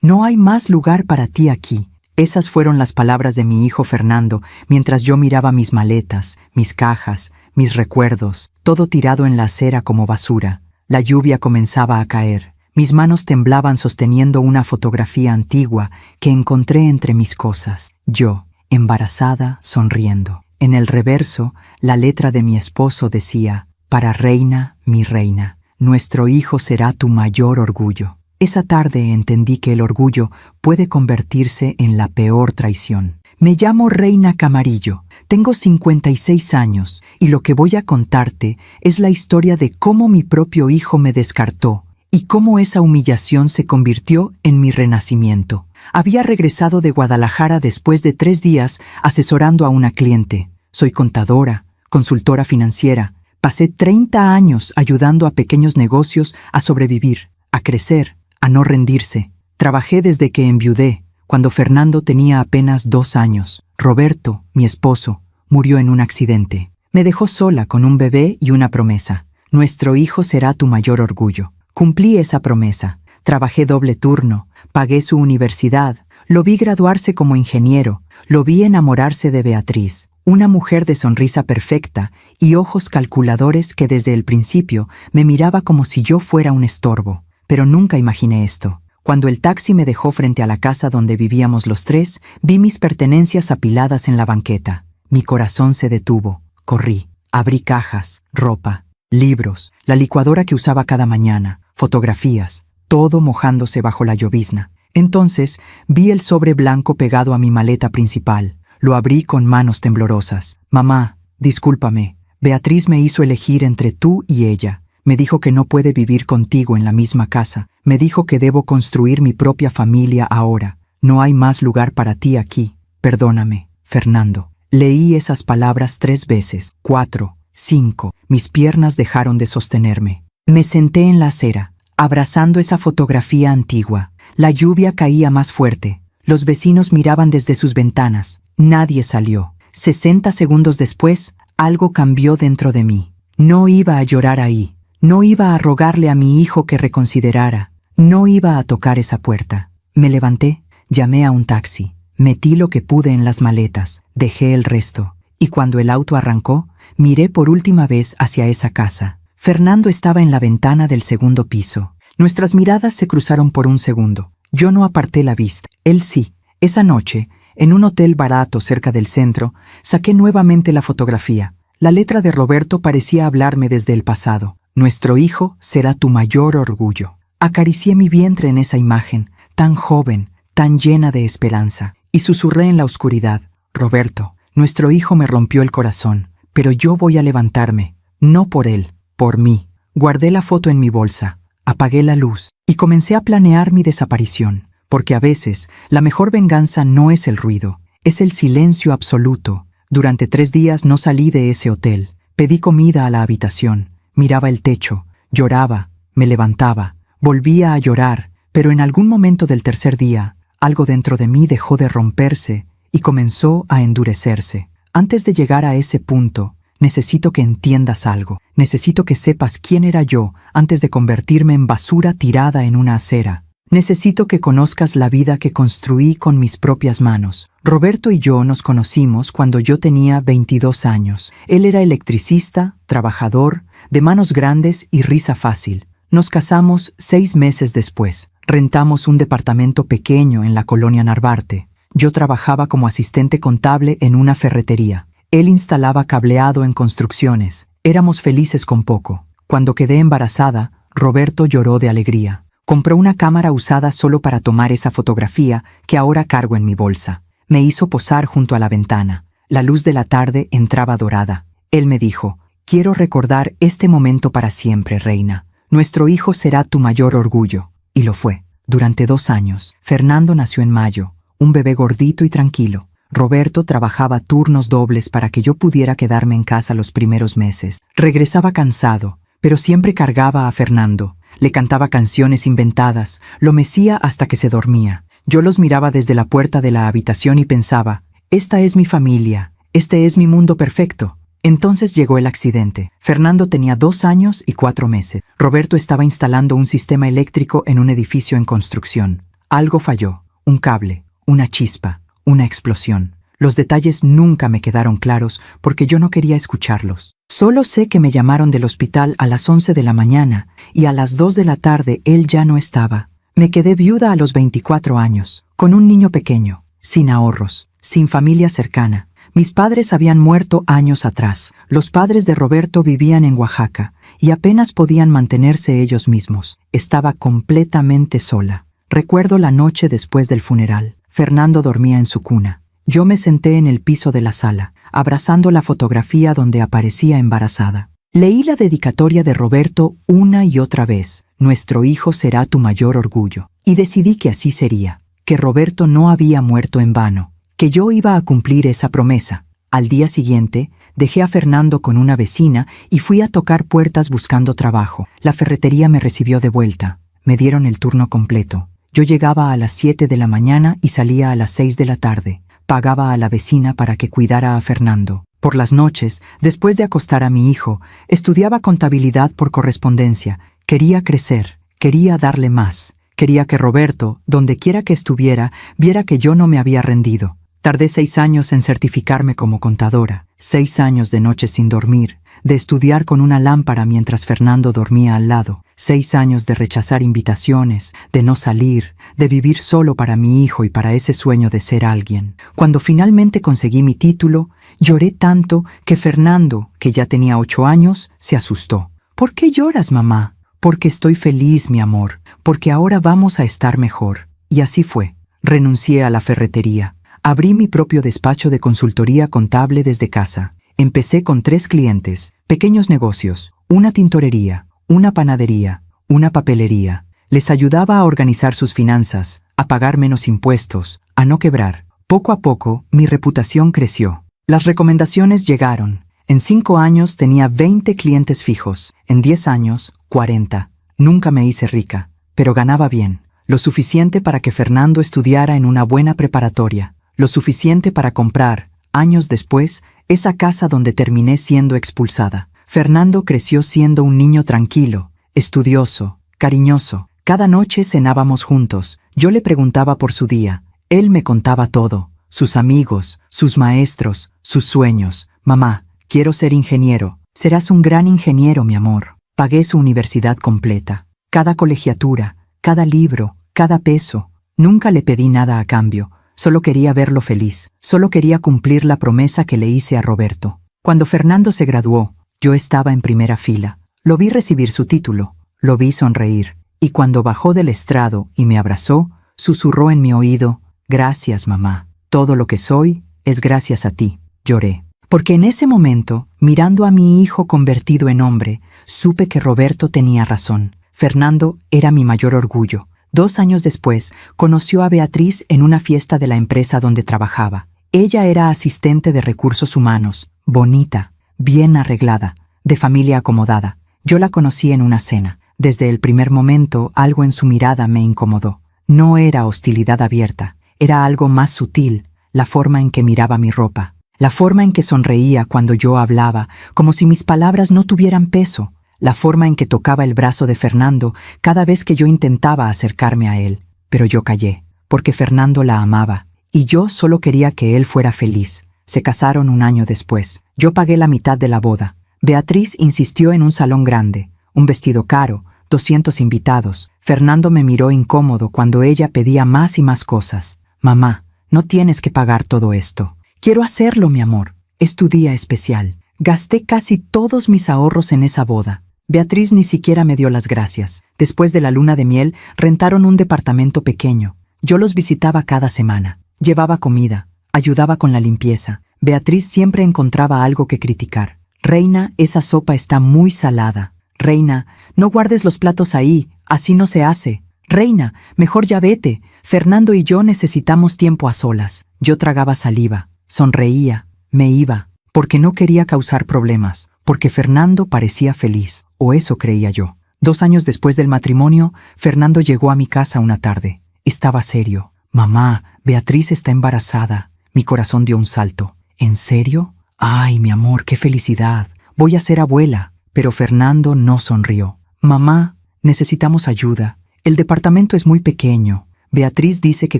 No hay más lugar para ti aquí. Esas fueron las palabras de mi hijo Fernando mientras yo miraba mis maletas, mis cajas, mis recuerdos, todo tirado en la acera como basura. La lluvia comenzaba a caer. Mis manos temblaban sosteniendo una fotografía antigua que encontré entre mis cosas. Yo, embarazada, sonriendo. En el reverso, la letra de mi esposo decía: «Para reina, mi reina, nuestro hijo será tu mayor orgullo». Esa tarde entendí que el orgullo puede convertirse en la peor traición. Me llamo Reina Camarillo, tengo 56 años y lo que voy a contarte es la historia de cómo mi propio hijo me descartó y cómo esa humillación se convirtió en mi renacimiento. Había regresado de Guadalajara después de 3 días asesorando a una cliente. Soy contadora, consultora financiera. Pasé 30 años ayudando a pequeños negocios a sobrevivir, a crecer, a no rendirse. Trabajé desde que enviudé, cuando Fernando tenía apenas 2 años. Roberto, mi esposo, murió en un accidente. Me dejó sola con un bebé y una promesa: nuestro hijo será tu mayor orgullo. Cumplí esa promesa. Trabajé doble turno, pagué su universidad, lo vi graduarse como ingeniero, lo vi enamorarse de Beatriz, una mujer de sonrisa perfecta y ojos calculadores que desde el principio me miraba como si yo fuera un estorbo. Pero nunca imaginé esto. Cuando el taxi me dejó frente a la casa donde vivíamos los 3, vi mis pertenencias apiladas en la banqueta. Mi corazón se detuvo. Corrí. Abrí cajas, ropa, libros, la licuadora que usaba cada mañana, fotografías, todo mojándose bajo la llovizna. Entonces vi el sobre blanco pegado a mi maleta principal. Lo abrí con manos temblorosas. «Mamá, discúlpame. Beatriz me hizo elegir entre tú y ella. Me dijo que no puede vivir contigo en la misma casa. Me dijo que debo construir mi propia familia ahora. No hay más lugar para ti aquí. Perdóname, Fernando». Leí esas palabras 3 veces, 4, 5. Mis piernas dejaron de sostenerme. Me senté en la acera, abrazando esa fotografía antigua. La lluvia caía más fuerte. Los vecinos miraban desde sus ventanas. Nadie salió. 60 segundos después, algo cambió dentro de mí. No iba a llorar ahí. No iba a rogarle a mi hijo que reconsiderara. No iba a tocar esa puerta. Me levanté, llamé a un taxi, metí lo que pude en las maletas, dejé el resto. Y cuando el auto arrancó, miré por última vez hacia esa casa. Fernando estaba en la ventana del segundo piso. Nuestras miradas se cruzaron por un segundo. Yo no aparté la vista. Él sí. Esa noche, en un hotel barato cerca del centro, saqué nuevamente la fotografía. La letra de Roberto parecía hablarme desde el pasado. Nuestro hijo será tu mayor orgullo. Acaricié mi vientre en esa imagen, tan joven, tan llena de esperanza, y susurré en la oscuridad: Roberto, nuestro hijo me rompió el corazón, pero yo voy a levantarme, no por él, por mí. Guardé la foto en mi bolsa, apagué la luz y comencé a planear mi desaparición, porque a veces la mejor venganza no es el ruido, es el silencio absoluto. Durante 3 días no salí de ese hotel. Pedí comida a la habitación. Miraba el techo, lloraba, me levantaba, volvía a llorar, pero en algún momento del 3er día, algo dentro de mí dejó de romperse y comenzó a endurecerse. Antes de llegar a ese punto, necesito que entiendas algo. Necesito que sepas quién era yo antes de convertirme en basura tirada en una acera. Necesito que conozcas la vida que construí con mis propias manos. Roberto y yo nos conocimos cuando yo tenía 22 años. Él era electricista, trabajador, de manos grandes y risa fácil. Nos casamos 6 meses después. Rentamos un departamento pequeño en la colonia Narvarte. Yo trabajaba como asistente contable en una ferretería. Él instalaba cableado en construcciones. Éramos felices con poco. Cuando quedé embarazada, Roberto lloró de alegría. Compró una cámara usada solo para tomar esa fotografía que ahora cargo en mi bolsa. Me hizo posar junto a la ventana. La luz de la tarde entraba dorada. Él me dijo: «Quiero recordar este momento para siempre, reina. Nuestro hijo será tu mayor orgullo». Y lo fue. Durante 2 años. Fernando nació en mayo, un bebé gordito y tranquilo. Roberto trabajaba turnos dobles para que yo pudiera quedarme en casa los primeros meses. Regresaba cansado, pero siempre cargaba a Fernando. Le cantaba canciones inventadas, lo mecía hasta que se dormía. Yo los miraba desde la puerta de la habitación y pensaba: esta es mi familia, este es mi mundo perfecto. Entonces llegó el accidente. Fernando tenía 2 años y 4 meses. Roberto estaba instalando un sistema eléctrico en un edificio en construcción. Algo falló, un cable, una chispa, una explosión. Los detalles nunca me quedaron claros porque yo no quería escucharlos. Solo sé que me llamaron del hospital a las 11 de la mañana y a las 2 de la tarde él ya no estaba. Me quedé viuda a los 24 años, con un niño pequeño, sin ahorros, sin familia cercana. Mis padres habían muerto años atrás. Los padres de Roberto vivían en Oaxaca y apenas podían mantenerse ellos mismos. Estaba completamente sola. Recuerdo la noche después del funeral. Fernando dormía en su cuna. Yo me senté en el piso de la sala, abrazando la fotografía donde aparecía embarazada. Leí la dedicatoria de Roberto una y otra vez. Nuestro hijo será tu mayor orgullo. Y decidí que así sería, que Roberto no había muerto en vano, que yo iba a cumplir esa promesa. Al día siguiente, dejé a Fernando con una vecina y fui a tocar puertas buscando trabajo. La ferretería me recibió de vuelta. Me dieron el turno completo. Yo llegaba a las 7 de la mañana y salía a las 6 de la tarde. Pagaba a la vecina para que cuidara a Fernando. Por las noches, después de acostar a mi hijo, estudiaba contabilidad por correspondencia. Quería crecer, quería darle más. Quería que Roberto, donde quiera que estuviera, viera que yo no me había rendido. Tardé 6 años en certificarme como contadora, 6 años de noches sin dormir, de estudiar con una lámpara mientras Fernando dormía al lado, 6 años de rechazar invitaciones, de no salir, de vivir solo para mi hijo y para ese sueño de ser alguien. Cuando finalmente conseguí mi título, lloré tanto que Fernando, que ya tenía 8 años, se asustó. ¿Por qué lloras, mamá? Porque estoy feliz, mi amor, porque ahora vamos a estar mejor. Y así fue. Renuncié a la ferretería. Abrí mi propio despacho de consultoría contable desde casa. Empecé con 3 clientes, pequeños negocios, una tintorería, una panadería, una papelería. Les ayudaba a organizar sus finanzas, a pagar menos impuestos, a no quebrar. Poco a poco, mi reputación creció. Las recomendaciones llegaron. En 5 años tenía 20 clientes fijos. En 10 años, 40. Nunca me hice rica, pero ganaba bien. Lo suficiente para que Fernando estudiara en una buena preparatoria. Lo suficiente para comprar, años después, esa casa donde terminé siendo expulsada. Fernando creció siendo un niño tranquilo, estudioso, cariñoso. Cada noche cenábamos juntos. Yo le preguntaba por su día. Él me contaba todo. Sus amigos, sus maestros, sus sueños. Mamá, quiero ser ingeniero. Serás un gran ingeniero, mi amor. Pagué su universidad completa. Cada colegiatura, cada libro, cada peso. Nunca le pedí nada a cambio. Solo quería verlo feliz. Solo quería cumplir la promesa que le hice a Roberto. Cuando Fernando se graduó, yo estaba en primera fila. Lo vi recibir su título. Lo vi sonreír. Y cuando bajó del estrado y me abrazó, susurró en mi oído, «Gracias, mamá. Todo lo que soy es gracias a ti». Lloré. Porque en ese momento, mirando a mi hijo convertido en hombre, supe que Roberto tenía razón. Fernando era mi mayor orgullo. 2 años después, conoció a Beatriz en una fiesta de la empresa donde trabajaba. Ella era asistente de recursos humanos, bonita, bien arreglada, de familia acomodada. Yo la conocí en una cena. Desde el primer momento, algo en su mirada me incomodó. No era hostilidad abierta, era algo más sutil, la forma en que miraba mi ropa, la forma en que sonreía cuando yo hablaba, como si mis palabras no tuvieran peso. La forma en que tocaba el brazo de Fernando cada vez que yo intentaba acercarme a él. Pero yo callé, porque Fernando la amaba, y yo solo quería que él fuera feliz. Se casaron 1 año después. Yo pagué la mitad de la boda. Beatriz insistió en un salón grande, un vestido caro, 200 invitados. Fernando me miró incómodo cuando ella pedía más y más cosas. «Mamá, no tienes que pagar todo esto. Quiero hacerlo, mi amor. Es tu día especial». Gasté casi todos mis ahorros en esa boda. Beatriz ni siquiera me dio las gracias. Después de la luna de miel, rentaron un departamento pequeño. Yo los visitaba cada semana. Llevaba comida, ayudaba con la limpieza. Beatriz siempre encontraba algo que criticar. «Reina, esa sopa está muy salada. Reina, no guardes los platos ahí, así no se hace. Reina, mejor ya vete. Fernando y yo necesitamos tiempo a solas». Yo tragaba saliva, sonreía, me iba, porque no quería causar problemas, porque Fernando parecía feliz. O eso creía yo. 2 años después del matrimonio, Fernando llegó a mi casa una tarde. Estaba serio. «Mamá, Beatriz está embarazada». Mi corazón dio un salto. «¿En serio? Ay, mi amor, qué felicidad. Voy a ser abuela». Pero Fernando no sonrió. «Mamá, necesitamos ayuda. El departamento es muy pequeño. Beatriz dice que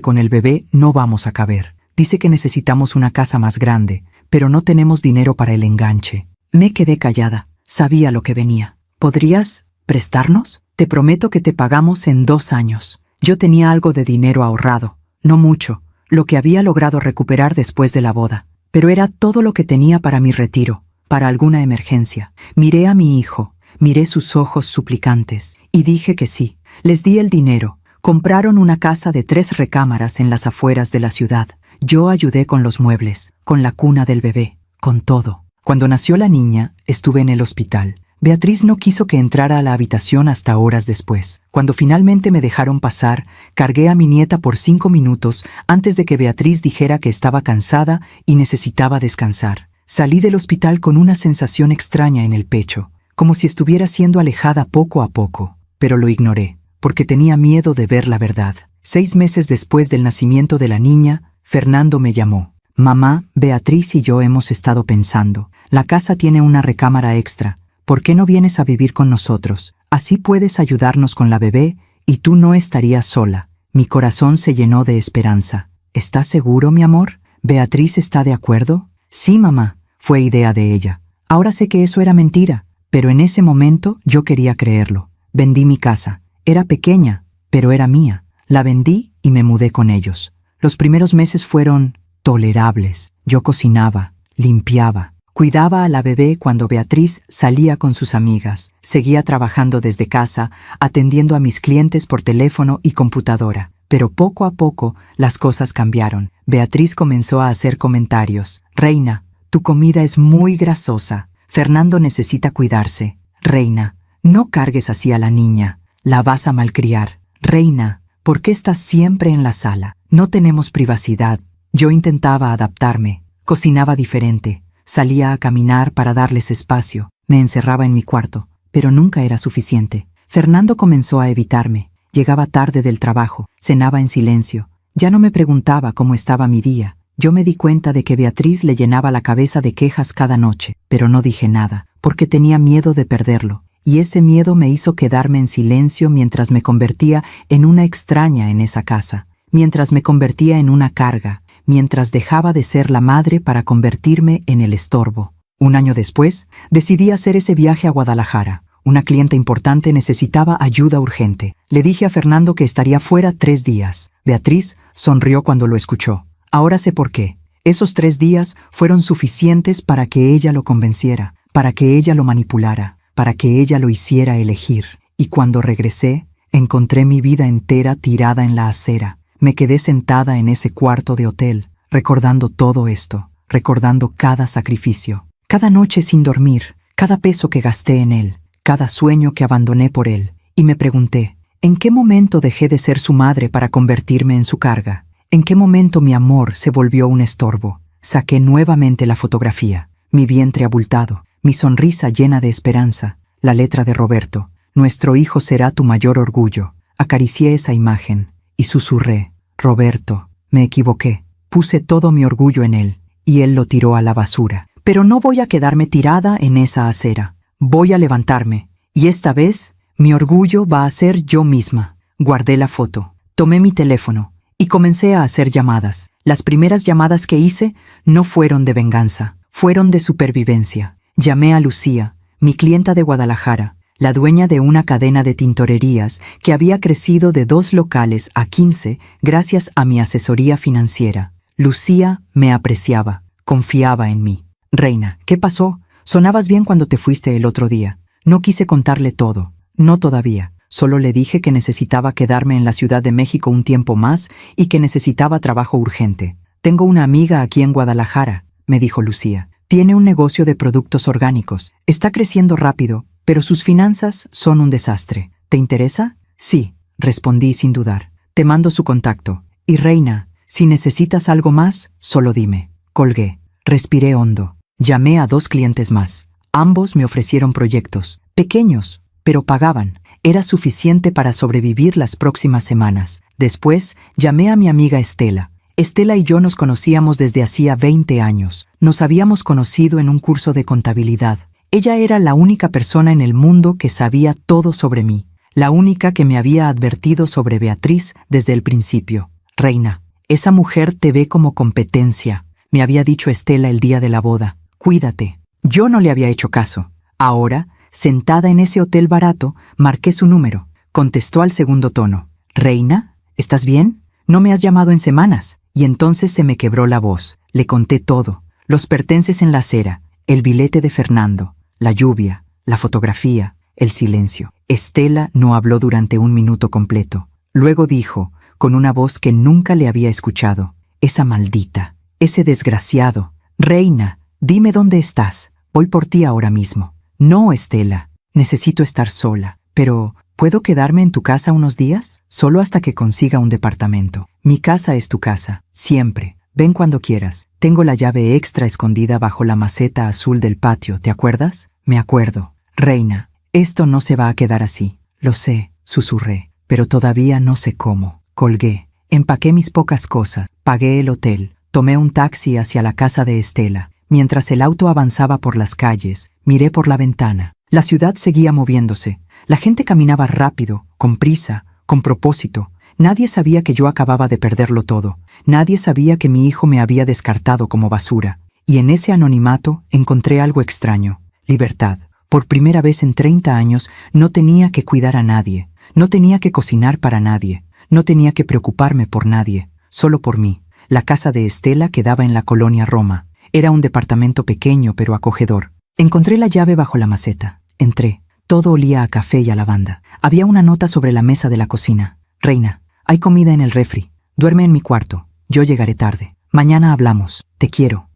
con el bebé no vamos a caber. Dice que necesitamos una casa más grande, pero no tenemos dinero para el enganche. Me quedé callada. Sabía lo que venía. ¿Podrías prestarnos? Te prometo que te pagamos en 2 años. Yo tenía algo de dinero ahorrado. No mucho, lo que había logrado recuperar después de la boda. Pero era todo lo que tenía para mi retiro, para alguna emergencia. Miré a mi hijo, miré sus ojos suplicantes, y dije que sí. Les di el dinero. Compraron una casa de 3 recámaras en las afueras de la ciudad. Yo ayudé con los muebles, con la cuna del bebé, con todo. Cuando nació la niña, estuve en el hospital. Beatriz no quiso que entrara a la habitación hasta horas después. Cuando finalmente me dejaron pasar, cargué a mi nieta por 5 minutos antes de que Beatriz dijera que estaba cansada y necesitaba descansar. Salí del hospital con una sensación extraña en el pecho, como si estuviera siendo alejada poco a poco, pero lo ignoré, porque tenía miedo de ver la verdad. 6 meses después del nacimiento de la niña, Fernando me llamó. Mamá, Beatriz y yo hemos estado pensando. La casa tiene una recámara extra. ¿Por qué no vienes a vivir con nosotros? Así puedes ayudarnos con la bebé y tú no estarías sola. Mi corazón se llenó de esperanza. ¿Estás seguro, mi amor? ¿Beatriz está de acuerdo? Sí, mamá. Fue idea de ella. Ahora sé que eso era mentira, pero en ese momento yo quería creerlo. Vendí mi casa. Era pequeña, pero era mía. La vendí y me mudé con ellos. Los primeros meses fueron tolerables. Yo cocinaba, limpiaba, cuidaba a la bebé cuando Beatriz salía con sus amigas. Seguía trabajando desde casa, atendiendo a mis clientes por teléfono y computadora. Pero poco a poco las cosas cambiaron. Beatriz comenzó a hacer comentarios. Reina, tu comida es muy grasosa. Fernando necesita cuidarse. Reina, no cargues así a la niña. La vas a malcriar. Reina, ¿por qué estás siempre en la sala? No tenemos privacidad. Yo intentaba adaptarme. Cocinaba diferente. Salía a caminar para darles espacio. Me encerraba en mi cuarto, pero nunca era suficiente. Fernando comenzó a evitarme. Llegaba tarde del trabajo. Cenaba en silencio. Ya no me preguntaba cómo estaba mi día. Yo me di cuenta de que Beatriz le llenaba la cabeza de quejas cada noche, pero no dije nada, porque tenía miedo de perderlo. Y ese miedo me hizo quedarme en silencio mientras me convertía en una extraña en esa casa, mientras me convertía en una carga, mientras dejaba de ser la madre para convertirme en el estorbo. 1 año después, decidí hacer ese viaje a Guadalajara. Una clienta importante necesitaba ayuda urgente. Le dije a Fernando que estaría fuera 3 días. Beatriz sonrió cuando lo escuchó. Ahora sé por qué. Esos 3 días fueron suficientes para que ella lo convenciera, para que ella lo manipulara, para que ella lo hiciera elegir. Y cuando regresé, encontré mi vida entera tirada en la acera. Me quedé sentada en ese cuarto de hotel, recordando todo esto, recordando cada sacrificio, cada noche sin dormir, cada peso que gasté en él, cada sueño que abandoné por él. Y me pregunté, ¿en qué momento dejé de ser su madre para convertirme en su carga? ¿En qué momento mi amor se volvió un estorbo? Saqué nuevamente la fotografía, mi vientre abultado, mi sonrisa llena de esperanza, la letra de Roberto. Nuestro hijo será tu mayor orgullo. Acaricié esa imagen y susurré, Roberto, me equivoqué. Puse todo mi orgullo en él y él lo tiró a la basura. Pero no voy a quedarme tirada en esa acera. Voy a levantarme y esta vez mi orgullo va a ser yo misma. Guardé la foto, tomé mi teléfono y comencé a hacer llamadas. Las primeras llamadas que hice no fueron de venganza, fueron de supervivencia. Llamé a Lucía, mi clienta de Guadalajara, la dueña de una cadena de tintorerías que había crecido de 2 locales a 15 gracias a mi asesoría financiera. Lucía me apreciaba, confiaba en mí. Reina, ¿qué pasó? Sonabas bien cuando te fuiste el otro día. No quise contarle todo, no todavía. Solo le dije que necesitaba quedarme en la Ciudad de México un tiempo más y que necesitaba trabajo urgente. Tengo una amiga aquí en Guadalajara, me dijo Lucía. Tiene un negocio de productos orgánicos. Está creciendo rápido, pero sus finanzas son un desastre. ¿Te interesa? Sí, respondí sin dudar. Te mando su contacto. Y Reina, si necesitas algo más, solo dime. Colgué. Respiré hondo. Llamé a 2 clientes más. Ambos me ofrecieron proyectos. Pequeños, pero pagaban. Era suficiente para sobrevivir las próximas semanas. Después, llamé a mi amiga Estela. Estela y yo nos conocíamos desde hacía 20 años. Nos habíamos conocido en un curso de contabilidad. Ella era la única persona en el mundo que sabía todo sobre mí. la única que me había advertido sobre Beatriz desde el principio. Reina, esa mujer te ve como competencia, me había dicho Estela el día de la boda. Cuídate. Yo no le había hecho caso. Ahora, sentada en ese hotel barato, marqué su número. Contestó al segundo tono. Reina, ¿estás bien? No me has llamado en semanas. Y entonces se me quebró la voz. Le conté todo. Los pertences en la acera, el billete de Fernando, la lluvia, la fotografía, el silencio. Estela no habló durante 1 minuto completo. Luego dijo, con una voz que nunca le había escuchado, esa maldita, ese desgraciado. Reina, dime dónde estás. Voy por ti ahora mismo. No, Estela, necesito estar sola. Pero, ¿puedo quedarme en tu casa unos días? Solo hasta que consiga un departamento. Mi casa es tu casa, siempre. Ven cuando quieras. Tengo la llave extra escondida bajo la maceta azul del patio, ¿te acuerdas? Me acuerdo. Reina, esto no se va a quedar así. Lo sé, susurré, pero todavía no sé cómo. Colgué. Empaqué mis pocas cosas. Pagué el hotel. Tomé un taxi hacia la casa de Estela. Mientras el auto avanzaba por las calles, miré por la ventana. La ciudad seguía moviéndose. La gente caminaba rápido, con prisa, con propósito. Nadie sabía que yo acababa de perderlo todo. Nadie sabía que mi hijo me había descartado como basura. Y en ese anonimato encontré algo extraño. Libertad. Por primera vez en 30 años no tenía que cuidar a nadie. No tenía que cocinar para nadie. No tenía que preocuparme por nadie. Solo por mí. La casa de Estela quedaba en la colonia Roma. Era un departamento pequeño pero acogedor. Encontré la llave bajo la maceta. Entré. Todo olía a café y a lavanda. Había una nota sobre la mesa de la cocina. Reina, hay comida en el refri. Duerme en mi cuarto. Yo llegaré tarde. Mañana hablamos. Te quiero.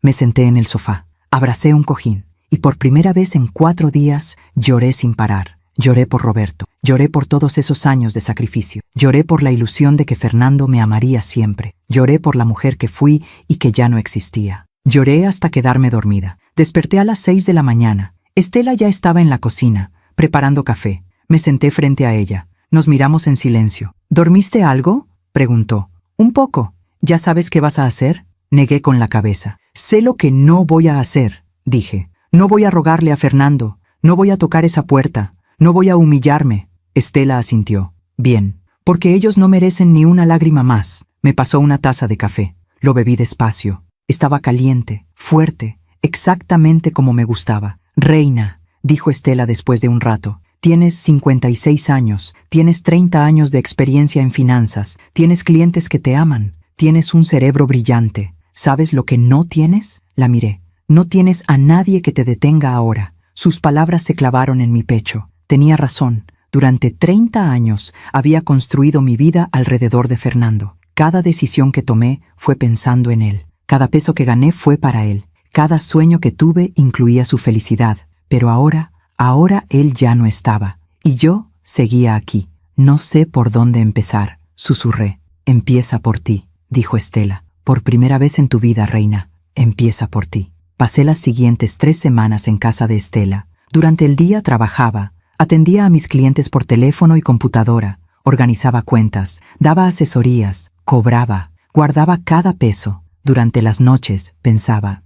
Me senté en el sofá. Abracé un cojín. Y por primera vez en 4 días lloré sin parar. Lloré por Roberto. Lloré por todos esos años de sacrificio. Lloré por la ilusión de que Fernando me amaría siempre. Lloré por la mujer que fui y que ya no existía. Lloré hasta quedarme dormida. Desperté a las 6 de la mañana. Estela ya estaba en la cocina, preparando café. Me senté frente a ella. Nos miramos en silencio. ¿Dormiste algo?, preguntó. Un poco. ¿Ya sabes qué vas a hacer? Negué con la cabeza. Sé lo que no voy a hacer, dije. No voy a rogarle a Fernando. No voy a tocar esa puerta. No voy a humillarme. Estela asintió. Bien, porque ellos no merecen ni una lágrima más. Me pasó una taza de café. Lo bebí despacio. Estaba caliente, fuerte, exactamente como me gustaba. Reina, dijo Estela después de un rato, tienes 56 años, tienes 30 años de experiencia en finanzas, tienes clientes que te aman, tienes un cerebro brillante. ¿Sabes lo que no tienes? La miré. No tienes a nadie que te detenga ahora. Sus palabras se clavaron en mi pecho. Tenía razón. Durante 30 años había construido mi vida alrededor de Fernando. Cada decisión que tomé fue pensando en él. Cada peso que gané fue para él. Cada sueño que tuve incluía su felicidad. Pero ahora él ya no estaba. Y yo seguía aquí. No sé por dónde empezar, susurré. Empieza por ti, dijo Estela. Por primera vez en tu vida, reina. Empieza por ti. Pasé las siguientes 3 semanas en casa de Estela. Durante el día trabajaba, atendía a mis clientes por teléfono y computadora, organizaba cuentas, daba asesorías, cobraba, guardaba cada peso. Durante las noches pensaba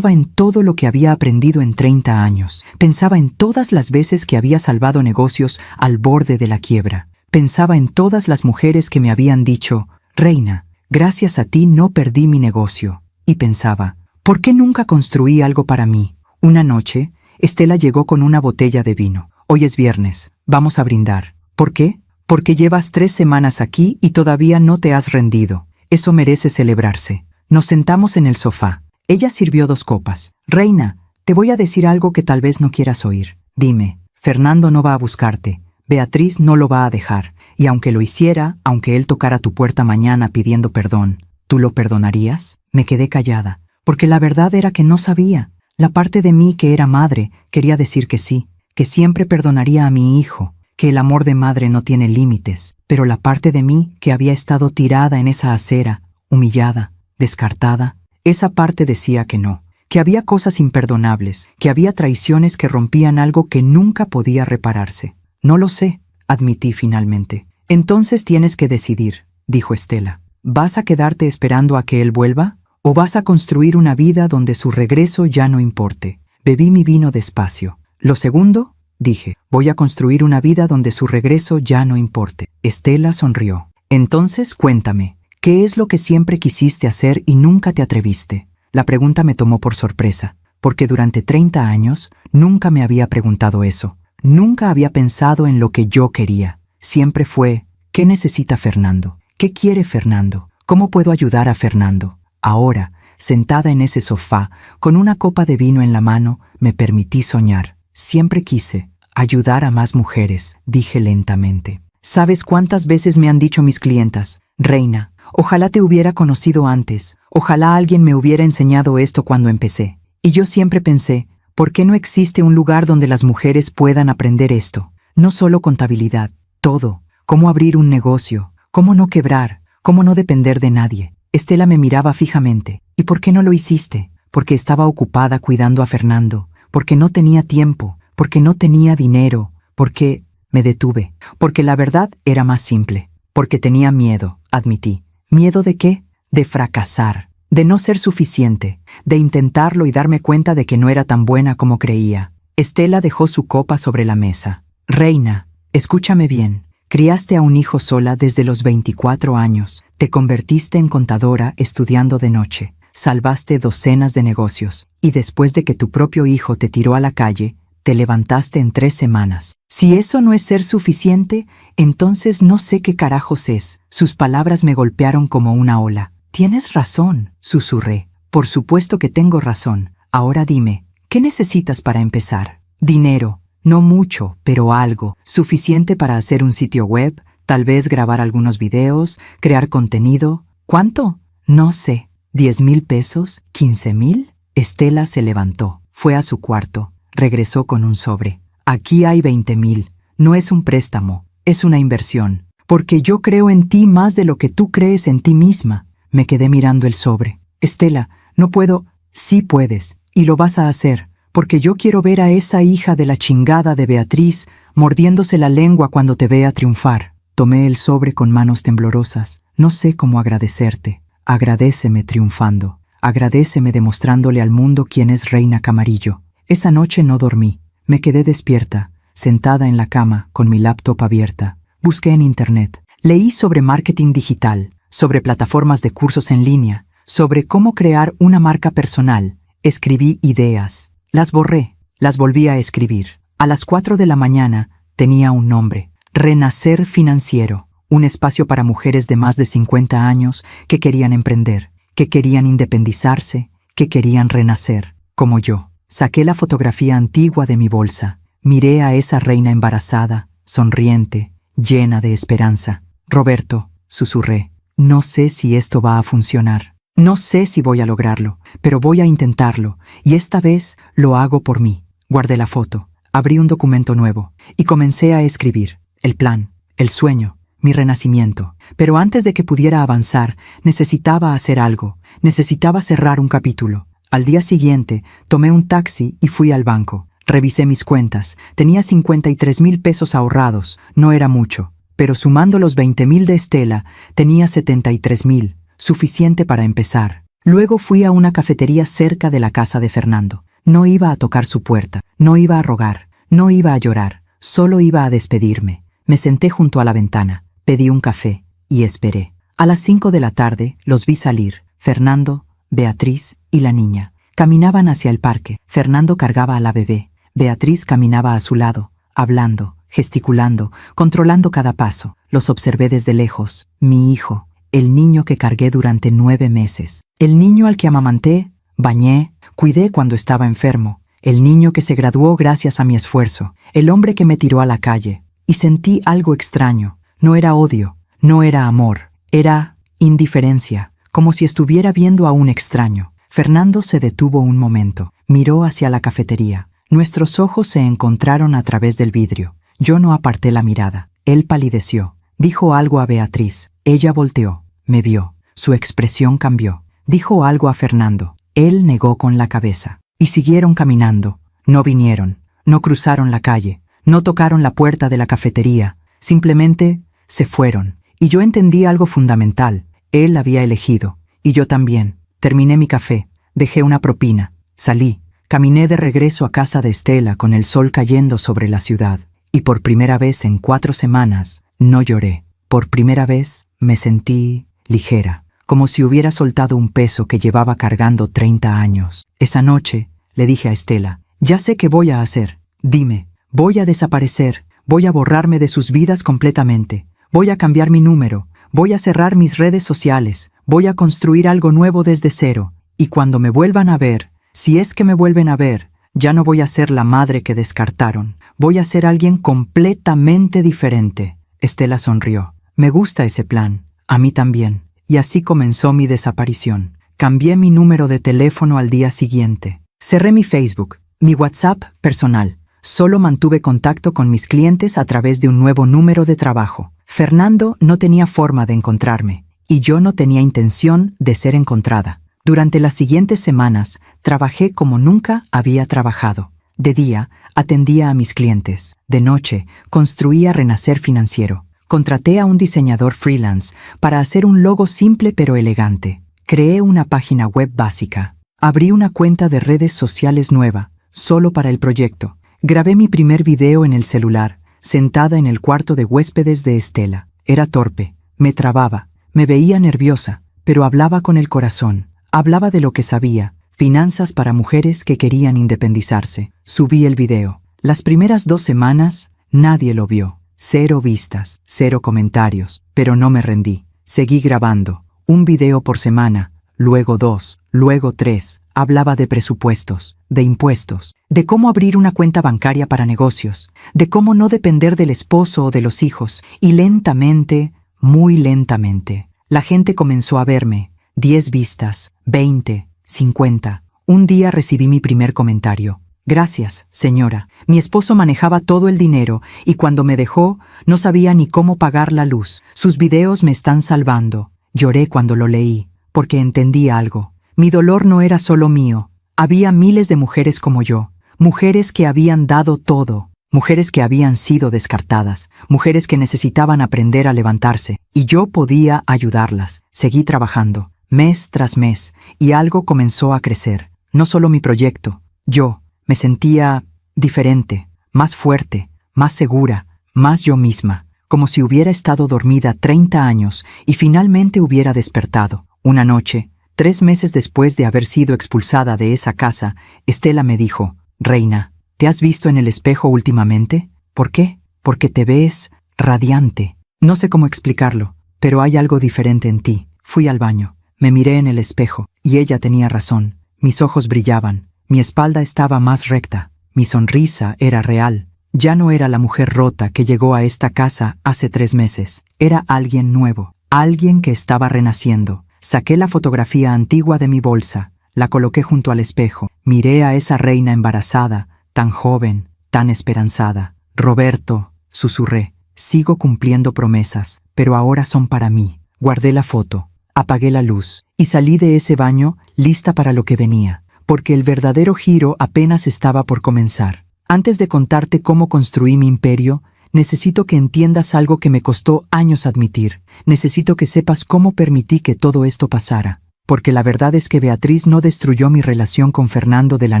en todo lo que había aprendido en 30 años. Pensaba en todas las veces que había salvado negocios al borde de la quiebra. Pensaba en todas las mujeres que me habían dicho, reina, gracias a ti no perdí mi negocio. Y pensaba, ¿por qué nunca construí algo para mí? Una noche, Estela llegó con una botella de vino. Hoy es viernes, vamos a brindar. ¿Por qué? Porque llevas 3 semanas aquí y todavía no te has rendido. Eso merece celebrarse. Nos sentamos en el sofá. Ella sirvió 2 copas. Reina, te voy a decir algo que tal vez no quieras oír. Dime, Fernando no va a buscarte. Beatriz no lo va a dejar. Y aunque lo hiciera, aunque él tocara tu puerta mañana pidiendo perdón, ¿tú lo perdonarías? Me quedé callada, porque la verdad era que no sabía. La parte de mí que era madre quería decir que sí, que siempre perdonaría a mi hijo, que el amor de madre no tiene límites. Pero la parte de mí que había estado tirada en esa acera, humillada, descartada, esa parte decía que no, que había cosas imperdonables, que había traiciones que rompían algo que nunca podía repararse. No lo sé, admití finalmente. Entonces tienes que decidir, dijo Estela. ¿Vas a quedarte esperando a que él vuelva? ¿O vas a construir una vida donde su regreso ya no importe? Bebí mi vino despacio. Lo segundo, dije. Voy a construir una vida donde su regreso ya no importe. Estela sonrió. Entonces, cuéntame, ¿qué es lo que siempre quisiste hacer y nunca te atreviste? La pregunta me tomó por sorpresa, porque durante 30 años nunca me había preguntado eso. Nunca había pensado en lo que yo quería. Siempre fue, ¿qué necesita Fernando? ¿Qué quiere Fernando? ¿Cómo puedo ayudar a Fernando? Ahora, sentada en ese sofá, con una copa de vino en la mano, me permití soñar. Siempre quise ayudar a más mujeres, dije lentamente. ¿Sabes cuántas veces me han dicho mis clientas? Reina, ojalá te hubiera conocido antes. Ojalá alguien me hubiera enseñado esto cuando empecé. Y yo siempre pensé, ¿por qué no existe un lugar donde las mujeres puedan aprender esto? No solo contabilidad, todo. Cómo abrir un negocio, cómo no quebrar, cómo no depender de nadie. Estela me miraba fijamente. ¿Y por qué no lo hiciste? Porque estaba ocupada cuidando a Fernando, porque no tenía tiempo, porque no tenía dinero, porque me detuve, porque la verdad era más simple, porque tenía miedo, admití. ¿Miedo de qué? De fracasar, de no ser suficiente, de intentarlo y darme cuenta de que no era tan buena como creía. Estela dejó su copa sobre la mesa. Reina, escúchame bien. Criaste a un hijo sola desde los 24 años. Te convertiste en contadora estudiando de noche. Salvaste docenas de negocios. Y después de que tu propio hijo te tiró a la calle, te levantaste en 3 semanas. Si eso no es ser suficiente, entonces no sé qué carajos es. Sus palabras me golpearon como una ola. Tienes razón, susurré. Por supuesto que tengo razón. Ahora dime, ¿qué necesitas para empezar? Dinero. No mucho, pero algo. Suficiente para hacer un sitio web, tal vez grabar algunos videos, crear contenido. ¿Cuánto? No sé. ¿10,000 pesos? ¿15,000? Estela se levantó. Fue a su cuarto. Regresó con un sobre. Aquí hay 20,000. No es un préstamo, es una inversión. Porque yo creo en ti más de lo que tú crees en ti misma. Me quedé mirando el sobre. Estela, no puedo. Sí puedes, y lo vas a hacer. Porque yo quiero ver a esa hija de la chingada de Beatriz mordiéndose la lengua cuando te vea triunfar. Tomé el sobre con manos temblorosas. No sé cómo agradecerte. Agradéceme triunfando. Agradéceme demostrándole al mundo quién es Reina Camarillo. Esa noche no dormí. Me quedé despierta, sentada en la cama, con mi laptop abierta. Busqué en internet. Leí sobre marketing digital, sobre plataformas de cursos en línea, sobre cómo crear una marca personal. Escribí ideas. Las borré. Las volví a escribir. A las 4 de la mañana tenía un nombre. Renacer Financiero. Un espacio para mujeres de más de 50 años que querían emprender, que querían independizarse, que querían renacer, como yo. Saqué la fotografía antigua de mi bolsa. Miré a esa reina embarazada, sonriente, llena de esperanza. Roberto, susurré, no sé si esto va a funcionar. No sé si voy a lograrlo, pero voy a intentarlo, y esta vez lo hago por mí. Guardé la foto, abrí un documento nuevo, y comencé a escribir. El plan, el sueño, mi renacimiento. Pero antes de que pudiera avanzar, necesitaba hacer algo. Necesitaba cerrar un capítulo. Al día siguiente, tomé un taxi y fui al banco. Revisé mis cuentas. Tenía 53,000 pesos ahorrados. No era mucho. Pero sumando los 20,000 de Estela, tenía 73,000. Suficiente para empezar. Luego fui a una cafetería cerca de la casa de Fernando. No iba a tocar su puerta. No iba a rogar. No iba a llorar. Solo iba a despedirme. Me senté junto a la ventana. Pedí un café y esperé. A las 5 de la tarde los vi salir. Fernando, Beatriz y la niña. Caminaban hacia el parque. Fernando cargaba a la bebé. Beatriz caminaba a su lado, hablando, gesticulando, controlando cada paso. Los observé desde lejos. Mi hijo, el niño que cargué durante 9 meses. El niño al que amamanté, bañé, cuidé cuando estaba enfermo. El niño que se graduó gracias a mi esfuerzo. El hombre que me tiró a la calle. Y sentí algo extraño. No era odio, no era amor. Era indiferencia, como si estuviera viendo a un extraño. Fernando se detuvo un momento. Miró hacia la cafetería. Nuestros ojos se encontraron a través del vidrio. Yo no aparté la mirada. Él palideció. Dijo algo a Beatriz. Ella volteó. Me vio. Su expresión cambió. Dijo algo a Fernando. Él negó con la cabeza. Y siguieron caminando. No vinieron. No cruzaron la calle. No tocaron la puerta de la cafetería. Simplemente se fueron. Y yo entendí algo fundamental. Él había elegido. Y yo también. Terminé mi café. Dejé una propina. Salí. Caminé de regreso a casa de Estela con el sol cayendo sobre la ciudad, y por primera vez en 4 semanas no lloré. Por primera vez me sentí ligera, como si hubiera soltado un peso que llevaba cargando 30 años. Esa noche le dije a Estela: ya sé qué voy a hacer. Dime, voy a desaparecer, voy a borrarme de sus vidas completamente, voy a cambiar mi número, voy a cerrar mis redes sociales, voy a construir algo nuevo desde cero, y cuando me vuelvan a ver, si es que me vuelven a ver, ya no voy a ser la madre que descartaron, voy a ser alguien completamente diferente. Estela sonrió. Me gusta ese plan, a mí también. Y así comenzó mi desaparición. Cambié mi número de teléfono al día siguiente. Cerré mi Facebook, mi WhatsApp personal. Solo mantuve contacto con mis clientes a través de un nuevo número de trabajo. Fernando no tenía forma de encontrarme, y yo no tenía intención de ser encontrada. Durante las siguientes semanas, trabajé como nunca había trabajado. De día, atendía a mis clientes. De noche, construía Renacer Financiero. Contraté a un diseñador freelance para hacer un logo simple pero elegante. Creé una página web básica. Abrí una cuenta de redes sociales nueva, solo para el proyecto. Grabé mi primer video en el celular, sentada en el cuarto de huéspedes de Estela. Era torpe, me trababa, me veía nerviosa, pero hablaba con el corazón. Hablaba de lo que sabía, finanzas para mujeres que querían independizarse. Subí el video. Las primeras 2 semanas, nadie lo vio. 0 vistas, 0 comentarios, pero no me rendí. Seguí grabando, un video por semana, luego 2, luego 3. Hablaba de presupuestos, de impuestos, de cómo abrir una cuenta bancaria para negocios, de cómo no depender del esposo o de los hijos, y lentamente, muy lentamente, la gente comenzó a verme. 10 vistas, 20, 50. Un día recibí mi primer comentario. Gracias, señora. Mi esposo manejaba todo el dinero y cuando me dejó, no sabía ni cómo pagar la luz. Sus videos me están salvando. Lloré cuando lo leí, porque entendí algo. Mi dolor no era solo mío. Había miles de mujeres como yo. Mujeres que habían dado todo. Mujeres que habían sido descartadas. Mujeres que necesitaban aprender a levantarse. Y yo podía ayudarlas. Seguí trabajando. Mes tras mes, y algo comenzó a crecer. No solo mi proyecto, yo me sentía diferente, más fuerte, más segura, más yo misma, como si hubiera estado dormida 30 años y finalmente hubiera despertado. Una noche, 3 meses después de haber sido expulsada de esa casa, Estela me dijo: Reina, ¿te has visto en el espejo últimamente? ¿Por qué? Porque te ves radiante. No sé cómo explicarlo, pero hay algo diferente en ti. Fui al baño. Me miré en el espejo, y ella tenía razón. Mis ojos brillaban, mi espalda estaba más recta, mi sonrisa era real. Ya no era la mujer rota que llegó a esta casa hace 3 meses. Era alguien nuevo, alguien que estaba renaciendo. Saqué la fotografía antigua de mi bolsa, la coloqué junto al espejo. Miré a esa reina embarazada, tan joven, tan esperanzada. Roberto, susurré, sigo cumpliendo promesas, pero ahora son para mí. Guardé la foto. Apagué la luz y salí de ese baño lista para lo que venía, porque el verdadero giro apenas estaba por comenzar. Antes de contarte cómo construí mi imperio, necesito que entiendas algo que me costó años admitir. Necesito que sepas cómo permití que todo esto pasara, porque la verdad es que Beatriz no destruyó mi relación con Fernando de la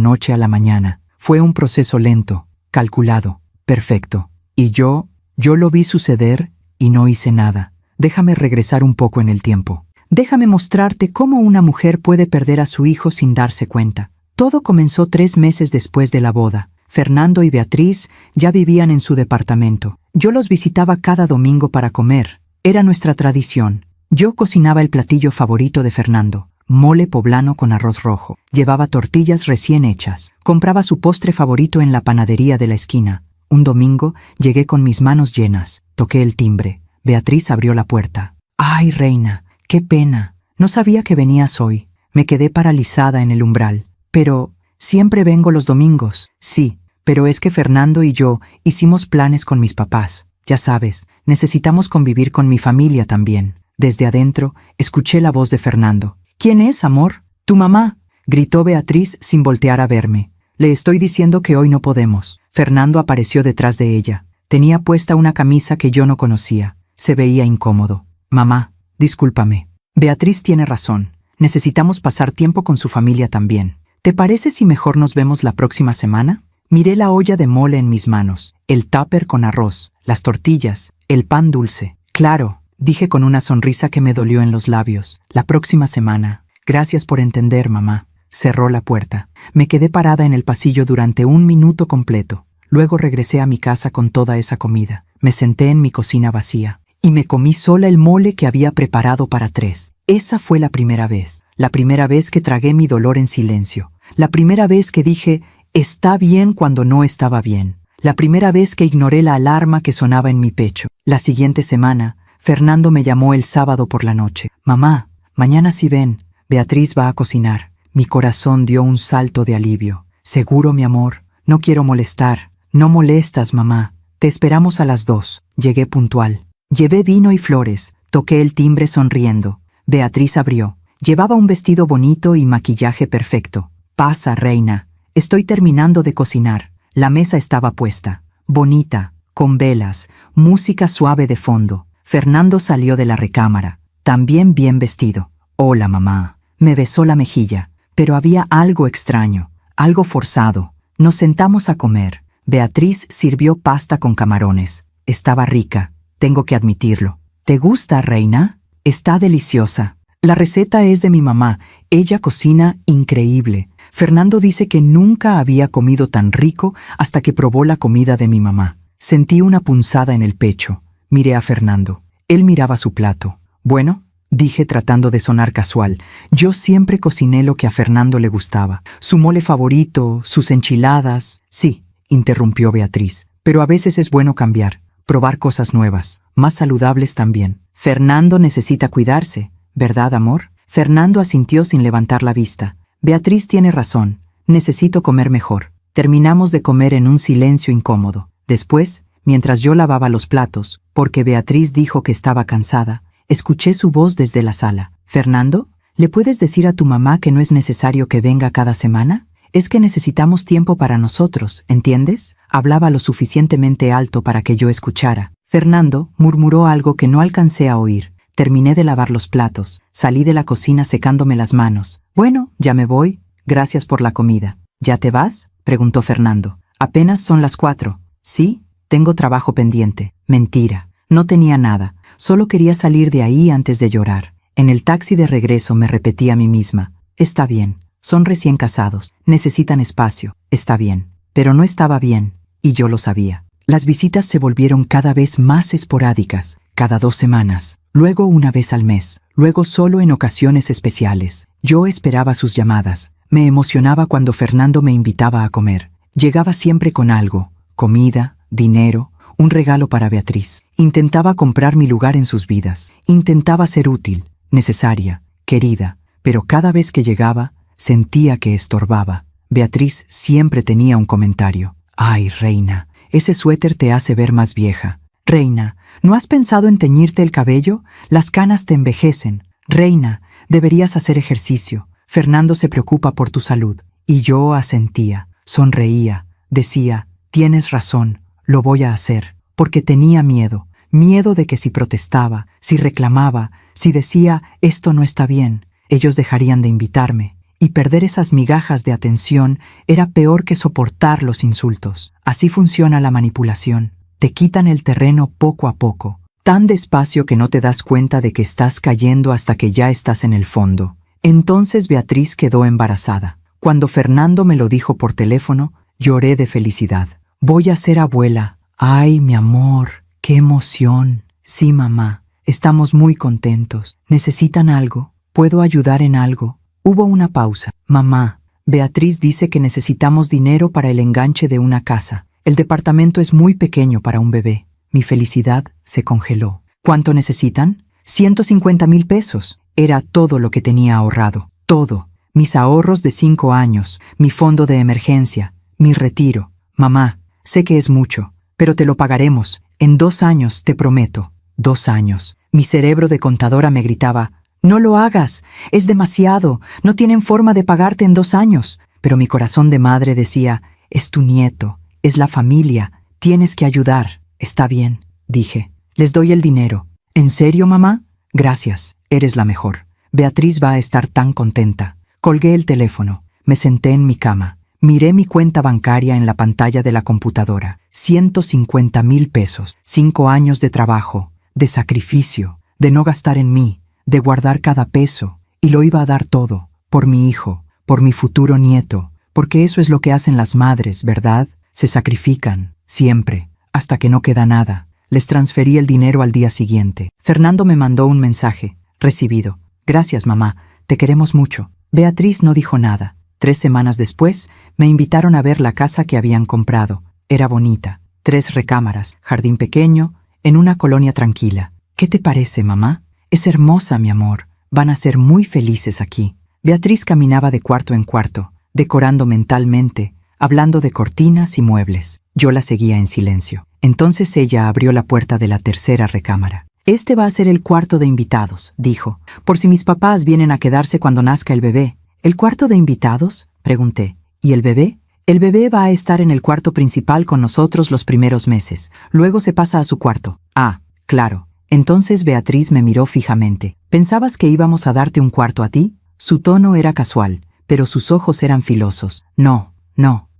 noche a la mañana. Fue un proceso lento, calculado, perfecto. Y yo lo vi suceder y no hice nada. Déjame regresar un poco en el tiempo. Déjame mostrarte cómo una mujer puede perder a su hijo sin darse cuenta. Todo comenzó 3 meses después de la boda. Fernando y Beatriz ya vivían en su departamento. Yo los visitaba cada domingo para comer. Era nuestra tradición. Yo cocinaba el platillo favorito de Fernando, mole poblano con arroz rojo. Llevaba tortillas recién hechas. Compraba su postre favorito en la panadería de la esquina. Un domingo llegué con mis manos llenas. Toqué el timbre. Beatriz abrió la puerta. ¡Ay, reina! ¡Qué pena! No sabía que venías hoy. Me quedé paralizada en el umbral. Pero siempre vengo los domingos. Sí, pero es que Fernando y yo hicimos planes con mis papás. Ya sabes, necesitamos convivir con mi familia también. Desde adentro, escuché la voz de Fernando. ¿Quién es, amor? Tu mamá, gritó Beatriz sin voltear a verme. Le estoy diciendo que hoy no podemos. Fernando apareció detrás de ella. Tenía puesta una camisa que yo no conocía. Se veía incómodo. Mamá, discúlpame. Beatriz tiene razón. Necesitamos pasar tiempo con su familia también. ¿te parece si mejor nos vemos la próxima semana? Miré la olla de mole en mis manos, el tupper con arroz, las tortillas, el pan dulce. Claro, dije con una sonrisa que me dolió en los labios. La próxima semana. Gracias por entender, mamá. Cerró la puerta. Me quedé parada en el pasillo durante 1 minuto completo. Luego regresé a mi casa con toda esa comida. Me senté en mi cocina vacía y me comí sola el mole que había preparado para 3. Esa fue la primera vez. La primera vez que tragué mi dolor en silencio. La primera vez que dije, está bien cuando no estaba bien. La primera vez que ignoré la alarma que sonaba en mi pecho. La siguiente semana, Fernando me llamó el sábado por la noche. Mamá, mañana sí ven, Beatriz va a cocinar. Mi corazón dio un salto de alivio. Seguro, mi amor, no quiero molestar. No molestas, mamá. Te esperamos a las 2. Llegué puntual. Llevé vino y flores. Toqué el timbre sonriendo. Beatriz abrió. Llevaba un vestido bonito y maquillaje perfecto. Pasa, reina. Estoy terminando de cocinar. La mesa estaba puesta. Bonita, con velas, música suave de fondo. Fernando salió de la recámara. También bien vestido. Hola, mamá. Me besó la mejilla. Pero había algo extraño, algo forzado. Nos sentamos a comer. Beatriz sirvió pasta con camarones. Estaba rica, tengo que admitirlo. ¿Te gusta, reina? Está deliciosa. La receta es de mi mamá. Ella cocina increíble. Fernando dice que nunca había comido tan rico hasta que probó la comida de mi mamá. Sentí una punzada en el pecho. Miré a Fernando. Él miraba su plato. Bueno, dije tratando de sonar casual. Yo siempre cociné lo que a Fernando le gustaba. Su mole favorito, sus enchiladas. Sí, interrumpió Beatriz. Pero a veces es bueno cambiar, probar cosas nuevas, más saludables también. Fernando necesita cuidarse, ¿verdad, amor? Fernando asintió sin levantar la vista. Beatriz tiene razón. Necesito comer mejor. Terminamos de comer en un silencio incómodo. Después, mientras yo lavaba los platos, porque Beatriz dijo que estaba cansada, escuché su voz desde la sala. «Fernando, ¿le puedes decir a tu mamá que no es necesario que venga cada semana? Es que necesitamos tiempo para nosotros, ¿entiendes?» Hablaba lo suficientemente alto para que yo escuchara. Fernando murmuró algo que no alcancé a oír. Terminé de lavar los platos. Salí de la cocina secándome las manos. «Bueno, ya me voy. Gracias por la comida». «¿Ya te vas?», preguntó Fernando. «Apenas son las 4. «Sí, tengo trabajo pendiente». Mentira. No tenía nada. Solo quería salir de ahí antes de llorar. En el taxi de regreso me repetí a mí misma. Está bien. Son recién casados. Necesitan espacio. Está bien. Pero no estaba bien. Y yo lo sabía. Las visitas se volvieron cada vez más esporádicas. Cada 2 semanas. Luego una vez al mes. Luego solo en ocasiones especiales. Yo esperaba sus llamadas. Me emocionaba cuando Fernando me invitaba a comer. Llegaba siempre con algo. Comida, dinero, un regalo para Beatriz. Intentaba comprar mi lugar en sus vidas. Intentaba ser útil, necesaria, querida. Pero cada vez que llegaba, sentía que estorbaba. Beatriz siempre tenía un comentario. «Ay, reina, ese suéter te hace ver más vieja. Reina, ¿no has pensado en teñirte el cabello? Las canas te envejecen. Reina, deberías hacer ejercicio. Fernando se preocupa por tu salud». Y yo asentía, sonreía, decía, «Tienes razón, lo voy a hacer», porque tenía miedo. Miedo de que si protestaba, si reclamaba, si decía, «Esto no está bien», ellos dejarían de invitarme. Y perder esas migajas de atención era peor que soportar los insultos. Así funciona la manipulación. Te quitan el terreno poco a poco, tan despacio que no te das cuenta de que estás cayendo hasta que ya estás en el fondo. Entonces Beatriz quedó embarazada. Cuando Fernando me lo dijo por teléfono, lloré de felicidad. «Voy a ser abuela». «Ay, mi amor, qué emoción». «Sí, mamá, estamos muy contentos. ¿Necesitan algo? ¿Puedo ayudar en algo?» Hubo una pausa. «Mamá, Beatriz dice que necesitamos dinero para el enganche de una casa. El departamento es muy pequeño para un bebé». Mi felicidad se congeló. «¿Cuánto necesitan?» 150,000 pesos. Era todo lo que tenía ahorrado. Todo. Mis ahorros de 5 años, mi fondo de emergencia, mi retiro. «Mamá, sé que es mucho, pero te lo pagaremos. En 2 años, te prometo». 2 años. Mi cerebro de contadora me gritaba, «No lo hagas, es demasiado, no tienen forma de pagarte en 2 años». Pero mi corazón de madre decía, «Es tu nieto, es la familia, tienes que ayudar». «Está bien», dije, «les doy el dinero». «¿En serio, mamá?» «Gracias, eres la mejor. Beatriz va a estar tan contenta». Colgué el teléfono. Me senté en mi cama. Miré mi cuenta bancaria en la pantalla de la computadora. 150,000 pesos. 5 años de trabajo, de sacrificio, de no gastar en mí, de guardar cada peso. Y lo iba a dar todo, por mi hijo, por mi futuro nieto. Porque eso es lo que hacen las madres, ¿verdad? Se sacrifican, siempre, hasta que no queda nada. Les transferí el dinero al día siguiente. Fernando me mandó un mensaje. Recibido. Gracias, mamá. Te queremos mucho. Beatriz no dijo nada. 3 semanas después, me invitaron a ver la casa que habían comprado. Era bonita. 3 recámaras, jardín pequeño, en una colonia tranquila. ¿Qué te parece, mamá? Es hermosa, mi amor. Van a ser muy felices aquí. Beatriz caminaba de cuarto en cuarto, decorando mentalmente, hablando de cortinas y muebles. Yo la seguía en silencio. Entonces ella abrió la puerta de la tercera recámara. Este va a ser el cuarto de invitados, dijo, por si mis papás vienen a quedarse cuando nazca el bebé. ¿El cuarto de invitados?, pregunté. ¿Y el bebé? El bebé va a estar en el cuarto principal con nosotros los primeros meses. Luego se pasa a su cuarto. Ah, claro. Entonces Beatriz me miró fijamente. ¿Pensabas que íbamos a darte un cuarto a ti? Su tono era casual, pero sus ojos eran filosos. No,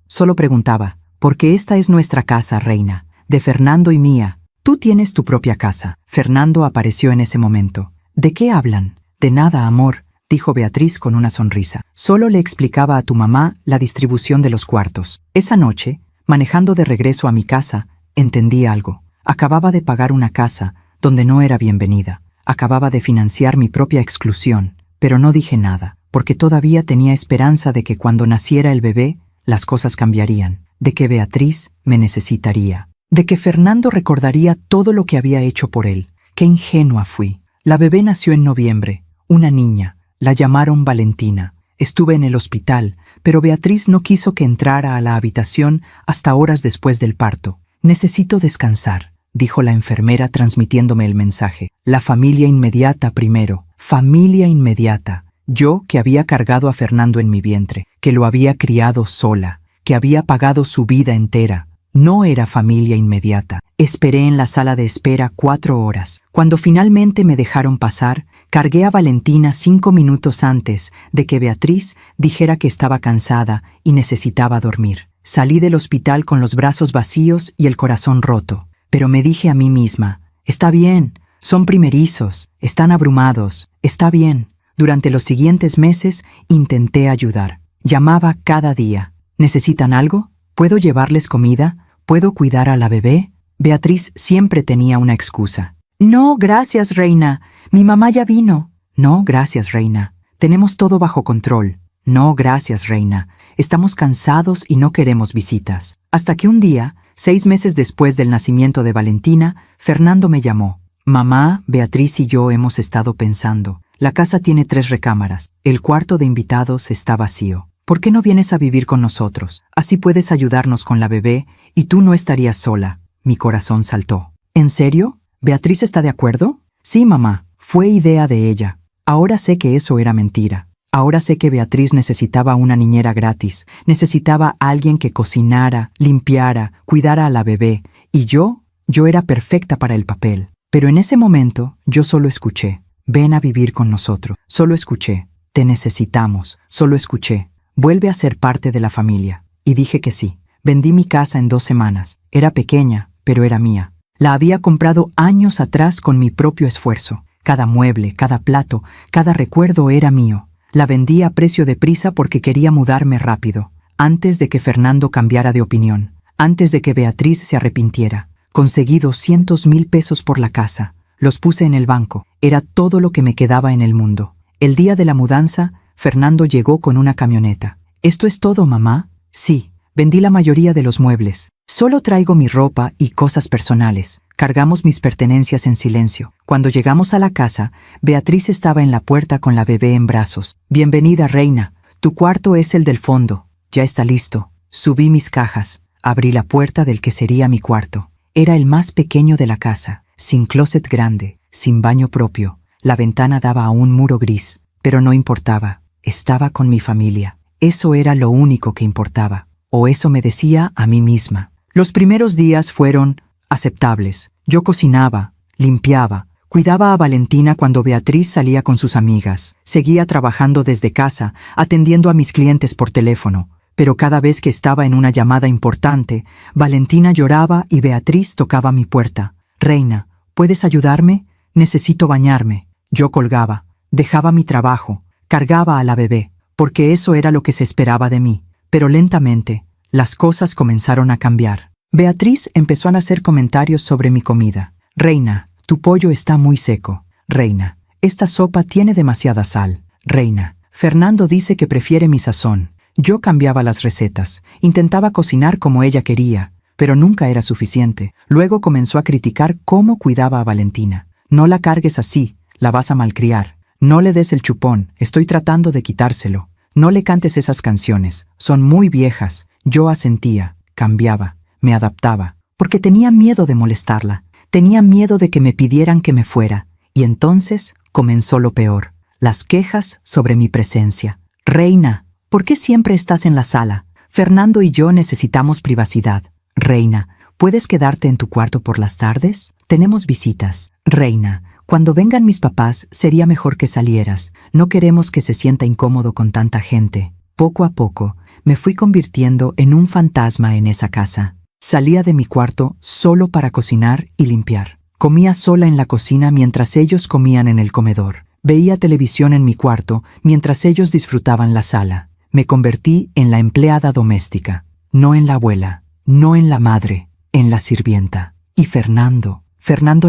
solo preguntaba, porque esta es nuestra casa, reina, de Fernando y mía. Tú tienes tu propia casa. Fernando apareció en ese momento. ¿De qué hablan? De nada, amor, dijo Beatriz con una sonrisa. Solo le explicaba a tu mamá la distribución de los cuartos. Esa noche, manejando de regreso a mi casa, entendí algo. Acababa de pagar una casa donde no era bienvenida. Acababa de financiar mi propia exclusión, pero no dije nada, porque todavía tenía esperanza de que cuando naciera el bebé, las cosas cambiarían, de que Beatriz me necesitaría, de que Fernando recordaría todo lo que había hecho por él. Qué ingenua fui. La bebé nació en noviembre, una niña. La llamaron Valentina. Estuve en el hospital, pero Beatriz no quiso que entrara a la habitación hasta horas después del parto. Necesito descansar, dijo la enfermera transmitiéndome el mensaje. La familia inmediata primero. Familia inmediata. Yo, que había cargado a Fernando en mi vientre, que lo había criado sola, que había pagado su vida entera. No era familia inmediata. Esperé en la sala de espera 4 horas. Cuando finalmente me dejaron pasar, cargué a Valentina 5 minutos antes de que Beatriz dijera que estaba cansada y necesitaba dormir. Salí del hospital con los brazos vacíos y el corazón roto, pero me dije a mí misma, está bien, son primerizos, están abrumados, está bien. Durante los siguientes meses intenté ayudar. Llamaba cada día. ¿Necesitan algo? ¿Puedo llevarles comida? ¿Puedo cuidar a la bebé? Beatriz siempre tenía una excusa. No, gracias, reina. Mi mamá ya vino. No, gracias, reina. Tenemos todo bajo control. No, gracias, reina. Estamos cansados y no queremos visitas. Hasta que un día, 6 meses después del nacimiento de Valentina, Fernando me llamó. Mamá, Beatriz y yo hemos estado pensando. La casa tiene 3 recámaras. El cuarto de invitados está vacío. ¿Por qué no vienes a vivir con nosotros? Así puedes ayudarnos con la bebé y tú no estarías sola. Mi corazón saltó. ¿En serio? ¿Beatriz está de acuerdo? Sí, mamá. Fue idea de ella. Ahora sé que eso era mentira. Ahora sé que Beatriz necesitaba una niñera gratis. Necesitaba a alguien que cocinara, limpiara, cuidara a la bebé. Y yo era perfecta para el papel. Pero en ese momento, yo solo escuché. Ven a vivir con nosotros. Solo escuché. Te necesitamos. Solo escuché. Vuelve a ser parte de la familia. Y dije que sí. Vendí mi casa en 2 semanas. Era pequeña, pero era mía. La había comprado años atrás con mi propio esfuerzo. Cada mueble, cada plato, cada recuerdo era mío. La vendí a precio de prisa porque quería mudarme rápido, antes de que Fernando cambiara de opinión, antes de que Beatriz se arrepintiera. Conseguí 200,000 pesos por la casa. Los puse en el banco. Era todo lo que me quedaba en el mundo. El día de la mudanza, Fernando llegó con una camioneta. ¿Esto es todo, mamá? Sí, vendí la mayoría de los muebles. Solo traigo mi ropa y cosas personales. Cargamos mis pertenencias en silencio. Cuando llegamos a la casa, Beatriz estaba en la puerta con la bebé en brazos. Bienvenida, reina. Tu cuarto es el del fondo. Ya está listo. Subí mis cajas. Abrí la puerta del que sería mi cuarto. Era el más pequeño de la casa, sin closet grande, sin baño propio. La ventana daba a un muro gris, pero no importaba. Estaba con mi familia. Eso era lo único que importaba. O eso me decía a mí misma. Los primeros días fueron aceptables. Yo cocinaba, limpiaba, Cuidaba a Valentina cuando Beatriz salía con sus amigas. Seguía trabajando desde casa, atendiendo a mis clientes por teléfono. Pero cada vez que estaba en una llamada importante, Valentina lloraba y Beatriz tocaba mi puerta. «Reina, ¿puedes ayudarme? Necesito bañarme». Yo colgaba, dejaba mi trabajo, cargaba a la bebé, porque eso era lo que se esperaba de mí. Pero lentamente, las cosas comenzaron a cambiar. Beatriz empezó a hacer comentarios sobre mi comida. «Reina, tu pollo está muy seco. Reina, esta sopa tiene demasiada sal. Reina, Fernando dice que prefiere mi sazón». Yo cambiaba las recetas, intentaba cocinar como ella quería, pero nunca era suficiente. Luego comenzó a criticar cómo cuidaba a Valentina. «No la cargues así, la vas a malcriar. No le des el chupón, estoy tratando de quitárselo. No le cantes esas canciones, son muy viejas». Yo asentía, cambiaba, me adaptaba, porque tenía miedo de molestarla, tenía miedo de que me pidieran que me fuera. Y entonces comenzó lo peor, las quejas sobre mi presencia. «Reina, ¿por qué siempre estás en la sala? Fernando y yo necesitamos privacidad. Reina, ¿puedes quedarte en tu cuarto por las tardes? Tenemos visitas. Reina, cuando vengan mis papás sería mejor que salieras. No queremos que se sienta incómodo con tanta gente». Poco a poco, me fui convirtiendo en un fantasma en esa casa. Salía de mi cuarto solo para cocinar y limpiar. Comía sola en la cocina mientras ellos comían en el comedor. Veía televisión en mi cuarto mientras ellos disfrutaban la sala. Me convertí en la empleada doméstica, no en la abuela, no en la madre, en la sirvienta. Y Fernando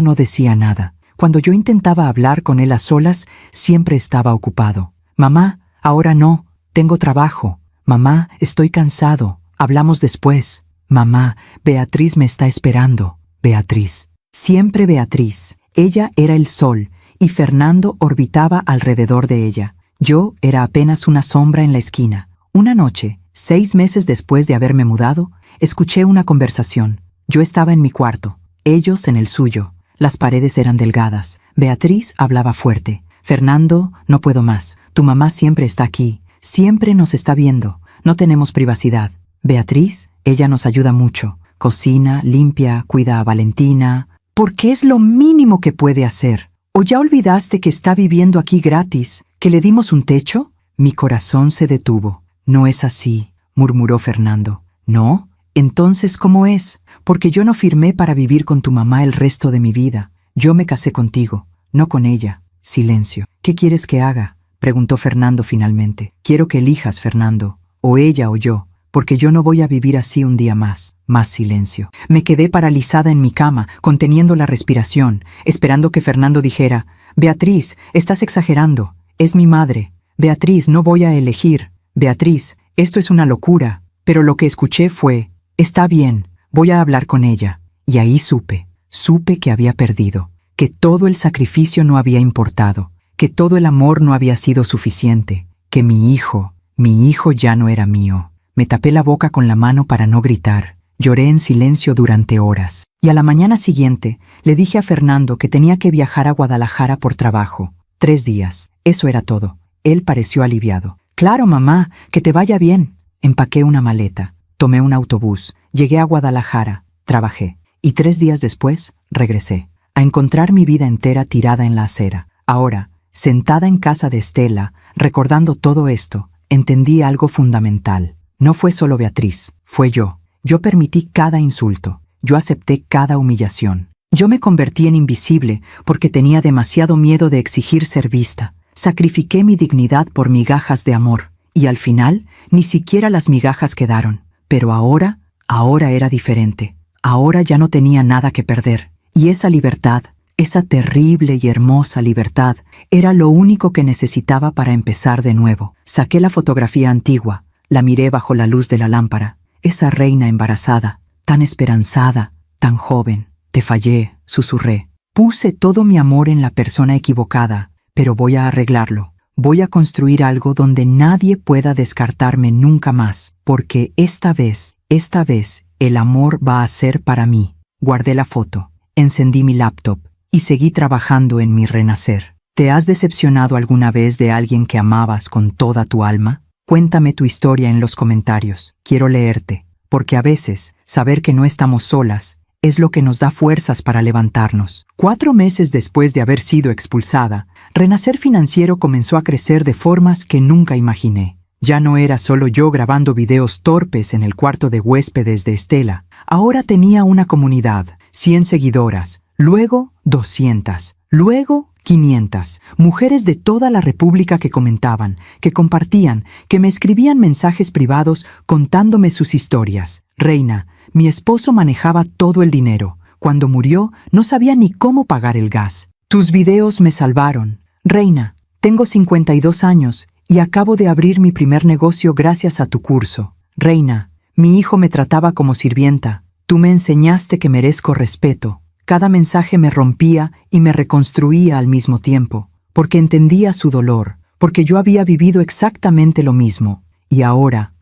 no decía nada. Cuando yo intentaba hablar con él a solas, siempre estaba ocupado. «Mamá, ahora no, tengo trabajo. Mamá, estoy cansado, hablamos después. Mamá, Beatriz me está esperando». Beatriz. Siempre Beatriz. Ella era el sol, y Fernando orbitaba alrededor de ella. Yo era apenas una sombra en la esquina. Una noche, 6 meses después de haberme mudado, escuché una conversación. Yo estaba en mi cuarto, ellos en el suyo. Las paredes eran delgadas. Beatriz hablaba fuerte. «Fernando, no puedo más. Tu mamá siempre está aquí. Siempre nos está viendo. No tenemos privacidad. Beatriz, ella nos ayuda mucho. Cocina, limpia, cuida a Valentina. Porque es lo mínimo que puede hacer. ¿O ya olvidaste que está viviendo aquí gratis? ¿Que le dimos un techo?» Mi corazón se detuvo. «No es así», murmuró Fernando. «¿No? Entonces, ¿cómo es? Porque yo no firmé para vivir con tu mamá el resto de mi vida. Yo me casé contigo, no con ella». Silencio. «¿Qué quieres que haga?», preguntó Fernando finalmente. «Quiero que elijas, Fernando, o ella o yo, porque yo no voy a vivir así un día más». Más silencio. Me quedé paralizada en mi cama, conteniendo la respiración, esperando que Fernando dijera: «Beatriz, estás exagerando. Es mi madre. Beatriz, no voy a elegir. Beatriz, esto es una locura». Pero lo que escuché fue: «Está bien, voy a hablar con ella». Y ahí supe que había perdido, que todo el sacrificio no había importado, que todo el amor no había sido suficiente, que mi hijo ya no era mío. Me tapé la boca con la mano para no gritar. Lloré en silencio durante horas. Y a la mañana siguiente le dije a Fernando que tenía que viajar a Guadalajara por trabajo. 3 días. Eso era todo. Él pareció aliviado. «Claro, mamá, que te vaya bien». Empaqué una maleta, tomé un autobús, llegué a Guadalajara, trabajé. Y 3 días después, regresé, a encontrar mi vida entera tirada en la acera. Ahora, sentada en casa de Estela, recordando todo esto, entendí algo fundamental. No fue solo Beatriz, fue yo. Yo permití cada insulto, yo acepté cada humillación. Yo me convertí en invisible porque tenía demasiado miedo de exigir ser vista. Sacrifiqué mi dignidad por migajas de amor, y al final ni siquiera las migajas quedaron. Pero ahora era diferente. Ahora ya no tenía nada que perder. Y esa libertad, esa terrible y hermosa libertad, era lo único que necesitaba para empezar de nuevo. Saqué la fotografía antigua, la miré bajo la luz de la lámpara. Esa reina embarazada, tan esperanzada, tan joven. «Te fallé», susurré. «Puse todo mi amor en la persona equivocada, pero voy a arreglarlo. Voy a construir algo donde nadie pueda descartarme nunca más, porque esta vez, el amor va a ser para mí». Guardé la foto, encendí mi laptop y seguí trabajando en mi renacer. ¿Te has decepcionado alguna vez de alguien que amabas con toda tu alma? Cuéntame tu historia en los comentarios. Quiero leerte, porque a veces saber que no estamos solas es lo que nos da fuerzas para levantarnos. 4 meses después de haber sido expulsada, Renacer Financiero comenzó a crecer de formas que nunca imaginé. Ya no era solo yo grabando videos torpes en el cuarto de huéspedes de Estela. Ahora tenía una comunidad, 100 seguidoras, luego 200, luego 500. Mujeres de toda la República que comentaban, que compartían, que me escribían mensajes privados contándome sus historias. Reina, mi esposo manejaba todo el dinero. Cuando murió, no sabía ni cómo pagar el gas. Tus videos me salvaron. Reina, tengo 52 años y acabo de abrir mi primer negocio gracias a tu curso. Reina, mi hijo me trataba como sirvienta. Tú me enseñaste que merezco respeto. Cada mensaje me rompía y me reconstruía al mismo tiempo, porque entendía su dolor, porque yo había vivido exactamente lo mismo. Y ahora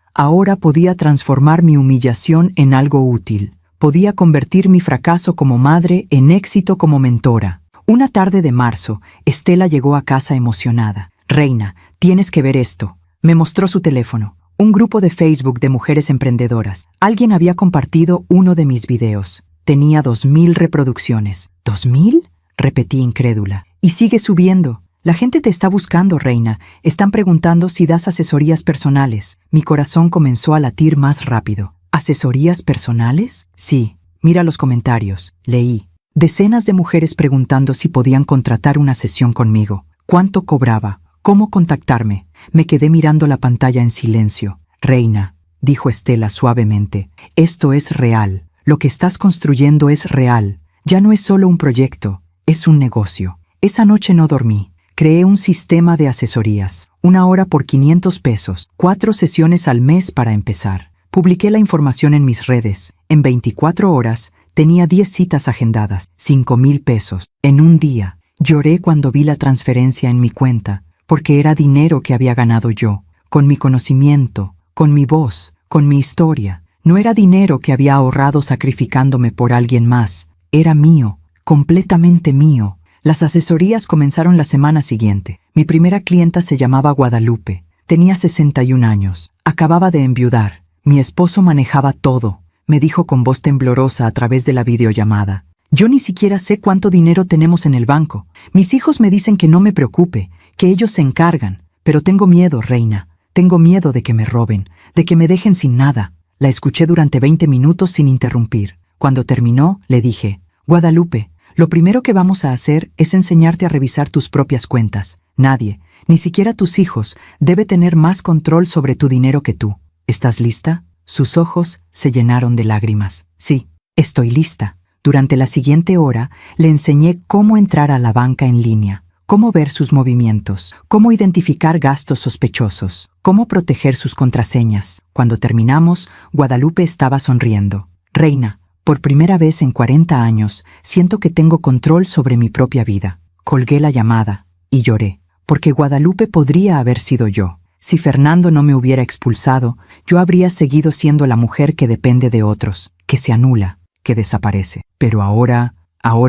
podía transformar mi humillación en algo útil. Podía convertir mi fracaso como madre en éxito como mentora. Una tarde de marzo, Estela llegó a casa emocionada. Reina, tienes que ver esto. Me mostró su teléfono. Un grupo de Facebook de mujeres emprendedoras. Alguien había compartido uno de mis videos. Tenía 2000 reproducciones. ¿2000? Repetí incrédula. Y sigue subiendo. La gente te está buscando, Reina. Están preguntando si das asesorías personales. Mi corazón comenzó a latir más rápido. ¿Asesorías personales? Sí. Mira los comentarios. Leí. Decenas de mujeres preguntando si podían contratar una sesión conmigo. ¿Cuánto cobraba? ¿Cómo contactarme? Me quedé mirando la pantalla en silencio. Reina, dijo Estela suavemente, esto es real. Lo que estás construyendo es real. Ya no es solo un proyecto, es un negocio. Esa noche no dormí. Creé un sistema de asesorías. 1 hora por 500 pesos. 4 sesiones al mes para empezar. Publiqué la información en mis redes. En 24 horas tenía 10 citas agendadas. 5,000 pesos. En un día. Lloré cuando vi la transferencia en mi cuenta, porque era dinero que había ganado yo, con mi conocimiento, con mi voz, con mi historia. No era dinero que había ahorrado sacrificándome por alguien más. Era mío, completamente mío. Las asesorías comenzaron la semana siguiente. Mi primera clienta se llamaba Guadalupe. Tenía 61 años. Acababa de enviudar. Mi esposo manejaba todo. Me dijo con voz temblorosa a través de la videollamada. Yo ni siquiera sé cuánto dinero tenemos en el banco. Mis hijos me dicen que no me preocupe, que ellos se encargan. Pero tengo miedo, Reina. Tengo miedo de que me roben, de que me dejen sin nada. La escuché durante 20 minutos sin interrumpir. Cuando terminó, le dije, Guadalupe, lo primero que vamos a hacer es enseñarte a revisar tus propias cuentas. Nadie, ni siquiera tus hijos, debe tener más control sobre tu dinero que tú. ¿Estás lista? Sus ojos se llenaron de lágrimas. Sí, estoy lista. Durante la siguiente hora, le enseñé cómo entrar a la banca en línea, cómo ver sus movimientos, cómo identificar gastos sospechosos, cómo proteger sus contraseñas. Cuando terminamos, Guadalupe estaba sonriendo. Reina, por primera vez en 40 años, siento que tengo control sobre mi propia vida. Colgué la llamada y lloré, porque Guadalupe podría haber sido yo. Si Fernando no me hubiera expulsado, yo habría seguido siendo la mujer que depende de otros, que se anula, que desaparece. Pero ahora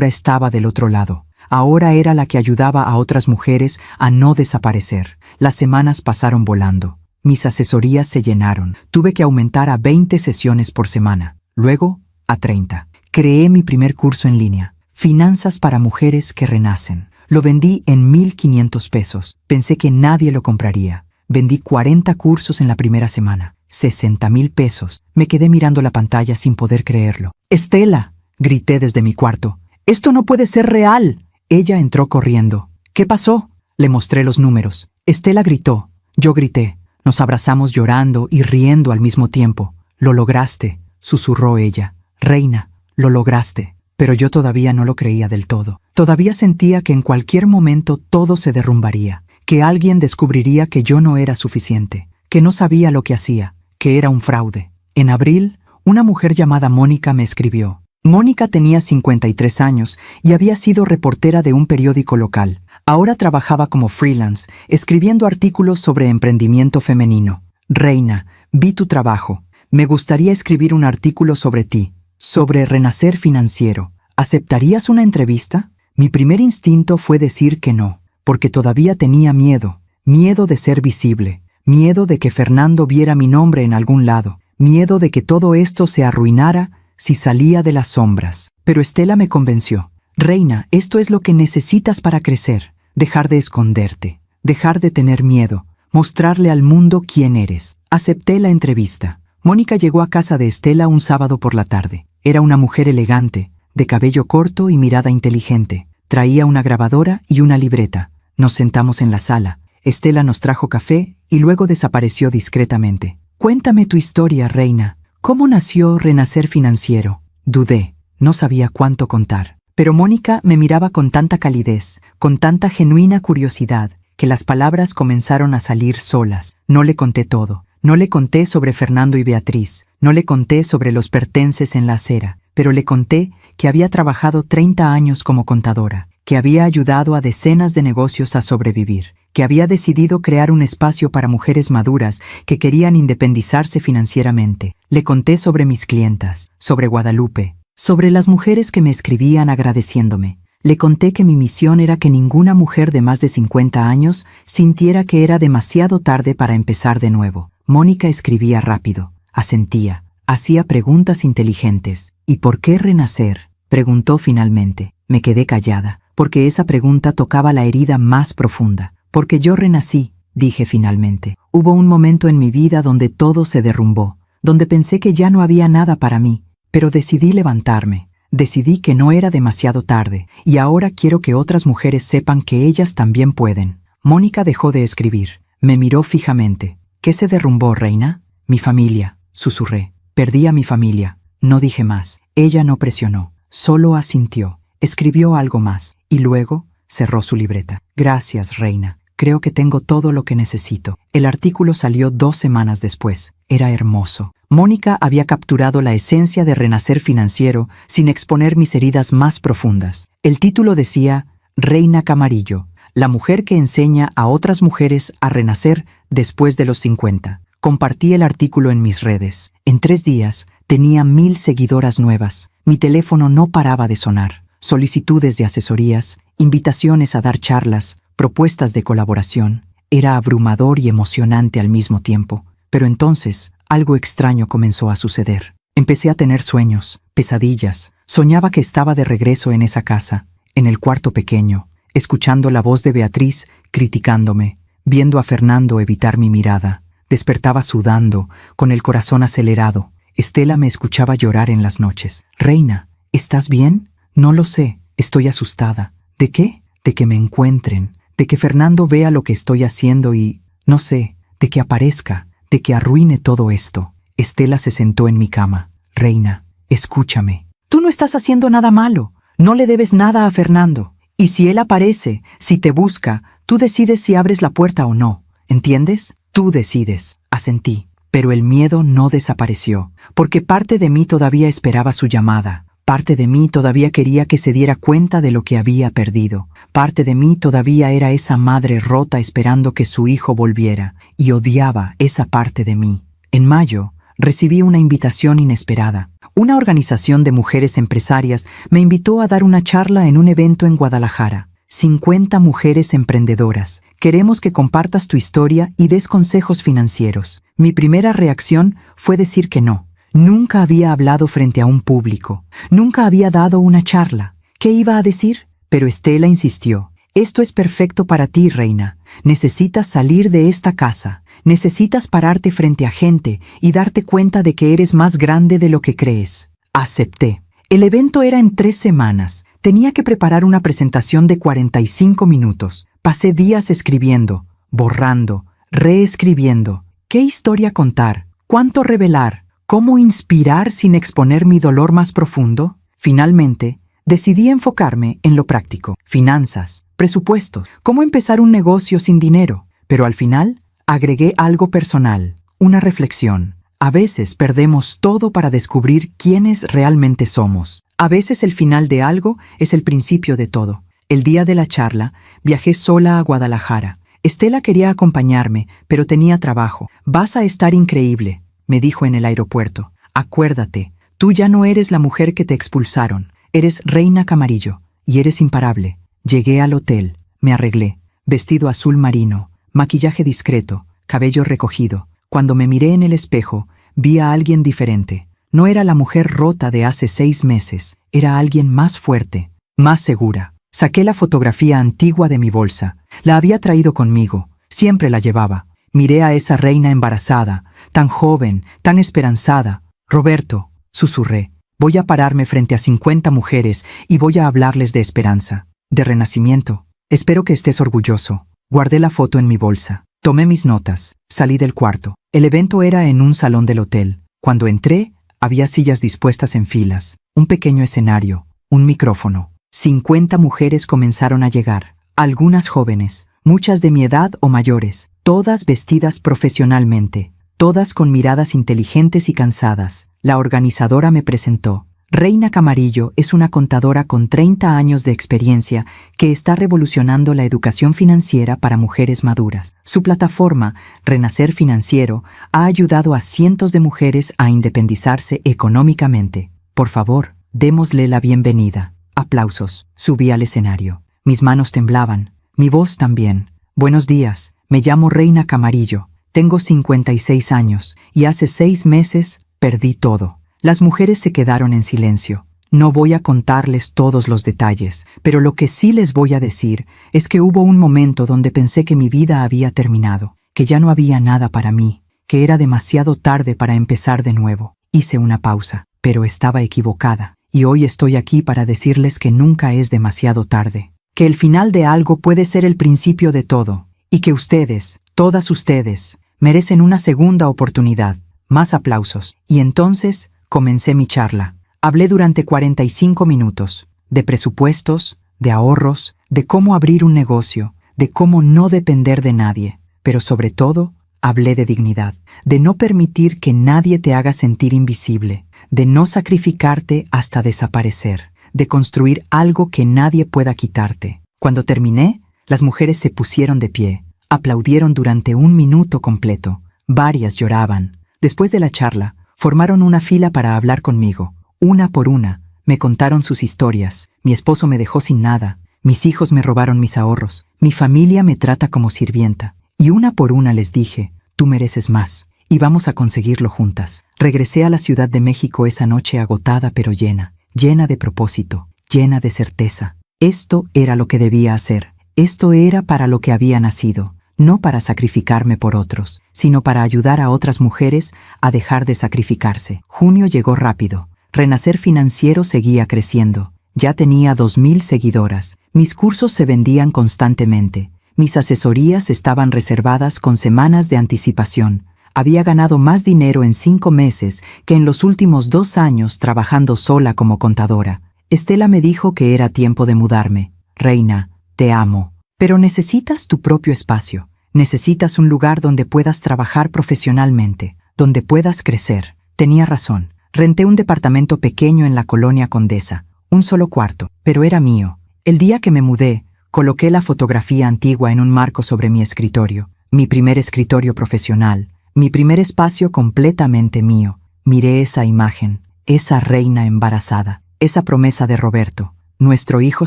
estaba del otro lado. Ahora era la que ayudaba a otras mujeres a no desaparecer. Las semanas pasaron volando. Mis asesorías se llenaron. Tuve que aumentar a 20 sesiones por semana. Luego, a 30. Creé mi primer curso en línea. Finanzas para mujeres que renacen. Lo vendí en 1,500 pesos. Pensé que nadie lo compraría. Vendí 40 cursos en la primera semana. 60,000 pesos. Me quedé mirando la pantalla sin poder creerlo. ¡Estela!, grité desde mi cuarto. ¡Esto no puede ser real! Ella entró corriendo. ¿Qué pasó? Le mostré los números. Estela gritó. Yo grité. Nos abrazamos llorando y riendo al mismo tiempo. Lo lograste, susurró ella. Reina, lo lograste. Pero yo todavía no lo creía del todo. Todavía sentía que en cualquier momento todo se derrumbaría, que alguien descubriría que yo no era suficiente, que no sabía lo que hacía, que era un fraude. En abril, una mujer llamada Mónica me escribió. Mónica tenía 53 años y había sido reportera de un periódico local. Ahora trabajaba como freelance, escribiendo artículos sobre emprendimiento femenino. Reina, vi tu trabajo. Me gustaría escribir un artículo sobre ti, sobre Renacer Financiero. ¿Aceptarías una entrevista? Mi primer instinto fue decir que no, porque todavía tenía miedo. Miedo de ser visible, miedo de que Fernando viera mi nombre en algún lado, miedo de que todo esto se arruinara si salía de las sombras. Pero Estela me convenció. Reina, esto es lo que necesitas para crecer. Dejar de esconderte, dejar de tener miedo, mostrarle al mundo quién eres. Acepté la entrevista. Mónica llegó a casa de Estela un sábado por la tarde. Era una mujer elegante, de cabello corto y mirada inteligente. Traía una grabadora y una libreta. Nos sentamos en la sala. Estela nos trajo café y luego desapareció discretamente. Cuéntame tu historia, Reina. ¿Cómo nació Renacer Financiero? Dudé. No sabía cuánto contar. Pero Mónica me miraba con tanta calidez, con tanta genuina curiosidad, que las palabras comenzaron a salir solas. No le conté todo. No le conté sobre Fernando y Beatriz. No le conté sobre los pertences en la acera. Pero le conté que había trabajado 30 años como contadora, que había ayudado a decenas de negocios a sobrevivir, que había decidido crear un espacio para mujeres maduras que querían independizarse financieramente. Le conté sobre mis clientas, sobre Guadalupe, sobre las mujeres que me escribían agradeciéndome. Le conté que mi misión era que ninguna mujer de más de 50 años sintiera que era demasiado tarde para empezar de nuevo. Mónica escribía rápido, asentía, hacía preguntas inteligentes. ¿Y por qué renacer?, preguntó finalmente. Me quedé callada, porque esa pregunta tocaba la herida más profunda. Porque yo renací, dije finalmente. Hubo un momento en mi vida donde todo se derrumbó, donde pensé que ya no había nada para mí, pero decidí levantarme. Decidí que no era demasiado tarde, y ahora quiero que otras mujeres sepan que ellas también pueden. Mónica dejó de escribir. Me miró fijamente. ¿Qué se derrumbó, Reina? Mi familia, susurré. Perdí a mi familia. No dije más. Ella no presionó, solo asintió. Escribió algo más, y luego cerró su libreta. Gracias, Reina. Creo que tengo todo lo que necesito. El artículo salió 2 semanas después. Era hermoso. Mónica había capturado la esencia de Renacer Financiero sin exponer mis heridas más profundas. El título decía Reina Camarillo, la mujer que enseña a otras mujeres a renacer después de los 50. Compartí el artículo en mis redes. En 3 días tenía 1000 seguidoras nuevas. Mi teléfono no paraba de sonar. Solicitudes de asesorías, invitaciones a dar charlas, propuestas de colaboración. Era abrumador y emocionante al mismo tiempo. Pero entonces, algo extraño comenzó a suceder. Empecé a tener sueños, pesadillas. Soñaba que estaba de regreso en esa casa, en el cuarto pequeño, escuchando la voz de Beatriz criticándome, viendo a Fernando evitar mi mirada. Despertaba sudando, con el corazón acelerado. Estela me escuchaba llorar en las noches. Reina, ¿estás bien? No lo sé, estoy asustada. ¿De qué? De que me encuentren, de que Fernando vea lo que estoy haciendo y, no sé, de que aparezca, de que arruine todo esto. Estela se sentó en mi cama. Reina, escúchame. Tú no estás haciendo nada malo. No le debes nada a Fernando. Y si él aparece, si te busca, tú decides si abres la puerta o no. ¿Entiendes? Tú decides. Asentí. Pero el miedo no desapareció, porque parte de mí todavía esperaba su llamada. Parte de mí todavía quería que se diera cuenta de lo que había perdido. Parte de mí todavía era esa madre rota esperando que su hijo volviera, y odiaba esa parte de mí. En mayo, recibí una invitación inesperada. Una organización de mujeres empresarias me invitó a dar una charla en un evento en Guadalajara. 50 mujeres emprendedoras. Queremos que compartas tu historia y des consejos financieros. Mi primera reacción fue decir que no. Nunca había hablado frente a un público. Nunca había dado una charla. ¿Qué iba a decir? Pero Estela insistió. Esto es perfecto para ti, Reina. Necesitas salir de esta casa. Necesitas pararte frente a gente y darte cuenta de que eres más grande de lo que crees. Acepté. El evento era en 3 semanas. Tenía que preparar una presentación de 45 minutos. Pasé días escribiendo, borrando, reescribiendo. ¿Qué historia contar? ¿Cuánto revelar? ¿Cómo inspirar sin exponer mi dolor más profundo? Finalmente, decidí enfocarme en lo práctico. Finanzas, presupuestos, cómo empezar un negocio sin dinero. Pero al final, agregué algo personal, una reflexión. A veces perdemos todo para descubrir quiénes realmente somos. A veces el final de algo es el principio de todo. El día de la charla, viajé sola a Guadalajara. Estela quería acompañarme, pero tenía trabajo. Vas a estar increíble, me dijo en el aeropuerto. Acuérdate, tú ya no eres la mujer que te expulsaron. Eres Reina Camarillo, y eres imparable. Llegué al hotel, me arreglé, vestido azul marino, maquillaje discreto, cabello recogido. Cuando me miré en el espejo, vi a alguien diferente. No era la mujer rota de hace 6 meses, era alguien más fuerte, más segura. Saqué la fotografía antigua de mi bolsa. La había traído conmigo, siempre la llevaba. Miré a esa reina embarazada, tan joven, tan esperanzada. Roberto, susurré, voy a pararme frente a 50 mujeres y voy a hablarles de esperanza, de renacimiento. Espero que estés orgulloso. Guardé la foto en mi bolsa. Tomé mis notas. Salí del cuarto. El evento era en un salón del hotel. Cuando entré, había sillas dispuestas en filas, un pequeño escenario, un micrófono. 50 mujeres comenzaron a llegar, algunas jóvenes, muchas de mi edad o mayores, todas vestidas profesionalmente, todas con miradas inteligentes y cansadas. La organizadora me presentó. Reina Camarillo es una contadora con 30 años de experiencia que está revolucionando la educación financiera para mujeres maduras. Su plataforma, Renacer Financiero, ha ayudado a cientos de mujeres a independizarse económicamente. Por favor, démosle la bienvenida. Aplausos. Subí al escenario. Mis manos temblaban, mi voz también. Buenos días, me llamo Reina Camarillo, tengo 56 años y hace 6 meses perdí todo. Las mujeres se quedaron en silencio. No voy a contarles todos los detalles, pero lo que sí les voy a decir es que hubo un momento donde pensé que mi vida había terminado, que ya no había nada para mí, que era demasiado tarde para empezar de nuevo. Hice una pausa, pero estaba equivocada, y hoy estoy aquí para decirles que nunca es demasiado tarde, que el final de algo puede ser el principio de todo, y que ustedes, todas ustedes, merecen una segunda oportunidad. Más aplausos. Y entonces comencé mi charla. Hablé durante 45 minutos, de presupuestos, de ahorros, de cómo abrir un negocio, de cómo no depender de nadie, pero sobre todo, hablé de dignidad, de no permitir que nadie te haga sentir invisible, de no sacrificarte hasta desaparecer, de construir algo que nadie pueda quitarte. Cuando terminé, las mujeres se pusieron de pie, aplaudieron durante 1 minuto completo, varias lloraban. Después de la charla, formaron una fila para hablar conmigo. Una por una, me contaron sus historias. Mi esposo me dejó sin nada. Mis hijos me robaron mis ahorros. Mi familia me trata como sirvienta. Y una por una les dije, tú mereces más. Y vamos a conseguirlo juntas. Regresé a la Ciudad de México esa noche agotada pero llena. Llena de propósito. Llena de certeza. Esto era lo que debía hacer. Esto era para lo que había nacido. No para sacrificarme por otros, sino para ayudar a otras mujeres a dejar de sacrificarse. Junio llegó rápido. Renacer Financiero seguía creciendo. Ya tenía 2,000 seguidoras. Mis cursos se vendían constantemente. Mis asesorías estaban reservadas con semanas de anticipación. Había ganado más dinero en 5 meses que en los últimos 2 años trabajando sola como contadora. Estela me dijo que era tiempo de mudarme. Reina, te amo. Pero necesitas tu propio espacio. Necesitas un lugar donde puedas trabajar profesionalmente, donde puedas crecer. Tenía razón. Renté un departamento pequeño en la colonia Condesa, un solo cuarto, pero era mío. El día que me mudé, coloqué la fotografía antigua en un marco sobre mi escritorio, mi primer escritorio profesional, mi primer espacio completamente mío. Miré esa imagen, esa reina embarazada, esa promesa de Roberto. Nuestro hijo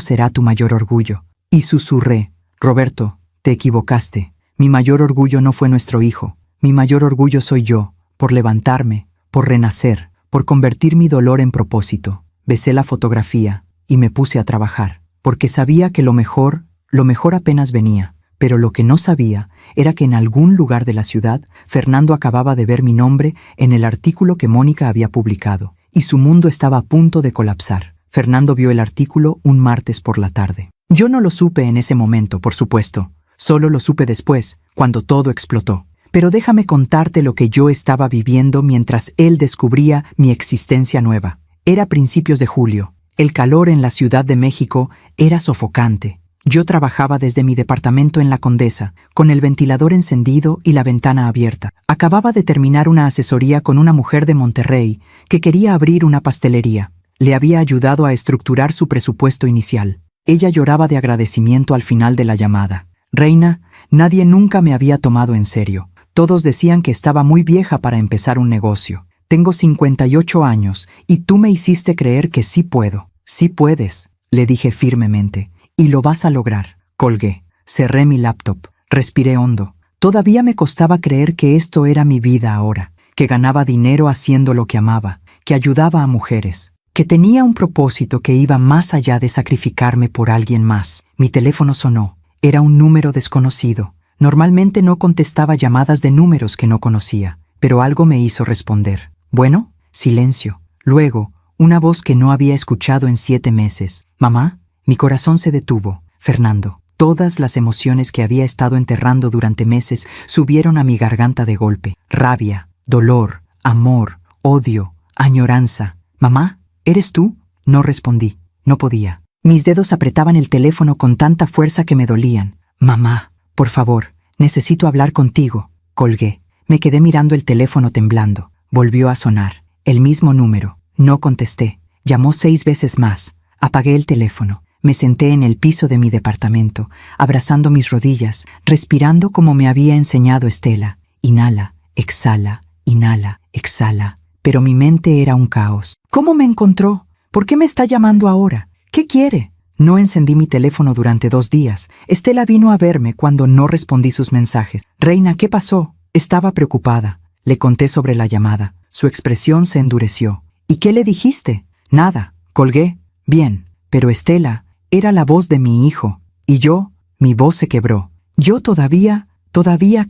será tu mayor orgullo. Y susurré, Roberto, te equivocaste. Mi mayor orgullo no fue nuestro hijo. Mi mayor orgullo soy yo, por levantarme, por renacer, por convertir mi dolor en propósito. Besé la fotografía y me puse a trabajar, porque sabía que lo mejor apenas venía. Pero lo que no sabía era que en algún lugar de la ciudad, Fernando acababa de ver mi nombre en el artículo que Mónica había publicado, y su mundo estaba a punto de colapsar. Fernando vio el artículo un martes por la tarde. Yo no lo supe en ese momento, por supuesto. Solo lo supe después, cuando todo explotó. Pero déjame contarte lo que yo estaba viviendo mientras él descubría mi existencia nueva. Era principios de julio. El calor en la Ciudad de México era sofocante. Yo trabajaba desde mi departamento en la Condesa, con el ventilador encendido y la ventana abierta. Acababa de terminar una asesoría con una mujer de Monterrey que quería abrir una pastelería. Le había ayudado a estructurar su presupuesto inicial. Ella lloraba de agradecimiento al final de la llamada. Reina, nadie nunca me había tomado en serio. Todos decían que estaba muy vieja para empezar un negocio. Tengo 58 años y tú me hiciste creer que sí puedo. Sí puedes, le dije firmemente. Y lo vas a lograr. Colgué. Cerré mi laptop. Respiré hondo. Todavía me costaba creer que esto era mi vida ahora, que ganaba dinero haciendo lo que amaba, que ayudaba a mujeres, que tenía un propósito que iba más allá de sacrificarme por alguien más. Mi teléfono sonó. Era un número desconocido. Normalmente no contestaba llamadas de números que no conocía, pero algo me hizo responder. Bueno, silencio. Luego, una voz que no había escuchado en 7 meses. Mamá, mi corazón se detuvo. Fernando. Todas las emociones que había estado enterrando durante meses subieron a mi garganta de golpe. Rabia, dolor, amor, odio, añoranza. Mamá, ¿eres tú? No respondí. No podía. Mis dedos apretaban el teléfono con tanta fuerza que me dolían. Mamá, por favor, necesito hablar contigo. Colgué. Me quedé mirando el teléfono temblando. Volvió a sonar. El mismo número. No contesté. Llamó 6 veces más. Apagué el teléfono. Me senté en el piso de mi departamento, abrazando mis rodillas, respirando como me había enseñado Estela. Inhala, exhala, inhala, exhala. Pero mi mente era un caos. ¿Cómo me encontró? ¿Por qué me está llamando ahora? ¿Qué quiere? No encendí mi teléfono durante 2 días. Estela vino a verme cuando no respondí sus mensajes. Reina, ¿qué pasó? Estaba preocupada. Le conté sobre la llamada. Su expresión se endureció. ¿Y qué le dijiste? Nada. Colgué. Bien. Pero Estela era la voz de mi hijo. Y yo, mi voz se quebró. ¿Yo todavía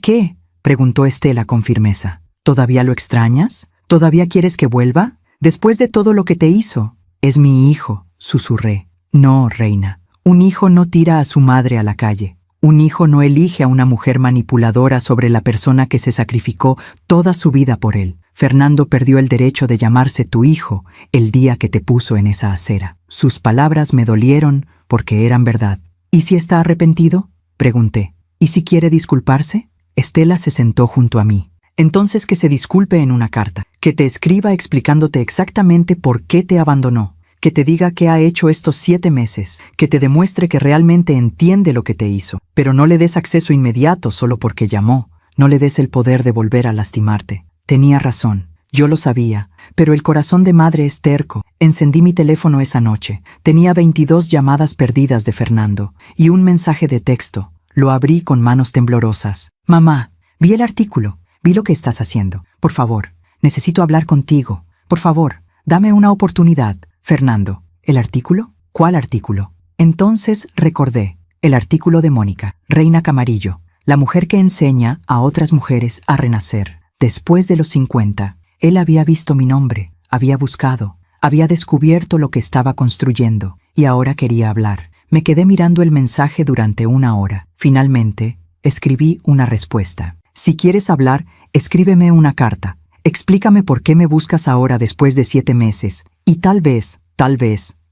qué? Preguntó Estela con firmeza. ¿Todavía lo extrañas? ¿Todavía quieres que vuelva? Después de todo lo que te hizo. Es mi hijo, susurré. No, reina. Un hijo no tira a su madre a la calle. Un hijo no elige a una mujer manipuladora sobre la persona que se sacrificó toda su vida por él. Fernando perdió el derecho de llamarse tu hijo el día que te puso en esa acera. Sus palabras me dolieron porque eran verdad. ¿Y si está arrepentido? Pregunté. ¿Y si quiere disculparse? Estela se sentó junto a mí. Entonces que se disculpe en una carta, que te escriba explicándote exactamente por qué te abandonó, que te diga qué ha hecho estos 7 meses, que te demuestre que realmente entiende lo que te hizo. Pero no le des acceso inmediato solo porque llamó. No le des el poder de volver a lastimarte. Tenía razón, yo lo sabía, pero el corazón de madre es terco. Encendí mi teléfono esa noche. Tenía 22 llamadas perdidas de Fernando y un mensaje de texto. Lo abrí con manos temblorosas. Mamá, vi el artículo, vi lo que estás haciendo. Por favor, necesito hablar contigo. Por favor, dame una oportunidad. Fernando, ¿el artículo? ¿Cuál artículo? Entonces recordé, el artículo de Mónica, Reina Camarillo, la mujer que enseña a otras mujeres a renacer. Después de los 50, él había visto mi nombre, había buscado, había descubierto lo que estaba construyendo, y ahora quería hablar. Me quedé mirando el mensaje durante 1 hora. Finalmente, escribí una respuesta. Si quieres hablar, escríbeme una carta. Explícame por qué me buscas ahora después de 7 meses, y tal vez,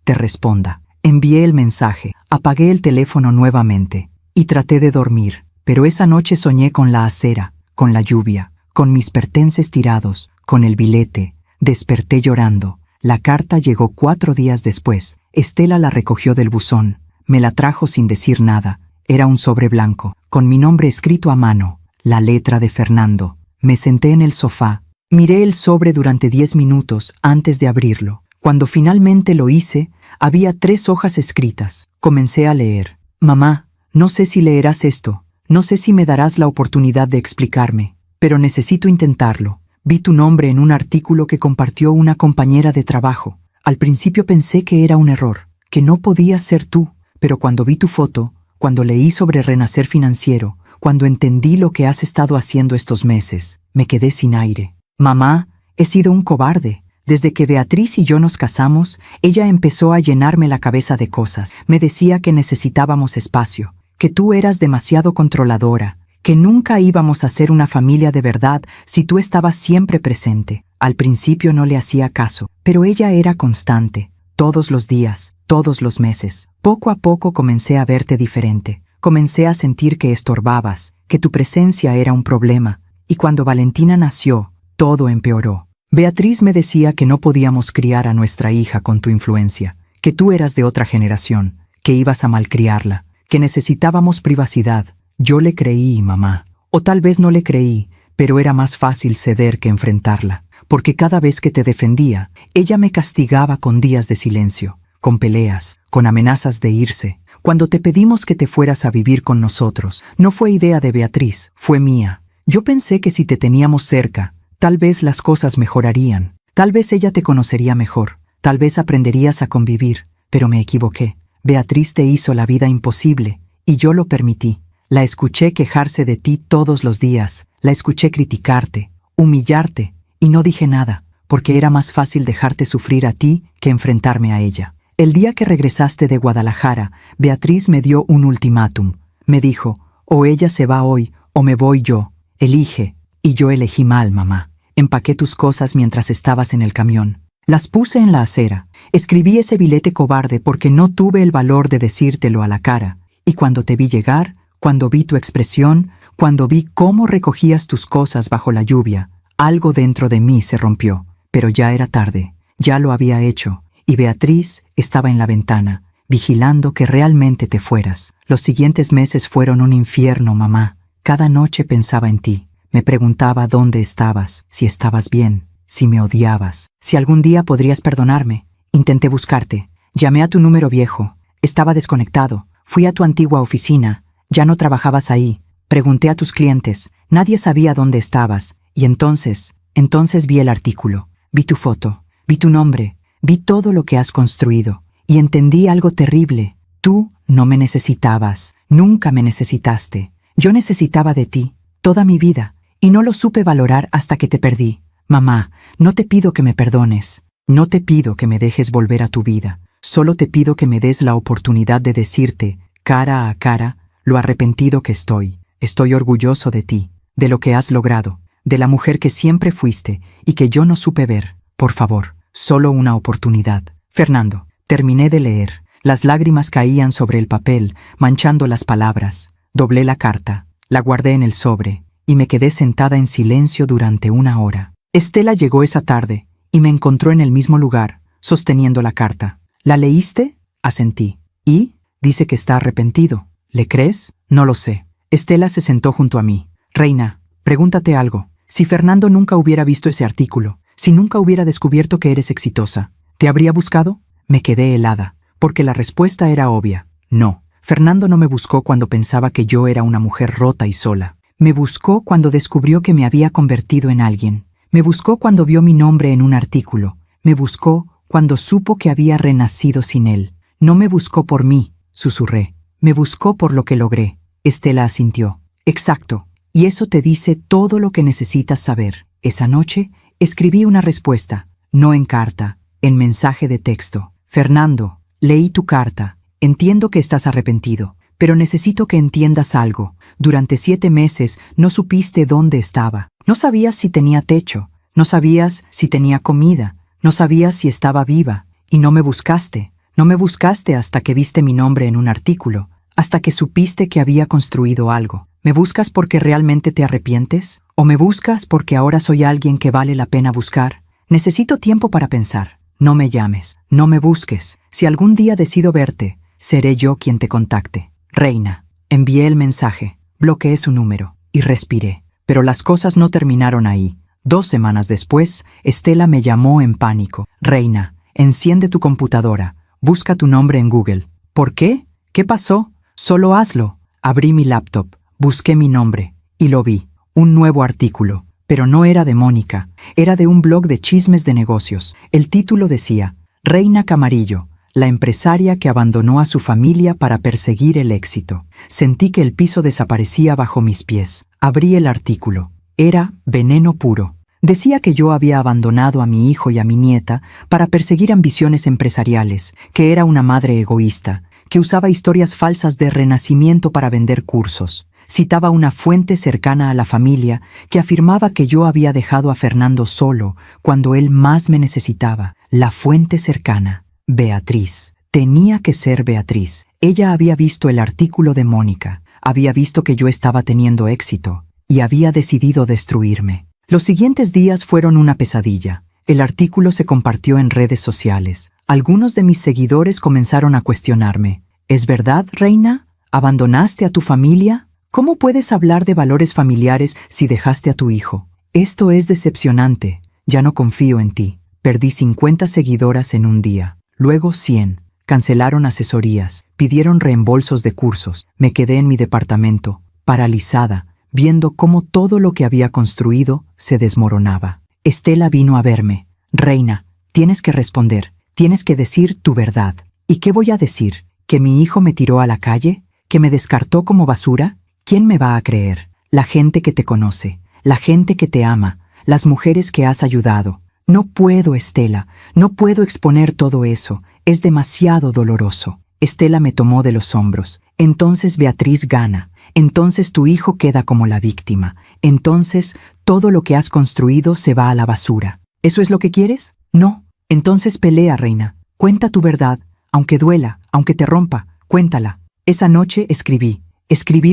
te responda. Envié el mensaje, apagué el teléfono nuevamente, y traté de dormir, pero esa noche soñé con la acera, con la lluvia, con mis pertences tirados, con el billete. Desperté llorando. La carta llegó 4 días después. Estela la recogió del buzón. Me la trajo sin decir nada. Era un sobre blanco, con mi nombre escrito a mano, la letra de Fernando. Me senté en el sofá. Miré el sobre durante 10 minutos antes de abrirlo. Cuando finalmente lo hice, había 3 hojas escritas. Comencé a leer. Mamá, no sé si leerás esto. No sé si me darás la oportunidad de explicarme. Pero necesito intentarlo. Vi tu nombre en un artículo que compartió una compañera de trabajo. Al principio pensé que era un error, que no podías ser tú, pero cuando vi tu foto, cuando leí sobre renacer financiero, cuando entendí lo que has estado haciendo estos meses, me quedé sin aire. Mamá, he sido un cobarde. Desde que Beatriz y yo nos casamos, ella empezó a llenarme la cabeza de cosas. Me decía que necesitábamos espacio, que tú eras demasiado controladora, que nunca íbamos a ser una familia de verdad si tú estabas siempre presente. Al principio no le hacía caso, pero ella era constante, todos los días, todos los meses. Poco a poco comencé a verte diferente, comencé a sentir que estorbabas, que tu presencia era un problema, y cuando Valentina nació, todo empeoró. Beatriz me decía que no podíamos criar a nuestra hija con tu influencia, que tú eras de otra generación, que ibas a malcriarla, que necesitábamos privacidad. Yo le creí, mamá. O tal vez no le creí, pero era más fácil ceder que enfrentarla, porque cada vez que te defendía, ella me castigaba con días de silencio, con peleas, con amenazas de irse. Cuando te pedimos que te fueras a vivir con nosotros, no fue idea de Beatriz, fue mía. Yo pensé que si te teníamos cerca, tal vez las cosas mejorarían. Tal vez ella te conocería mejor, tal vez aprenderías a convivir, pero me equivoqué. Beatriz te hizo la vida imposible, y yo lo permití. La escuché quejarse de ti todos los días, la escuché criticarte, humillarte, y no dije nada, porque era más fácil dejarte sufrir a ti que enfrentarme a ella. El día que regresaste de Guadalajara, Beatriz me dio un ultimátum. Me dijo, o ella se va hoy, o me voy yo. Elige. Y yo elegí mal, mamá. Empaqué tus cosas mientras estabas en el camión. Las puse en la acera. Escribí ese billete cobarde porque no tuve el valor de decírtelo a la cara. Y cuando te vi llegar, cuando vi tu expresión, cuando vi cómo recogías tus cosas bajo la lluvia, algo dentro de mí se rompió. Pero ya era tarde. Ya lo había hecho. Y Beatriz estaba en la ventana, vigilando que realmente te fueras. Los siguientes meses fueron un infierno, mamá. Cada noche pensaba en ti. Me preguntaba dónde estabas, si estabas bien, si me odiabas, si algún día podrías perdonarme. Intenté buscarte. Llamé a tu número viejo. Estaba desconectado. Fui a tu antigua oficina. Ya no trabajabas ahí. Pregunté a tus clientes. Nadie sabía dónde estabas. Y entonces vi el artículo. Vi tu foto. Vi tu nombre. Vi todo lo que has construido. Y entendí algo terrible. Tú no me necesitabas. Nunca me necesitaste. Yo necesitaba de ti. Toda mi vida. Y no lo supe valorar hasta que te perdí. Mamá, no te pido que me perdones. No te pido que me dejes volver a tu vida. Solo te pido que me des la oportunidad de decirte, cara a cara, lo arrepentido que estoy. Estoy orgulloso de ti, de lo que has logrado, de la mujer que siempre fuiste y que yo no supe ver. Por favor, solo una oportunidad. Fernando, terminé de leer. Las lágrimas caían sobre el papel, manchando las palabras. Doblé la carta, la guardé en el sobre, y me quedé sentada en silencio durante 1 hora. Estela llegó esa tarde, y me encontró en el mismo lugar, sosteniendo la carta. ¿La leíste? Asentí. ¿Y? Dice que está arrepentido. ¿Le crees? No lo sé. Estela se sentó junto a mí. Reina, pregúntate algo. Si Fernando nunca hubiera visto ese artículo, si nunca hubiera descubierto que eres exitosa, ¿te habría buscado? Me quedé helada, porque la respuesta era obvia. No. Fernando no me buscó cuando pensaba que yo era una mujer rota y sola. Me buscó cuando descubrió que me había convertido en alguien. Me buscó cuando vio mi nombre en un artículo. Me buscó cuando supo que había renacido sin él. No me buscó por mí, susurré. Me buscó por lo que logré. Estela asintió. Exacto. Y eso te dice todo lo que necesitas saber. Esa noche escribí una respuesta, no en carta, en mensaje de texto. Fernando, leí tu carta. Entiendo que estás arrepentido, pero necesito que entiendas algo. Durante 7 meses no supiste dónde estaba. No sabías si tenía techo, no sabías si tenía comida, no sabías si estaba viva, y no me buscaste. No me buscaste hasta que viste mi nombre en un artículo, hasta que supiste que había construido algo. ¿Me buscas porque realmente te arrepientes? ¿O me buscas porque ahora soy alguien que vale la pena buscar? Necesito tiempo para pensar. No me llames, no me busques. Si algún día decido verte, seré yo quien te contacte. Reina. Envié el mensaje, bloqueé su número y respiré. Pero las cosas no terminaron ahí. 2 semanas después, Estela me llamó en pánico. Reina, enciende tu computadora. Busca tu nombre en Google. ¿Por qué? ¿Qué pasó? Solo hazlo. Abrí mi laptop, busqué mi nombre y lo vi. Un nuevo artículo. Pero no era de Mónica. Era de un blog de chismes de negocios. El título decía, Reina Camarillo, la empresaria que abandonó a su familia para perseguir el éxito. Sentí que el piso desaparecía bajo mis pies. Abrí el artículo. Era veneno puro. Decía que yo había abandonado a mi hijo y a mi nieta para perseguir ambiciones empresariales, que era una madre egoísta, que usaba historias falsas de renacimiento para vender cursos. Citaba una fuente cercana a la familia que afirmaba que yo había dejado a Fernando solo cuando él más me necesitaba. La fuente cercana. Beatriz. Tenía que ser Beatriz. Ella había visto el artículo de Mónica, había visto que yo estaba teniendo éxito y había decidido destruirme. Los siguientes días fueron una pesadilla. El artículo se compartió en redes sociales. Algunos de mis seguidores comenzaron a cuestionarme. ¿Es verdad, Reina? ¿Abandonaste a tu familia? ¿Cómo puedes hablar de valores familiares si dejaste a tu hijo? Esto es decepcionante. Ya no confío en ti. Perdí 50 seguidoras en un día. Luego 100. Cancelaron asesorías, pidieron reembolsos de cursos. Me quedé en mi departamento, paralizada, viendo cómo todo lo que había construido se desmoronaba. Estela vino a verme. Reina, tienes que responder, tienes que decir tu verdad. ¿Y qué voy a decir? ¿Que mi hijo me tiró a la calle? ¿Que me descartó como basura? ¿Quién me va a creer? La gente que te conoce, la gente que te ama, las mujeres que has ayudado. No puedo, Estela, no puedo exponer todo eso, es demasiado doloroso. Estela me tomó de los hombros. Entonces Beatriz gana, entonces tu hijo queda como la víctima, entonces todo lo que has construido se va a la basura. ¿Eso es lo que quieres? No. Entonces pelea, reina. Cuenta tu verdad, aunque duela, aunque te rompa, cuéntala. Esa noche escribí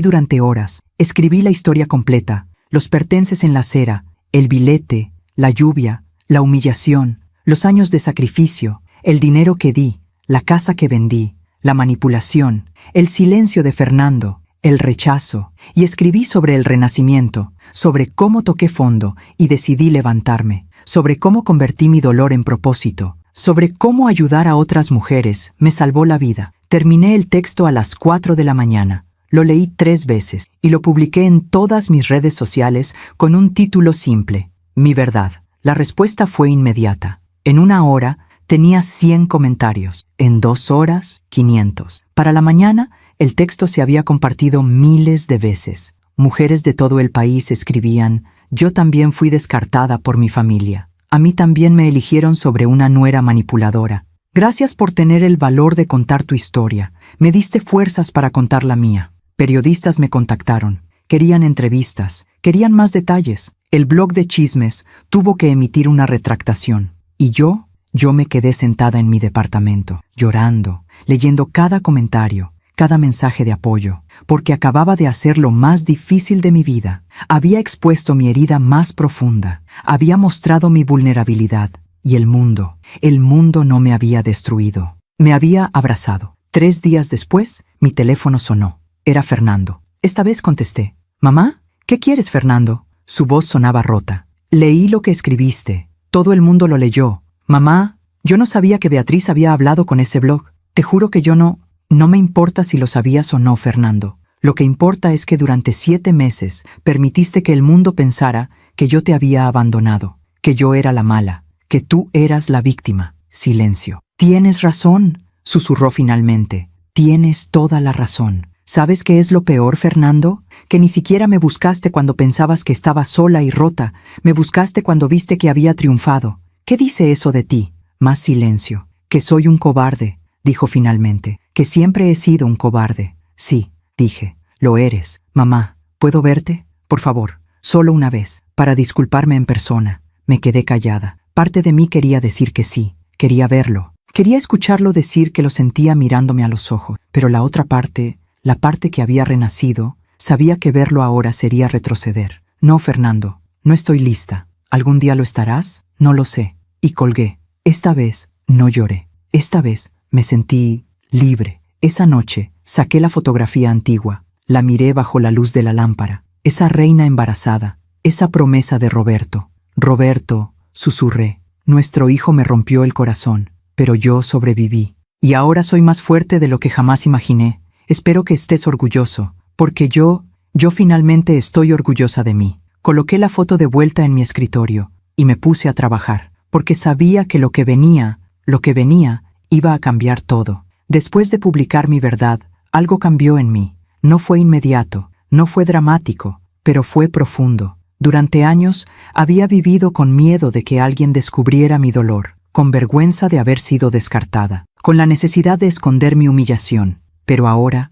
durante horas, escribí la historia completa, los pertences en la acera, el billete, la lluvia, la humillación, los años de sacrificio, el dinero que di, la casa que vendí, la manipulación, el silencio de Fernando, el rechazo, y escribí sobre el renacimiento, sobre cómo toqué fondo y decidí levantarme, sobre cómo convertí mi dolor en propósito, sobre cómo ayudar a otras mujeres me salvó la vida. Terminé el texto a las 4 de la mañana. Lo leí 3 veces y lo publiqué en todas mis redes sociales con un título simple: Mi verdad. La respuesta fue inmediata. En 1 hora tenía 100 comentarios. En 2 horas, 500. Para la mañana, el texto se había compartido miles de veces. Mujeres de todo el país escribían: yo también fui descartada por mi familia. A mí también me eligieron sobre una nuera manipuladora. Gracias por tener el valor de contar tu historia. Me diste fuerzas para contar la mía. Periodistas me contactaron. Querían entrevistas. Querían más detalles. El blog de chismes tuvo que emitir una retractación. Y yo me quedé sentada en mi departamento, llorando, leyendo cada comentario, cada mensaje de apoyo, porque acababa de hacer lo más difícil de mi vida. Había expuesto mi herida más profunda. Había mostrado mi vulnerabilidad. Y el mundo no me había destruido. Me había abrazado. 3 días después, mi teléfono sonó. Era Fernando. Esta vez contesté. «¿Mamá? ¿Qué quieres, Fernando?» Su voz sonaba rota. «Leí lo que escribiste. Todo el mundo lo leyó. Mamá, yo no sabía que Beatriz había hablado con ese blog. Te juro que yo no me importa si lo sabías o no, Fernando. Lo que importa es que durante 7 meses permitiste que el mundo pensara que yo te había abandonado, que yo era la mala, que tú eras la víctima». Silencio. «Tienes razón», susurró finalmente. «Tienes toda la razón. ¿Sabes qué es lo peor, Fernando? Que ni siquiera me buscaste cuando pensabas que estaba sola y rota. Me buscaste cuando viste que había triunfado. ¿Qué dice eso de ti?» Más silencio. «Que soy un cobarde», dijo finalmente. «Que siempre he sido un cobarde». «Sí», dije. «Lo eres. Mamá, ¿puedo verte? Por favor, solo una vez, para disculparme en persona». Me quedé callada. Parte de mí quería decir que sí. Quería verlo. Quería escucharlo decir que lo sentía mirándome a los ojos. Pero la otra parte, la parte que había renacido, sabía que verlo ahora sería retroceder. «No, Fernando, no estoy lista. ¿Algún día lo estarás? No lo sé». Y colgué. Esta vez no lloré. Esta vez me sentí libre. Esa noche saqué la fotografía antigua. La miré bajo la luz de la lámpara. Esa reina embarazada. Esa promesa de Roberto. «Roberto», susurré. «Nuestro hijo me rompió el corazón, pero yo sobreviví. Y ahora soy más fuerte de lo que jamás imaginé. Espero que estés orgulloso, porque yo finalmente estoy orgullosa de mí». Coloqué la foto de vuelta en mi escritorio y me puse a trabajar, porque sabía que lo que venía, iba a cambiar todo. Después de publicar mi verdad, algo cambió en mí. No fue inmediato, no fue dramático, pero fue profundo. Durante años había vivido con miedo de que alguien descubriera mi dolor, con vergüenza de haber sido descartada, con la necesidad de esconder mi humillación. Pero ahora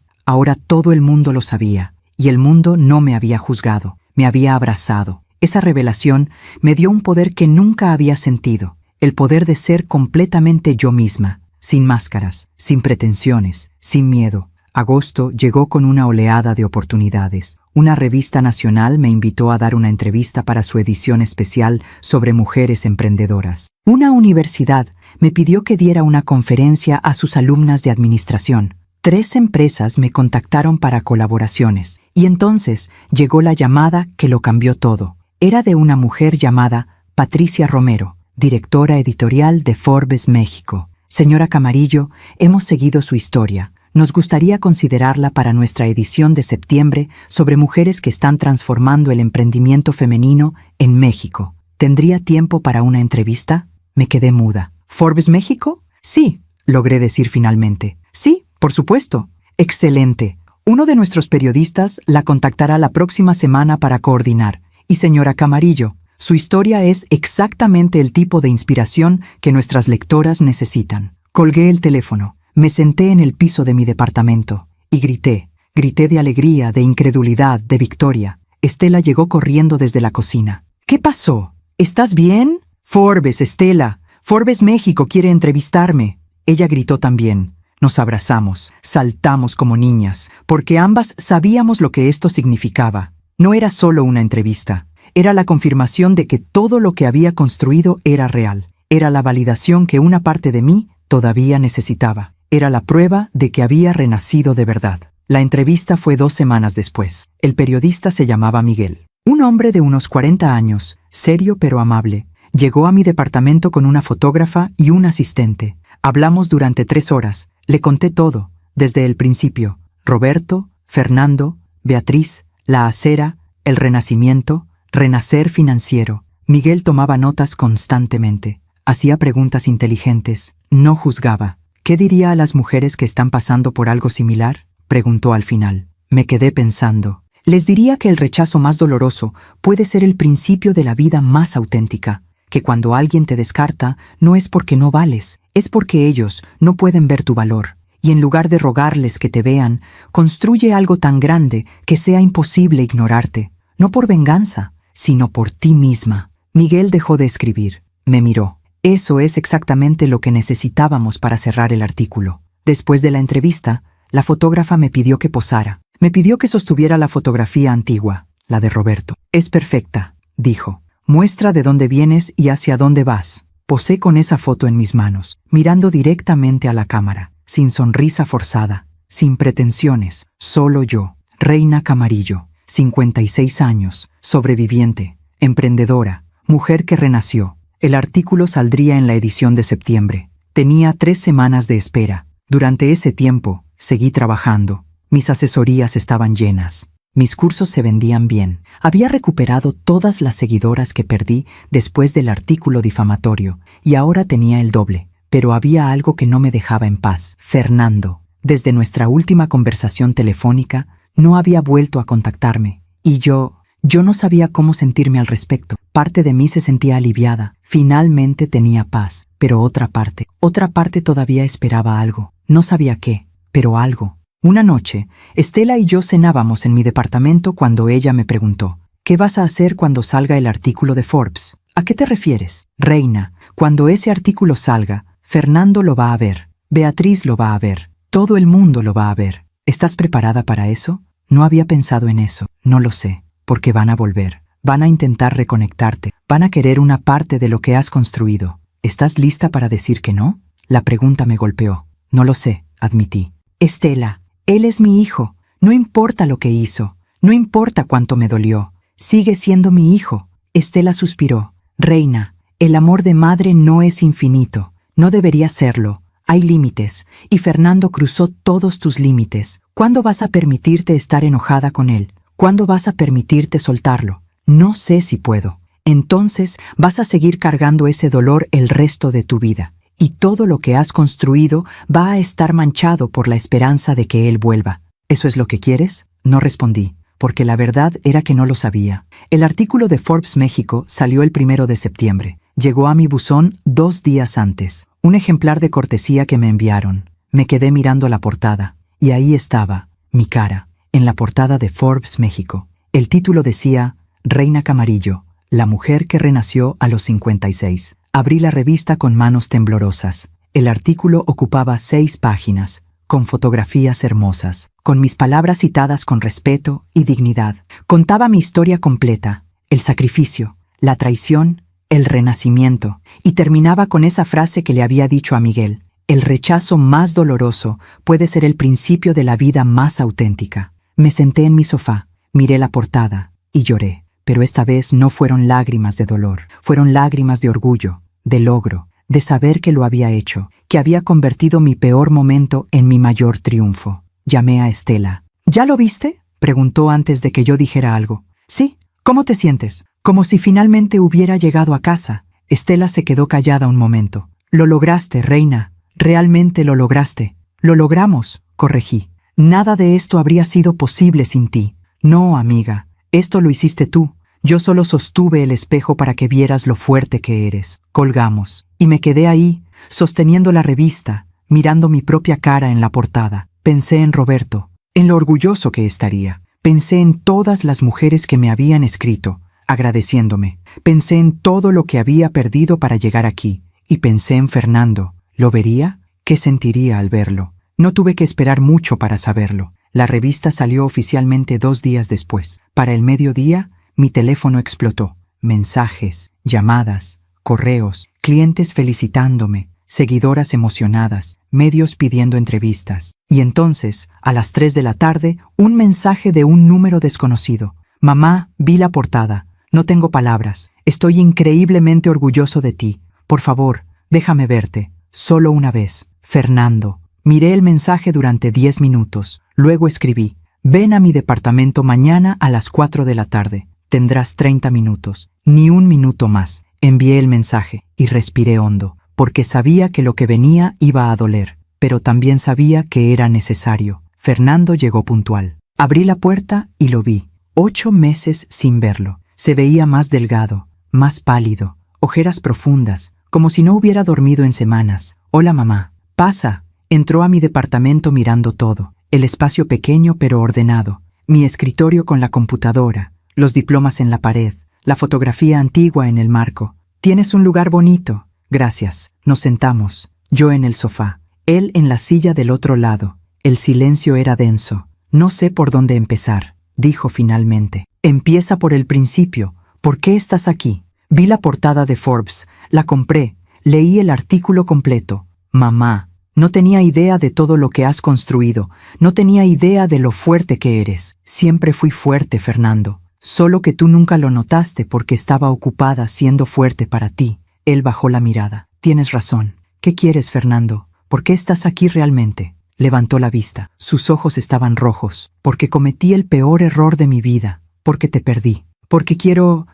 todo el mundo lo sabía, y el mundo no me había juzgado, me había abrazado. Esa revelación me dio un poder que nunca había sentido, el poder de ser completamente yo misma, sin máscaras, sin pretensiones, sin miedo. Agosto llegó con una oleada de oportunidades. Una revista nacional me invitó a dar una entrevista para su edición especial sobre mujeres emprendedoras. Una universidad me pidió que diera una conferencia a sus alumnas de administración. 3 empresas me contactaron para colaboraciones, y entonces llegó la llamada que lo cambió todo. Era de una mujer llamada Patricia Romero, directora editorial de Forbes México. «Señora Camarillo, hemos seguido su historia. Nos gustaría considerarla para nuestra edición de septiembre sobre mujeres que están transformando el emprendimiento femenino en México. ¿Tendría tiempo para una entrevista?». Me quedé muda. ¿Forbes México? Sí, logré decir finalmente. Sí, por supuesto. Excelente. Uno de nuestros periodistas la contactará la próxima semana para coordinar. Y señora Camarillo, su historia es exactamente el tipo de inspiración que nuestras lectoras necesitan. Colgué el teléfono, me senté en el piso de mi departamento y grité. Grité de alegría, de incredulidad, de victoria. Estela llegó corriendo desde la cocina. ¿Qué pasó? ¿Estás bien? Forbes, Estela. Forbes México quiere entrevistarme. Ella gritó también. Nos abrazamos, saltamos como niñas, porque ambas sabíamos lo que esto significaba. No era solo una entrevista, era la confirmación de que todo lo que había construido era real. Era la validación que una parte de mí todavía necesitaba. Era la prueba de que había renacido de verdad. La entrevista fue 2 semanas después. El periodista se llamaba Miguel. Un hombre de unos 40 años, serio pero amable, llegó a mi departamento con una fotógrafa y un asistente. Hablamos durante 3 horas. Le conté todo, desde el principio. Roberto, Fernando, Beatriz, la acera, el renacimiento, renacer financiero. Miguel tomaba notas constantemente. Hacía preguntas inteligentes. No juzgaba. ¿Qué diría a las mujeres que están pasando por algo similar? Preguntó al final. Me quedé pensando. Les diría que el rechazo más doloroso puede ser el principio de la vida más auténtica, que cuando alguien te descarta no es porque no vales, es porque ellos no pueden ver tu valor, y en lugar de rogarles que te vean, construye algo tan grande que sea imposible ignorarte, no por venganza, sino por ti misma. Miguel dejó de escribir. Me miró. Eso es exactamente lo que necesitábamos para cerrar el artículo. Después de la entrevista, la fotógrafa me pidió que posara. Me pidió que sostuviera la fotografía antigua, la de Roberto. Es perfecta, dijo. Muestra de dónde vienes y hacia dónde vas. Posé con esa foto en mis manos, mirando directamente a la cámara, sin sonrisa forzada, sin pretensiones, solo yo, Reina Camarillo, 56 años, sobreviviente, emprendedora, mujer que renació. El artículo saldría en la edición de septiembre. Tenía 3 semanas de espera. Durante ese tiempo, seguí trabajando. Mis asesorías estaban llenas. Mis cursos se vendían bien. Había recuperado todas las seguidoras que perdí después del artículo difamatorio, y ahora tenía el doble. Pero había algo que no me dejaba en paz. Fernando, desde nuestra última conversación telefónica, no había vuelto a contactarme. Y yo no sabía cómo sentirme al respecto. Parte de mí se sentía aliviada. Finalmente tenía paz. Pero otra parte todavía esperaba algo. No sabía qué, pero algo. Una noche, Estela y yo cenábamos en mi departamento cuando ella me preguntó, ¿qué vas a hacer cuando salga el artículo de Forbes? ¿A qué te refieres? Reina, cuando ese artículo salga, Fernando lo va a ver, Beatriz lo va a ver, todo el mundo lo va a ver. ¿Estás preparada para eso? No había pensado en eso, no lo sé, porque van a volver, van a intentar reconectarte, van a querer una parte de lo que has construido. ¿Estás lista para decir que no? La pregunta me golpeó. No lo sé, admití. Estela, él es mi hijo. No importa lo que hizo. No importa cuánto me dolió. Sigue siendo mi hijo. Estela suspiró. Reina, el amor de madre no es infinito. No debería serlo. Hay límites. Y Fernando cruzó todos tus límites. ¿Cuándo vas a permitirte estar enojada con él? ¿Cuándo vas a permitirte soltarlo? No sé si puedo. Entonces vas a seguir cargando ese dolor el resto de tu vida. Y todo lo que has construido va a estar manchado por la esperanza de que él vuelva. ¿Eso es lo que quieres? No respondí, porque la verdad era que no lo sabía. El artículo de Forbes México salió el 1 de septiembre. Llegó a mi buzón 2 días antes. Un ejemplar de cortesía que me enviaron. Me quedé mirando la portada, y ahí estaba, mi cara, en la portada de Forbes México. El título decía, Reina Camarillo, la mujer que renació a los 56. Abrí la revista con manos temblorosas. El artículo ocupaba 6 páginas, con fotografías hermosas, con mis palabras citadas con respeto y dignidad. Contaba mi historia completa, el sacrificio, la traición, el renacimiento, y terminaba con esa frase que le había dicho a Miguel. El rechazo más doloroso puede ser el principio de la vida más auténtica. Me senté en mi sofá, miré la portada y lloré. Pero esta vez no fueron lágrimas de dolor, fueron lágrimas de orgullo, de logro, de saber que lo había hecho, que había convertido mi peor momento en mi mayor triunfo. Llamé a Estela. ¿Ya lo viste?, preguntó antes de que yo dijera algo. Sí. ¿Cómo te sientes? Como si finalmente hubiera llegado a casa. Estela se quedó callada un momento. Lo lograste, reina. Realmente lo lograste. Lo logramos, corregí. Nada de esto habría sido posible sin ti. No, amiga. Esto lo hiciste tú. Yo solo sostuve el espejo para que vieras lo fuerte que eres. Colgamos. Y me quedé ahí, sosteniendo la revista, mirando mi propia cara en la portada. Pensé en Roberto, en lo orgulloso que estaría. Pensé en todas las mujeres que me habían escrito, agradeciéndome. Pensé en todo lo que había perdido para llegar aquí. Y pensé en Fernando. ¿Lo vería? ¿Qué sentiría al verlo? No tuve que esperar mucho para saberlo. La revista salió oficialmente 2 días después. Para el mediodía, mi teléfono explotó. Mensajes, llamadas, correos, clientes felicitándome, seguidoras emocionadas, medios pidiendo entrevistas. Y entonces, a las 3 de la tarde, un mensaje de un número desconocido. Mamá, vi la portada. No tengo palabras. Estoy increíblemente orgulloso de ti. Por favor, déjame verte. Solo una vez. Fernando. Miré el mensaje durante 10 minutos. Luego escribí: ven a mi departamento mañana a las 4 de la tarde. Tendrás 30 minutos. Ni un minuto más. Envié el mensaje y respiré hondo, porque sabía que lo que venía iba a doler, pero también sabía que era necesario. Fernando llegó puntual. Abrí la puerta y lo vi. 8 meses sin verlo. Se veía más delgado, más pálido, ojeras profundas, como si no hubiera dormido en semanas. Hola, mamá. Pasa. Entró a mi departamento mirando todo. El espacio pequeño pero ordenado. Mi escritorio con la computadora, los diplomas en la pared, la fotografía antigua en el marco. Tienes un lugar bonito. Gracias. Nos sentamos. Yo en el sofá. Él en la silla del otro lado. El silencio era denso. No sé por dónde empezar, dijo finalmente. Empieza por el principio. ¿Por qué estás aquí? Vi la portada de Forbes. La compré. Leí el artículo completo. Mamá, no tenía idea de todo lo que has construido. No tenía idea de lo fuerte que eres. Siempre fui fuerte, Fernando. Solo que tú nunca lo notaste porque estaba ocupada siendo fuerte para ti. Él bajó la mirada. Tienes razón. ¿Qué quieres, Fernando? ¿Por qué estás aquí realmente? Levantó la vista. Sus ojos estaban rojos. Porque cometí el peor error de mi vida. Porque te perdí. Porque quiero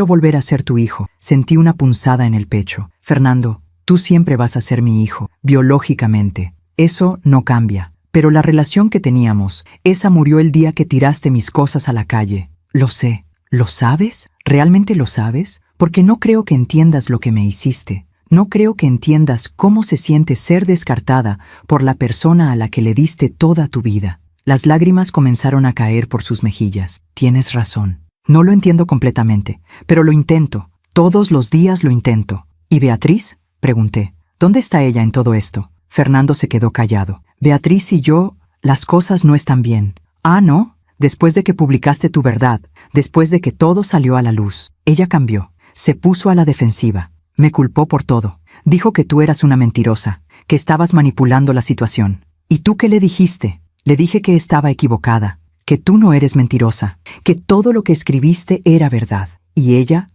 volver a ser tu hijo. Sentí una punzada en el pecho. Fernando, tú siempre vas a ser mi hijo, biológicamente. Eso no cambia. Pero la relación que teníamos, esa murió el día que tiraste mis cosas a la calle. Lo sé. ¿Lo sabes? ¿Realmente lo sabes? Porque no creo que entiendas lo que me hiciste. No creo que entiendas cómo se siente ser descartada por la persona a la que le diste toda tu vida. Las lágrimas comenzaron a caer por sus mejillas. Tienes razón. No lo entiendo completamente, pero lo intento. Todos los días lo intento. ¿Y Beatriz? Pregunté. ¿Dónde está ella en todo esto? Fernando se quedó callado. Beatriz y yo, las cosas no están bien. Ah, ¿no? Después de que publicaste tu verdad, después de que todo salió a la luz, ella cambió. Se puso a la defensiva. Me culpó por todo. Dijo que tú eras una mentirosa, que estabas manipulando la situación. ¿Y tú qué le dijiste? Le dije que estaba equivocada, que tú no eres mentirosa, que todo lo que escribiste era verdad. Y ella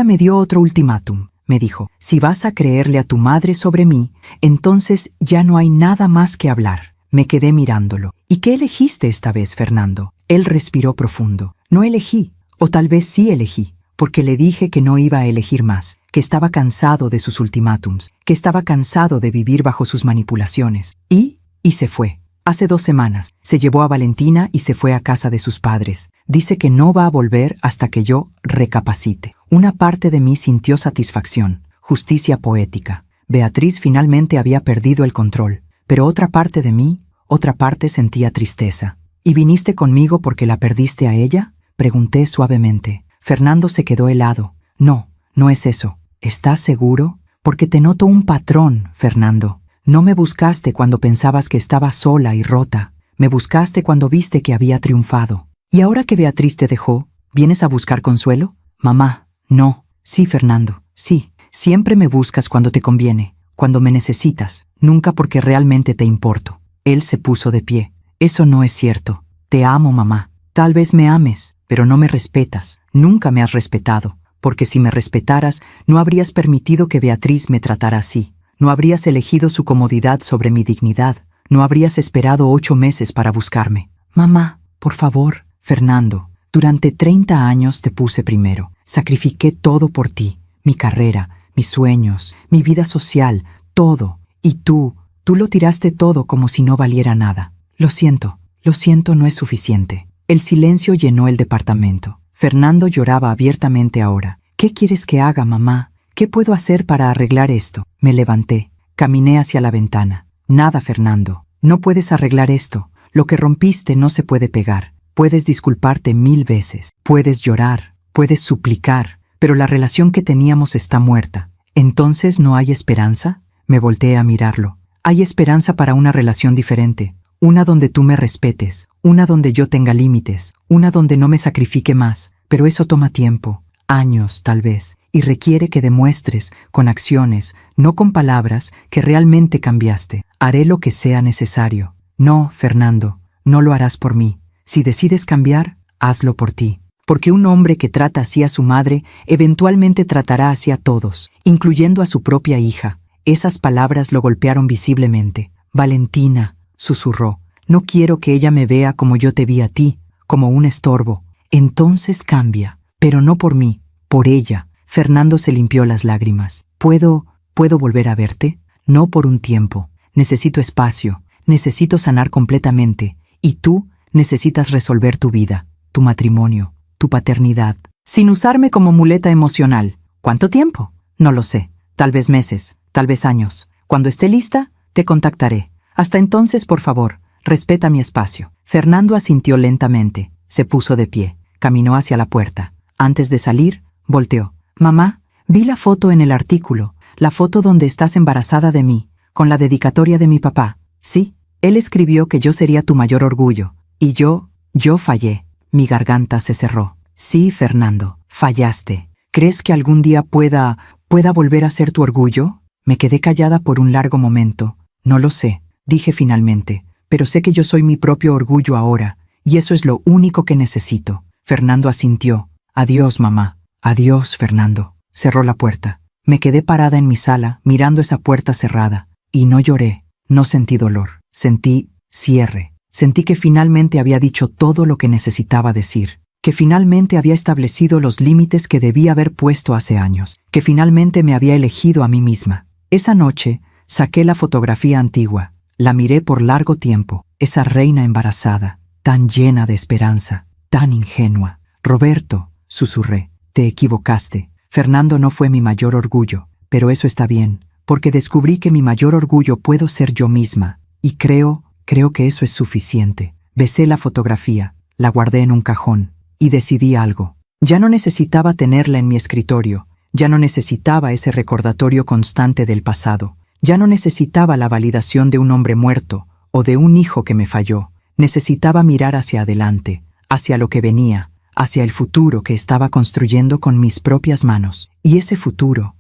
me dio otro ultimátum. Me dijo, si vas a creerle a tu madre sobre mí, entonces ya no hay nada más que hablar. Me quedé mirándolo. ¿Y qué elegiste esta vez, Fernando? Él respiró profundo. No elegí, o tal vez sí elegí, porque le dije que no iba a elegir más, que estaba cansado de sus ultimátums, que estaba cansado de vivir bajo sus manipulaciones. Y se fue. Hace 2 semanas, se llevó a Valentina y se fue a casa de sus padres. Dice que no va a volver hasta que yo recapacite. Una parte de mí sintió satisfacción, justicia poética. Beatriz finalmente había perdido el control, pero otra parte de mí, otra parte sentía tristeza. ¿Y viniste conmigo porque la perdiste a ella? Pregunté suavemente. Fernando se quedó helado. No, no es eso. ¿Estás seguro? Porque te noto un patrón, Fernando. No me buscaste cuando pensabas que estaba sola y rota. Me buscaste cuando viste que había triunfado. ¿Y ahora que Beatriz te dejó, vienes a buscar consuelo? Mamá, no. Sí, Fernando, sí. Siempre me buscas cuando te conviene, cuando me necesitas, nunca porque realmente te importo. Él se puso de pie. Eso no es cierto. Te amo, mamá. Tal vez me ames, pero no me respetas. Nunca me has respetado, porque si me respetaras, no habrías permitido que Beatriz me tratara así. No habrías elegido su comodidad sobre mi dignidad. No habrías esperado 8 meses para buscarme. Mamá, por favor. Fernando, durante 30 años te puse primero. Sacrifiqué todo por ti. Mi carrera, mis sueños, mi vida social, todo. Y tú lo tiraste todo como si no valiera nada. Lo siento, no es suficiente. El silencio llenó el departamento. Fernando lloraba abiertamente ahora. ¿Qué quieres que haga, mamá? ¿Qué puedo hacer para arreglar esto? Me levanté, caminé hacia la ventana. Nada, Fernando. No puedes arreglar esto. Lo que rompiste no se puede pegar. Puedes disculparte 1000 veces. Puedes llorar. Puedes suplicar. Pero la relación que teníamos está muerta. ¿Entonces no hay esperanza? Me volteé a mirarlo. Hay esperanza para una relación diferente. Una donde tú me respetes. Una donde yo tenga límites. Una donde no me sacrifique más. Pero eso toma tiempo. Años, tal vez. Y requiere que demuestres, con acciones, no con palabras, que realmente cambiaste. Haré lo que sea necesario. No, Fernando, no lo harás por mí. Si decides cambiar, hazlo por ti. Porque un hombre que trata así a su madre, eventualmente tratará así a todos, incluyendo a su propia hija. Esas palabras lo golpearon visiblemente. Valentina, susurró, no quiero que ella me vea como yo te vi a ti, como un estorbo. Entonces cambia, pero no por mí, por ella. Fernando se limpió las lágrimas. ¿Puedo volver a verte? No por un tiempo. Necesito espacio, necesito sanar completamente. Y tú necesitas resolver tu vida, tu matrimonio, tu paternidad, sin usarme como muleta emocional. ¿Cuánto tiempo? No lo sé. Tal vez meses, tal vez años. Cuando esté lista, te contactaré. Hasta entonces, por favor, respeta mi espacio. Fernando asintió lentamente. Se puso de pie. Caminó hacia la puerta. Antes de salir, volteó. Mamá, vi la foto en el artículo, la foto donde estás embarazada de mí, con la dedicatoria de mi papá. Sí, él escribió que yo sería tu mayor orgullo. Y yo fallé. Mi garganta se cerró. Sí, Fernando, fallaste. ¿Crees que algún día pueda volver a ser tu orgullo? Me quedé callada por un largo momento. No lo sé, dije finalmente, pero sé que yo soy mi propio orgullo ahora, y eso es lo único que necesito. Fernando asintió. Adiós, mamá. Adiós, Fernando. Cerró la puerta. Me quedé parada en mi sala, mirando esa puerta cerrada. Y no lloré, no sentí dolor. Sentí cierre. Sentí que finalmente había dicho todo lo que necesitaba decir. Que finalmente había establecido los límites que debía haber puesto hace años. Que finalmente me había elegido a mí misma. Esa noche, saqué la fotografía antigua. La miré por largo tiempo. Esa reina embarazada, tan llena de esperanza, tan ingenua. Roberto, susurré. Te equivocaste. Fernando no fue mi mayor orgullo, pero eso está bien, porque descubrí que mi mayor orgullo puedo ser yo misma, y creo que eso es suficiente. Besé la fotografía, la guardé en un cajón, y decidí algo. Ya no necesitaba tenerla en mi escritorio, ya no necesitaba ese recordatorio constante del pasado, ya no necesitaba la validación de un hombre muerto, o de un hijo que me falló. Necesitaba mirar hacia adelante, hacia lo que venía, hacia el futuro que estaba construyendo con mis propias manos. Y ese futuro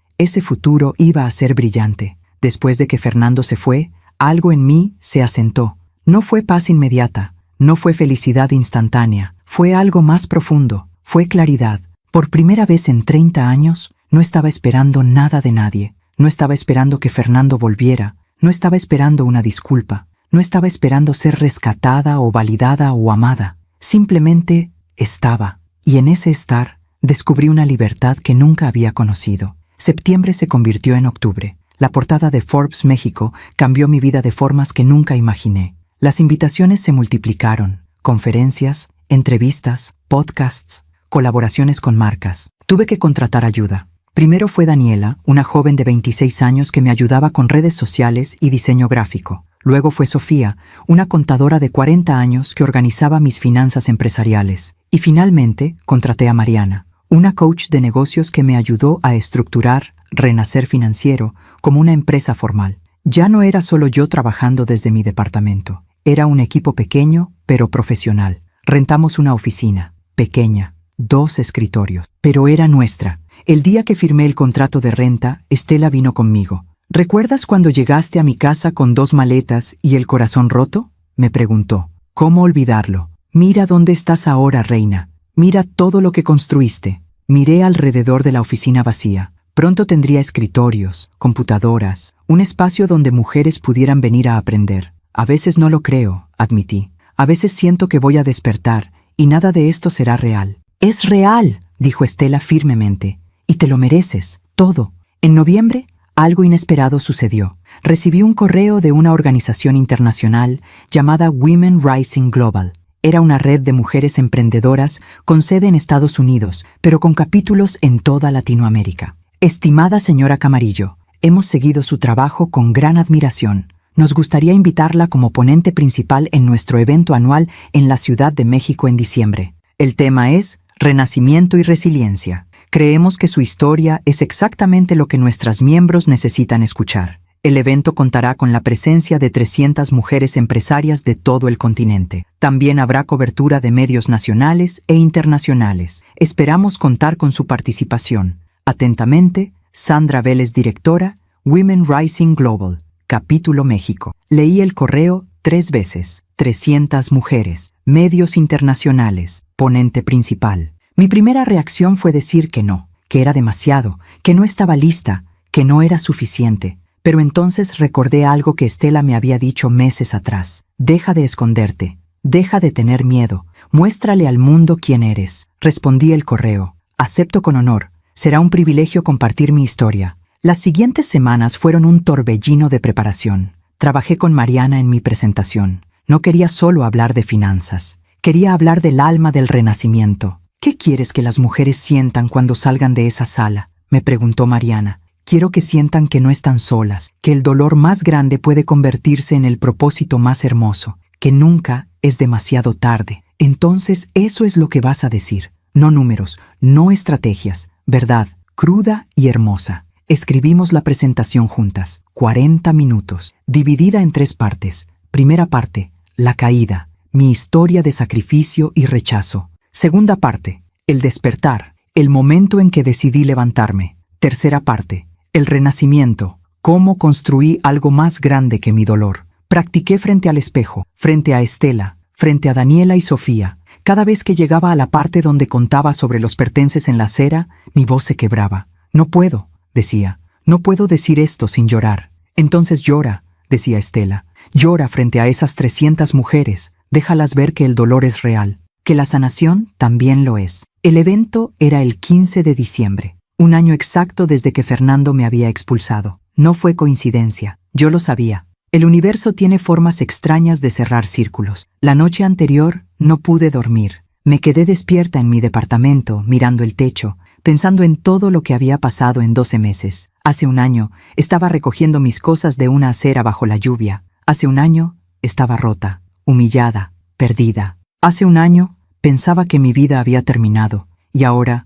iba a ser brillante. Después de que Fernando se fue, algo en mí se asentó. No fue paz inmediata, no fue felicidad instantánea, fue algo más profundo, fue claridad. Por primera vez en 30 años, no estaba esperando nada de nadie. No estaba esperando que Fernando volviera, no estaba esperando una disculpa, no estaba esperando ser rescatada o validada o amada. Simplemente estaba, y en ese estar descubrí una libertad que nunca había conocido. Septiembre se convirtió en octubre. La portada de Forbes México cambió mi vida de formas que nunca imaginé. Las invitaciones se multiplicaron. Conferencias, entrevistas, podcasts, colaboraciones con marcas. Tuve que contratar ayuda. Primero fue Daniela, una joven de 26 años que me ayudaba con redes sociales y diseño gráfico. Luego fue Sofía, una contadora de 40 años que organizaba mis finanzas empresariales. Y finalmente contraté a Mariana, una coach de negocios que me ayudó a estructurar Renacer Financiero como una empresa formal. Ya no era solo yo trabajando desde mi departamento. Era un equipo pequeño, pero profesional. Rentamos una oficina, pequeña, 2 escritorios, pero era nuestra. El día que firmé el contrato de renta, Estela vino conmigo. ¿Recuerdas cuando llegaste a mi casa con 2 maletas y el corazón roto? Me preguntó. ¿Cómo olvidarlo? Mira dónde estás ahora, reina. Mira todo lo que construiste. Miré alrededor de la oficina vacía. Pronto tendría escritorios, computadoras, un espacio donde mujeres pudieran venir a aprender. A veces no lo creo, admití. A veces siento que voy a despertar y nada de esto será real. Es real, dijo Estela firmemente. Y te lo mereces, todo. En noviembre, algo inesperado sucedió. Recibí un correo de una organización internacional llamada Women Rising Global. Era una red de mujeres emprendedoras con sede en Estados Unidos, pero con capítulos en toda Latinoamérica. Estimada señora Camarillo, hemos seguido su trabajo con gran admiración. Nos gustaría invitarla como ponente principal en nuestro evento anual en la Ciudad de México en diciembre. El tema es Renacimiento y Resiliencia. Creemos que su historia es exactamente lo que nuestras miembros necesitan escuchar. El evento contará con la presencia de 300 mujeres empresarias de todo el continente. También habrá cobertura de medios nacionales e internacionales. Esperamos contar con su participación. Atentamente, Sandra Vélez, directora, Women Rising Global, Capítulo México. Leí el correo 3 veces. 300 mujeres, medios internacionales, ponente principal. Mi primera reacción fue decir que no, que era demasiado, que no estaba lista, que no era suficiente. Pero entonces recordé algo que Estela me había dicho meses atrás. Deja de esconderte, deja de tener miedo, muéstrale al mundo quién eres. Respondí el correo. Acepto con honor. Será un privilegio compartir mi historia. Las siguientes semanas fueron un torbellino de preparación. Trabajé con Mariana en mi presentación. No quería solo hablar de finanzas. Quería hablar del alma del renacimiento. ¿Qué quieres que las mujeres sientan cuando salgan de esa sala?, me preguntó Mariana. Quiero que sientan que no están solas, que el dolor más grande puede convertirse en el propósito más hermoso, que nunca es demasiado tarde. Entonces eso es lo que vas a decir. No números, no estrategias, verdad, cruda y hermosa. Escribimos la presentación juntas, 40 minutos, dividida en 3 partes. Primera parte, la caída, mi historia de sacrificio y rechazo. Segunda parte, el despertar, el momento en que decidí levantarme. Tercera parte, el renacimiento, cómo construí algo más grande que mi dolor. Practiqué frente al espejo, frente a Estela, frente a Daniela y Sofía. Cada vez que llegaba a la parte donde contaba sobre los pertences en la acera, mi voz se quebraba. No puedo, decía, no puedo decir esto sin llorar. Entonces llora, decía Estela. Llora frente a esas 300 mujeres. Déjalas ver que el dolor es real, que la sanación también lo es. El evento era el 15 de diciembre. Un año exacto desde que Fernando me había expulsado. No fue coincidencia, yo lo sabía. El universo tiene formas extrañas de cerrar círculos. La noche anterior no pude dormir. Me quedé despierta en mi departamento, mirando el techo, pensando en todo lo que había pasado en 12 meses. Hace un año estaba recogiendo mis cosas de una acera bajo la lluvia. Hace un año estaba rota, humillada, perdida. Hace un año pensaba que mi vida había terminado. Y ahora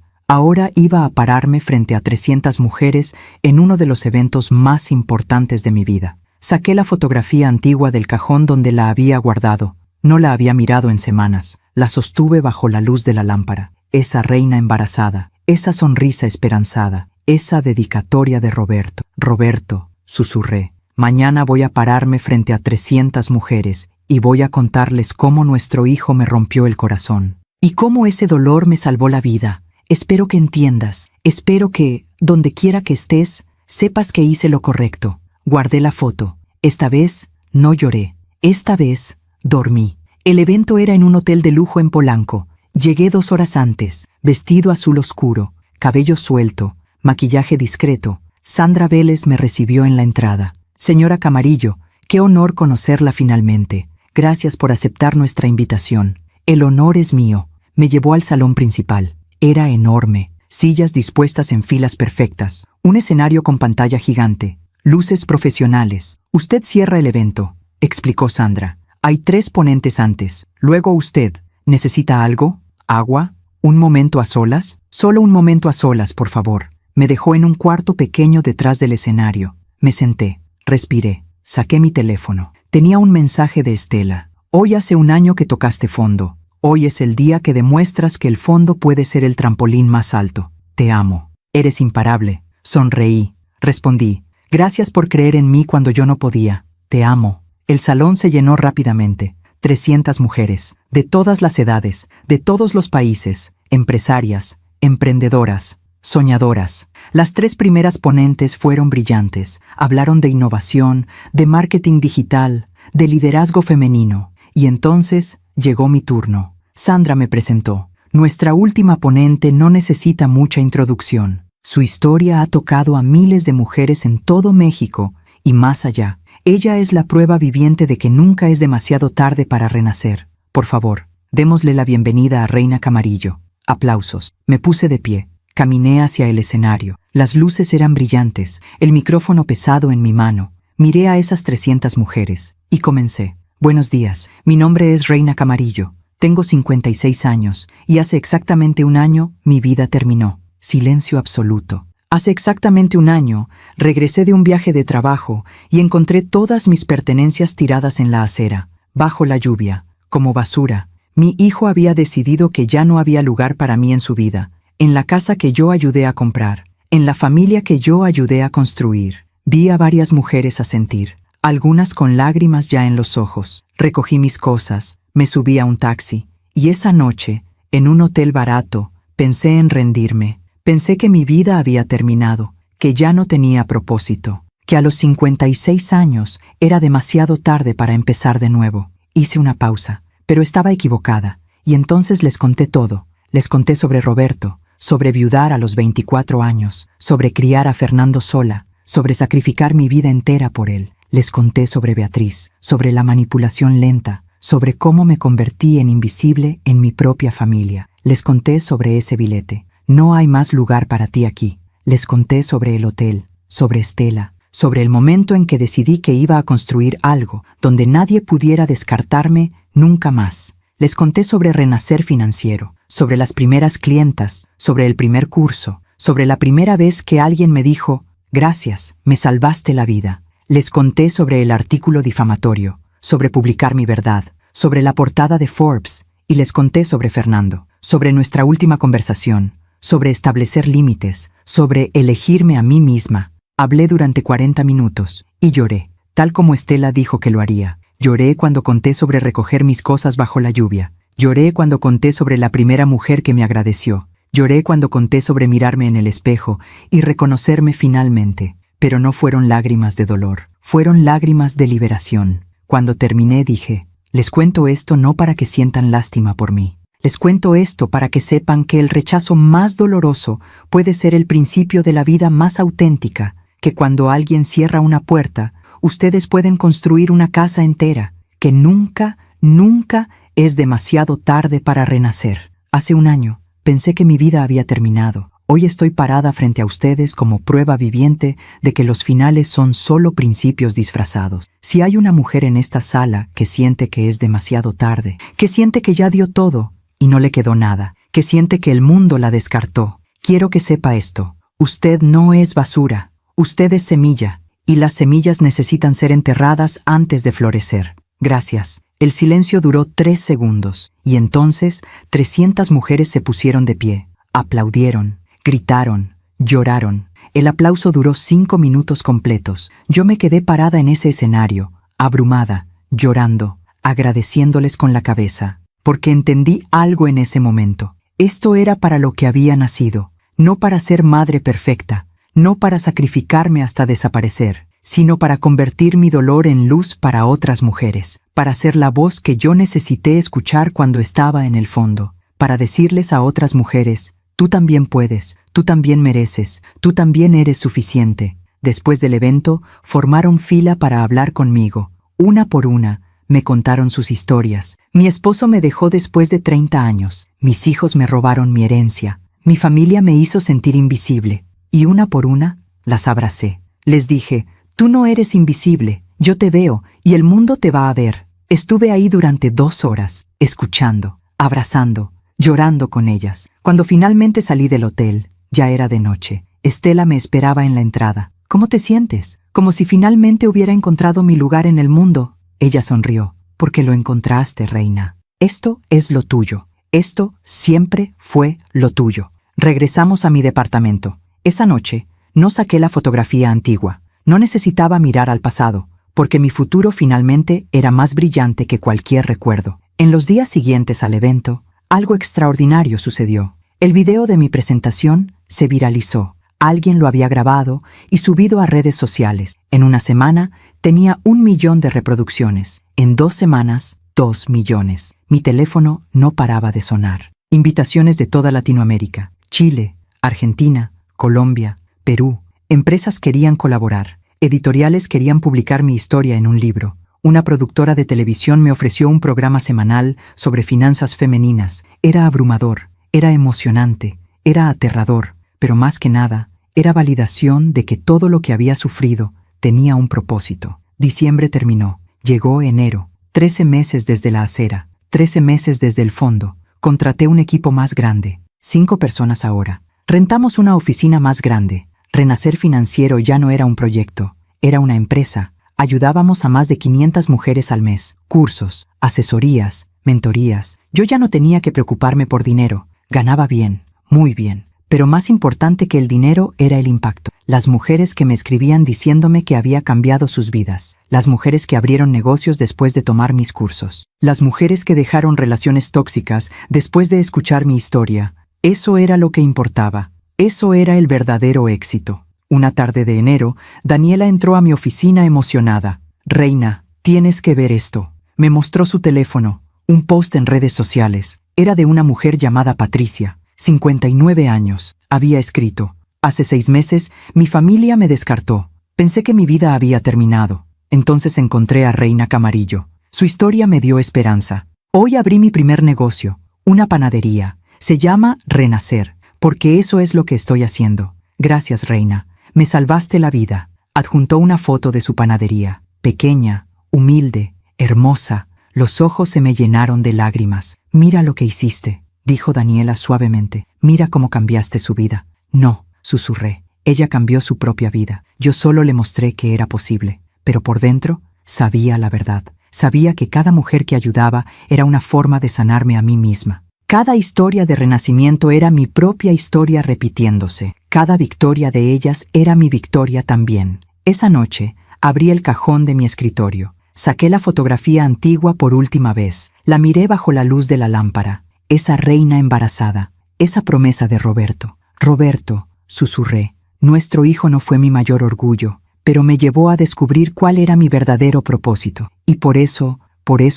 iba a pararme frente a 300 mujeres en uno de los eventos más importantes de mi vida. Saqué la fotografía antigua del cajón donde la había guardado. No la había mirado en semanas. La sostuve bajo la luz de la lámpara. Esa reina embarazada, esa sonrisa esperanzada, esa dedicatoria de Roberto. Roberto, susurré, mañana voy a pararme frente a 300 mujeres y voy a contarles cómo nuestro hijo me rompió el corazón y cómo ese dolor me salvó la vida. Espero que entiendas, espero que, donde quiera que estés, sepas que hice lo correcto. Guardé la foto. Esta vez no lloré. Esta vez dormí. El evento era en un hotel de lujo en Polanco. Llegué 2 horas antes, vestido azul oscuro, cabello suelto, maquillaje discreto. Sandra Vélez me recibió en la entrada. Señora Camarillo, qué honor conocerla finalmente. Gracias por aceptar nuestra invitación. El honor es mío. Me llevó al salón principal. Era enorme, sillas dispuestas en filas perfectas, un escenario con pantalla gigante, luces profesionales. Usted cierra el evento, explicó Sandra. Hay 3 ponentes antes. Luego usted. ¿Necesita algo? ¿Agua? ¿Un momento a solas? Solo un momento a solas, por favor. Me dejó en un cuarto pequeño detrás del escenario. Me senté, respiré, saqué mi teléfono. Tenía un mensaje de Estela. Hoy hace un año que tocaste fondo. Hoy es el día que demuestras que el fondo puede ser el trampolín más alto. Te amo. Eres imparable. Sonreí. Respondí. Gracias por creer en mí cuando yo no podía. Te amo. El salón se llenó rápidamente. 300 mujeres, de todas las edades, de todos los países, empresarias, emprendedoras, soñadoras. Las 3 primeras ponentes fueron brillantes. Hablaron de innovación, de marketing digital, de liderazgo femenino. Y entonces llegó mi turno. Sandra me presentó. Nuestra última ponente no necesita mucha introducción. Su historia ha tocado a miles de mujeres en todo México y más allá. Ella es la prueba viviente de que nunca es demasiado tarde para renacer. Por favor, démosle la bienvenida a Reina Camarillo. Aplausos. Me puse de pie. Caminé hacia el escenario. Las luces eran brillantes, el micrófono pesado en mi mano. Miré a esas 300 mujeres y comencé. Buenos días, mi nombre es Reina Camarillo. Tengo 56 años y hace exactamente un año mi vida terminó. Silencio absoluto. Hace exactamente un año regresé de un viaje de trabajo y encontré todas mis pertenencias tiradas en la acera, bajo la lluvia, como basura. Mi hijo había decidido que ya no había lugar para mí en su vida, en la casa que yo ayudé a comprar, en la familia que yo ayudé a construir. Vi a varias mujeres asentir, algunas con lágrimas ya en los ojos. Recogí mis cosas, me subí a un taxi, y esa noche, en un hotel barato, pensé en rendirme. Pensé que mi vida había terminado, que ya no tenía propósito, que a los 56 años era demasiado tarde para empezar de nuevo. Hice una pausa, pero estaba equivocada, y entonces les conté todo. Les conté sobre Roberto, sobre viudar a los 24 años, sobre criar a Fernando sola, sobre sacrificar mi vida entera por él. Les conté sobre Beatriz, sobre la manipulación lenta, sobre cómo me convertí en invisible en mi propia familia. Les conté sobre ese billete. No hay más lugar para ti aquí. Les conté sobre el hotel, sobre Estela, sobre el momento en que decidí que iba a construir algo donde nadie pudiera descartarme nunca más. Les conté sobre renacer financiero, sobre las primeras clientas, sobre el primer curso, sobre la primera vez que alguien me dijo, gracias, me salvaste la vida. Les conté sobre el artículo difamatorio, sobre publicar mi verdad, sobre la portada de Forbes, y les conté sobre Fernando, sobre nuestra última conversación, sobre establecer límites, sobre elegirme a mí misma. Hablé durante 40 minutos y lloré, tal como Estela dijo que lo haría. Lloré cuando conté sobre recoger mis cosas bajo la lluvia. Lloré cuando conté sobre la primera mujer que me agradeció. Lloré cuando conté sobre mirarme en el espejo y reconocerme finalmente. Pero no fueron lágrimas de dolor, fueron lágrimas de liberación. Cuando terminé dije, les cuento esto no para que sientan lástima por mí. Les cuento esto para que sepan que el rechazo más doloroso puede ser el principio de la vida más auténtica, que cuando alguien cierra una puerta, ustedes pueden construir una casa entera, que nunca, nunca es demasiado tarde para renacer. Hace un año, pensé que mi vida había terminado. Hoy estoy parada frente a ustedes como prueba viviente de que los finales son solo principios disfrazados. Si hay una mujer en esta sala que siente que es demasiado tarde, que siente que ya dio todo, y no le quedó nada, que siente que el mundo la descartó. Quiero que sepa esto. Usted no es basura. Usted es semilla, y las semillas necesitan ser enterradas antes de florecer. Gracias. El silencio duró 3 segundos, y entonces 300 mujeres se pusieron de pie. Aplaudieron, gritaron, lloraron. El aplauso duró 5 minutos completos. Yo me quedé parada en ese escenario, abrumada, llorando, agradeciéndoles con la cabeza. Porque entendí algo en ese momento. Esto era para lo que había nacido, no para ser madre perfecta, no para sacrificarme hasta desaparecer, sino para convertir mi dolor en luz para otras mujeres, para ser la voz que yo necesité escuchar cuando estaba en el fondo, para decirles a otras mujeres, tú también puedes, tú también mereces, tú también eres suficiente. Después del evento, formaron fila para hablar conmigo, una por una. Me contaron sus historias. Mi esposo me dejó después de 30 años. Mis hijos me robaron mi herencia. Mi familia me hizo sentir invisible. Y una por una, las abracé. Les dije, tú no eres invisible. Yo te veo y el mundo te va a ver. Estuve ahí durante 2 horas, escuchando, abrazando, llorando con ellas. Cuando finalmente salí del hotel, ya era de noche. Estela me esperaba en la entrada. ¿Cómo te sientes? Como si finalmente hubiera encontrado mi lugar en el mundo. Ella sonrió, porque lo encontraste, reina. Esto es lo tuyo. Esto siempre fue lo tuyo. Regresamos a mi departamento. Esa noche, no saqué la fotografía antigua. No necesitaba mirar al pasado, porque mi futuro finalmente era más brillante que cualquier recuerdo. En los días siguientes al evento, algo extraordinario sucedió. El video de mi presentación se viralizó. Alguien lo había grabado y subido a redes sociales. En una semana tenía 1 millón de reproducciones. En 2 semanas, 2 millones. Mi teléfono no paraba de sonar. Invitaciones de toda Latinoamérica, Chile, Argentina, Colombia, Perú. Empresas querían colaborar. Editoriales querían publicar mi historia en un libro. Una productora de televisión me ofreció un programa semanal sobre finanzas femeninas. Era abrumador, era emocionante, era aterrador, pero más que nada, era validación de que todo lo que había sufrido tenía un propósito. Diciembre terminó. Llegó enero. 13 meses desde la acera. 13 meses desde el fondo. Contraté un equipo más grande. 5 personas ahora. Rentamos una oficina más grande. Renacer Financiero ya no era un proyecto, era una empresa. Ayudábamos a más de 500 mujeres al mes. Cursos, asesorías, mentorías. Yo ya no tenía que preocuparme por dinero. Ganaba bien, muy bien. Pero más importante que el dinero era el impacto. Las mujeres que me escribían diciéndome que había cambiado sus vidas. Las mujeres que abrieron negocios después de tomar mis cursos. Las mujeres que dejaron relaciones tóxicas después de escuchar mi historia. Eso era lo que importaba. Eso era el verdadero éxito. Una tarde de enero, Daniela entró a mi oficina emocionada. «Reina, tienes que ver esto». Me mostró su teléfono, un post en redes sociales. Era de una mujer llamada Patricia, 59 años. Había escrito: «Hace 6 meses, mi familia me descartó. Pensé que mi vida había terminado. Entonces encontré a Reina Camarillo. Su historia me dio esperanza. Hoy abrí mi primer negocio, una panadería. Se llama Renacer, porque eso es lo que estoy haciendo. Gracias, Reina. Me salvaste la vida». Adjuntó una foto de su panadería. Pequeña, humilde, hermosa. Los ojos se me llenaron de lágrimas. «Mira lo que hiciste», dijo Daniela suavemente. «Mira cómo cambiaste su vida». «No», susurré. Ella cambió su propia vida. Yo solo le mostré que era posible. Pero por dentro, sabía la verdad. Sabía que cada mujer que ayudaba era una forma de sanarme a mí misma. Cada historia de renacimiento era mi propia historia repitiéndose. Cada victoria de ellas era mi victoria también. Esa noche, abrí el cajón de mi escritorio. Saqué la fotografía antigua por última vez. La miré bajo la luz de la lámpara. Esa reina embarazada. Esa promesa de Roberto. «Roberto», susurré. «Nuestro hijo no fue mi mayor orgullo, pero me llevó a descubrir cuál era mi verdadero propósito. Y por eso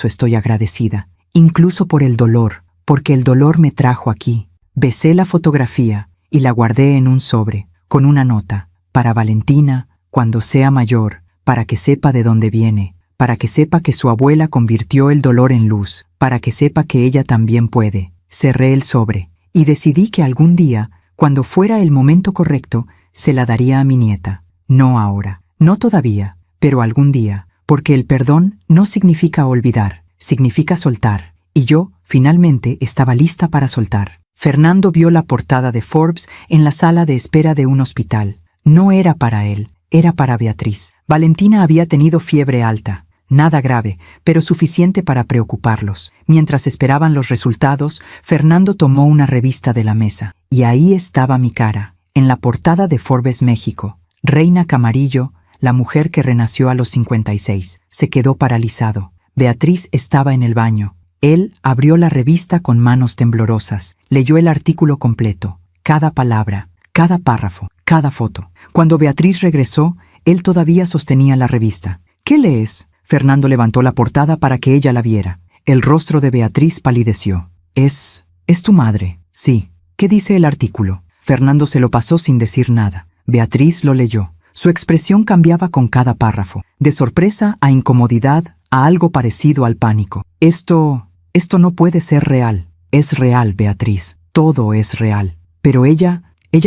estoy agradecida. Incluso por el dolor. Porque el dolor me trajo aquí». Besé la fotografía y la guardé en un sobre, con una nota. «Para Valentina, cuando sea mayor, para que sepa de dónde viene, para que sepa que su abuela convirtió el dolor en luz, para que sepa que ella también puede». Cerré el sobre y decidí que algún día, cuando fuera el momento correcto, se la daría a mi nieta. No ahora, no todavía, pero algún día, porque el perdón no significa olvidar, significa soltar. Y yo, finalmente, estaba lista para soltar. Fernando vio la portada de Forbes en la sala de espera de un hospital. No era para él, era para Beatriz. Valentina había tenido fiebre alta. Nada grave, pero suficiente para preocuparlos. Mientras esperaban los resultados, Fernando tomó una revista de la mesa. Y ahí estaba mi cara, en la portada de Forbes México. Reina Camarillo, la mujer que renació a los 56. Se quedó paralizado. Beatriz estaba en el baño. Él abrió la revista con manos temblorosas. Leyó el artículo completo. Cada palabra, cada párrafo, cada foto. Cuando Beatriz regresó, él todavía sostenía la revista. «¿Qué lees?». Fernando levantó la portada para que ella la viera. El rostro de Beatriz palideció. «Es tu madre». «Sí». «¿Qué dice el artículo?». Fernando se lo pasó sin decir nada. Beatriz lo leyó. Su expresión cambiaba con cada párrafo. De sorpresa a incomodidad a algo parecido al pánico. Esto no puede ser real». «Es real, Beatriz. Todo es real». «Pero ella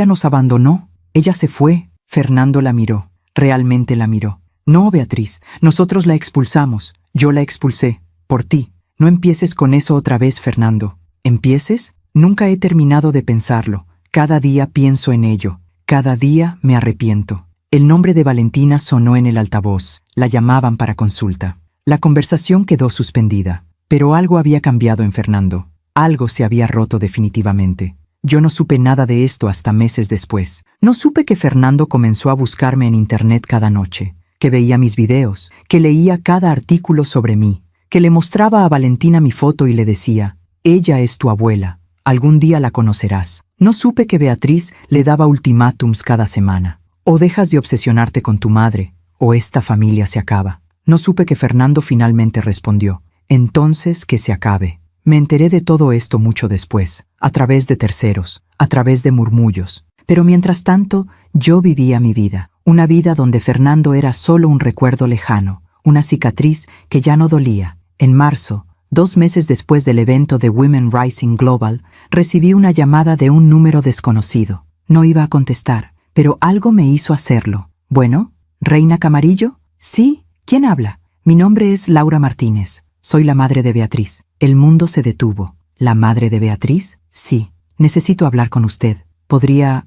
nos abandonó. Ella se fue». Fernando la miró. Realmente la miró. «No, Beatriz. Nosotros la expulsamos. Yo la expulsé. Por ti. No empieces con eso otra vez, Fernando». «¿Empieces?». «Nunca he terminado de pensarlo. Cada día pienso en ello. Cada día me arrepiento». El nombre de Valentina sonó en el altavoz. La llamaban para consulta. La conversación quedó suspendida. Pero algo había cambiado en Fernando. Algo se había roto definitivamente. Yo no supe nada de esto hasta meses después. No supe que Fernando comenzó a buscarme en internet cada noche, que veía mis videos, que leía cada artículo sobre mí, que le mostraba a Valentina mi foto y le decía: «Ella es tu abuela. Algún día la conocerás». No supe que Beatriz le daba ultimátums cada semana. «O dejas de obsesionarte con tu madre, o esta familia se acaba». No supe que Fernando finalmente respondió: «Entonces que se acabe». Me enteré de todo esto mucho después, a través de terceros, a través de murmullos. Pero mientras tanto, yo vivía mi vida. Una vida donde Fernando era solo un recuerdo lejano, una cicatriz que ya no dolía. En marzo, 2 meses después del evento de Women Rising Global, recibí una llamada de un número desconocido. No iba a contestar, pero algo me hizo hacerlo. «Bueno, ¿Reina Camarillo?» «Sí, ¿quién habla?» «Mi nombre es Laura Martínez. Soy la madre de Beatriz». El mundo se detuvo. ¿La madre de Beatriz? «Sí. Necesito hablar con usted. ¿Podría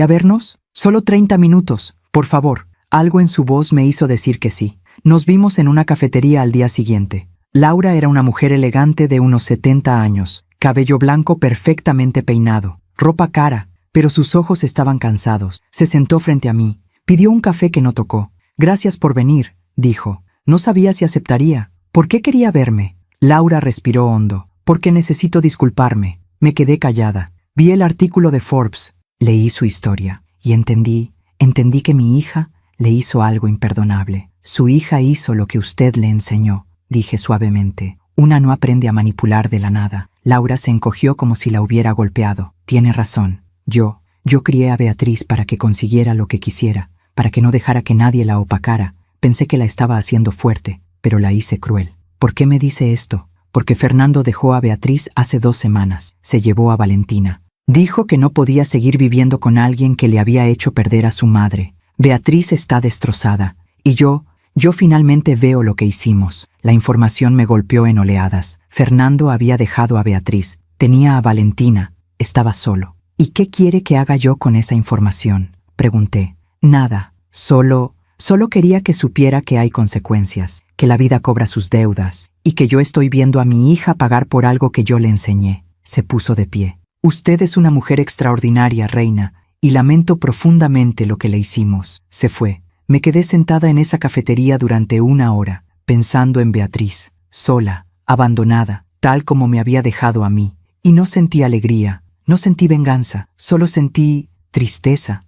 vernos? Solo 30 minutos, por favor». Algo en su voz me hizo decir que sí. Nos vimos en una cafetería al día siguiente. Laura era una mujer elegante de unos 70 años, cabello blanco perfectamente peinado, ropa cara, pero sus ojos estaban cansados. Se sentó frente a mí, pidió un café que no tocó. «Gracias por venir», dijo. No sabía si aceptaría. ¿Por qué quería verme? Laura respiró hondo. «Porque necesito disculparme». Me quedé callada. Vi el artículo de Forbes, leí su historia y entendí que mi hija le hizo algo imperdonable. «Su hija hizo lo que usted le enseñó», dije suavemente. «Una no aprende a manipular de la nada». Laura se encogió como si la hubiera golpeado. «Tiene razón. Yo crié a Beatriz para que consiguiera lo que quisiera, para que no dejara que nadie la opacara. Pensé que la estaba haciendo fuerte, pero la hice cruel». «¿Por qué me dice esto?» «Porque Fernando dejó a Beatriz hace 2 semanas. Se llevó a Valentina. Dijo que no podía seguir viviendo con alguien que le había hecho perder a su madre. Beatriz está destrozada. Y yo finalmente veo lo que hicimos». La información me golpeó en oleadas. Fernando había dejado a Beatriz. Tenía a Valentina. Estaba solo. «¿Y qué quiere que haga yo con esa información?», pregunté. «Nada. Solo quería que supiera que hay consecuencias, que la vida cobra sus deudas, y que yo estoy viendo a mi hija pagar por algo que yo le enseñé». Se puso de pie. «Usted es una mujer extraordinaria, reina, y lamento profundamente lo que le hicimos». Se fue. Me quedé sentada en esa cafetería durante 1 hora, pensando en Beatriz, sola, abandonada, tal como me había dejado a mí. Y no sentí alegría, no sentí venganza, solo sentí tristeza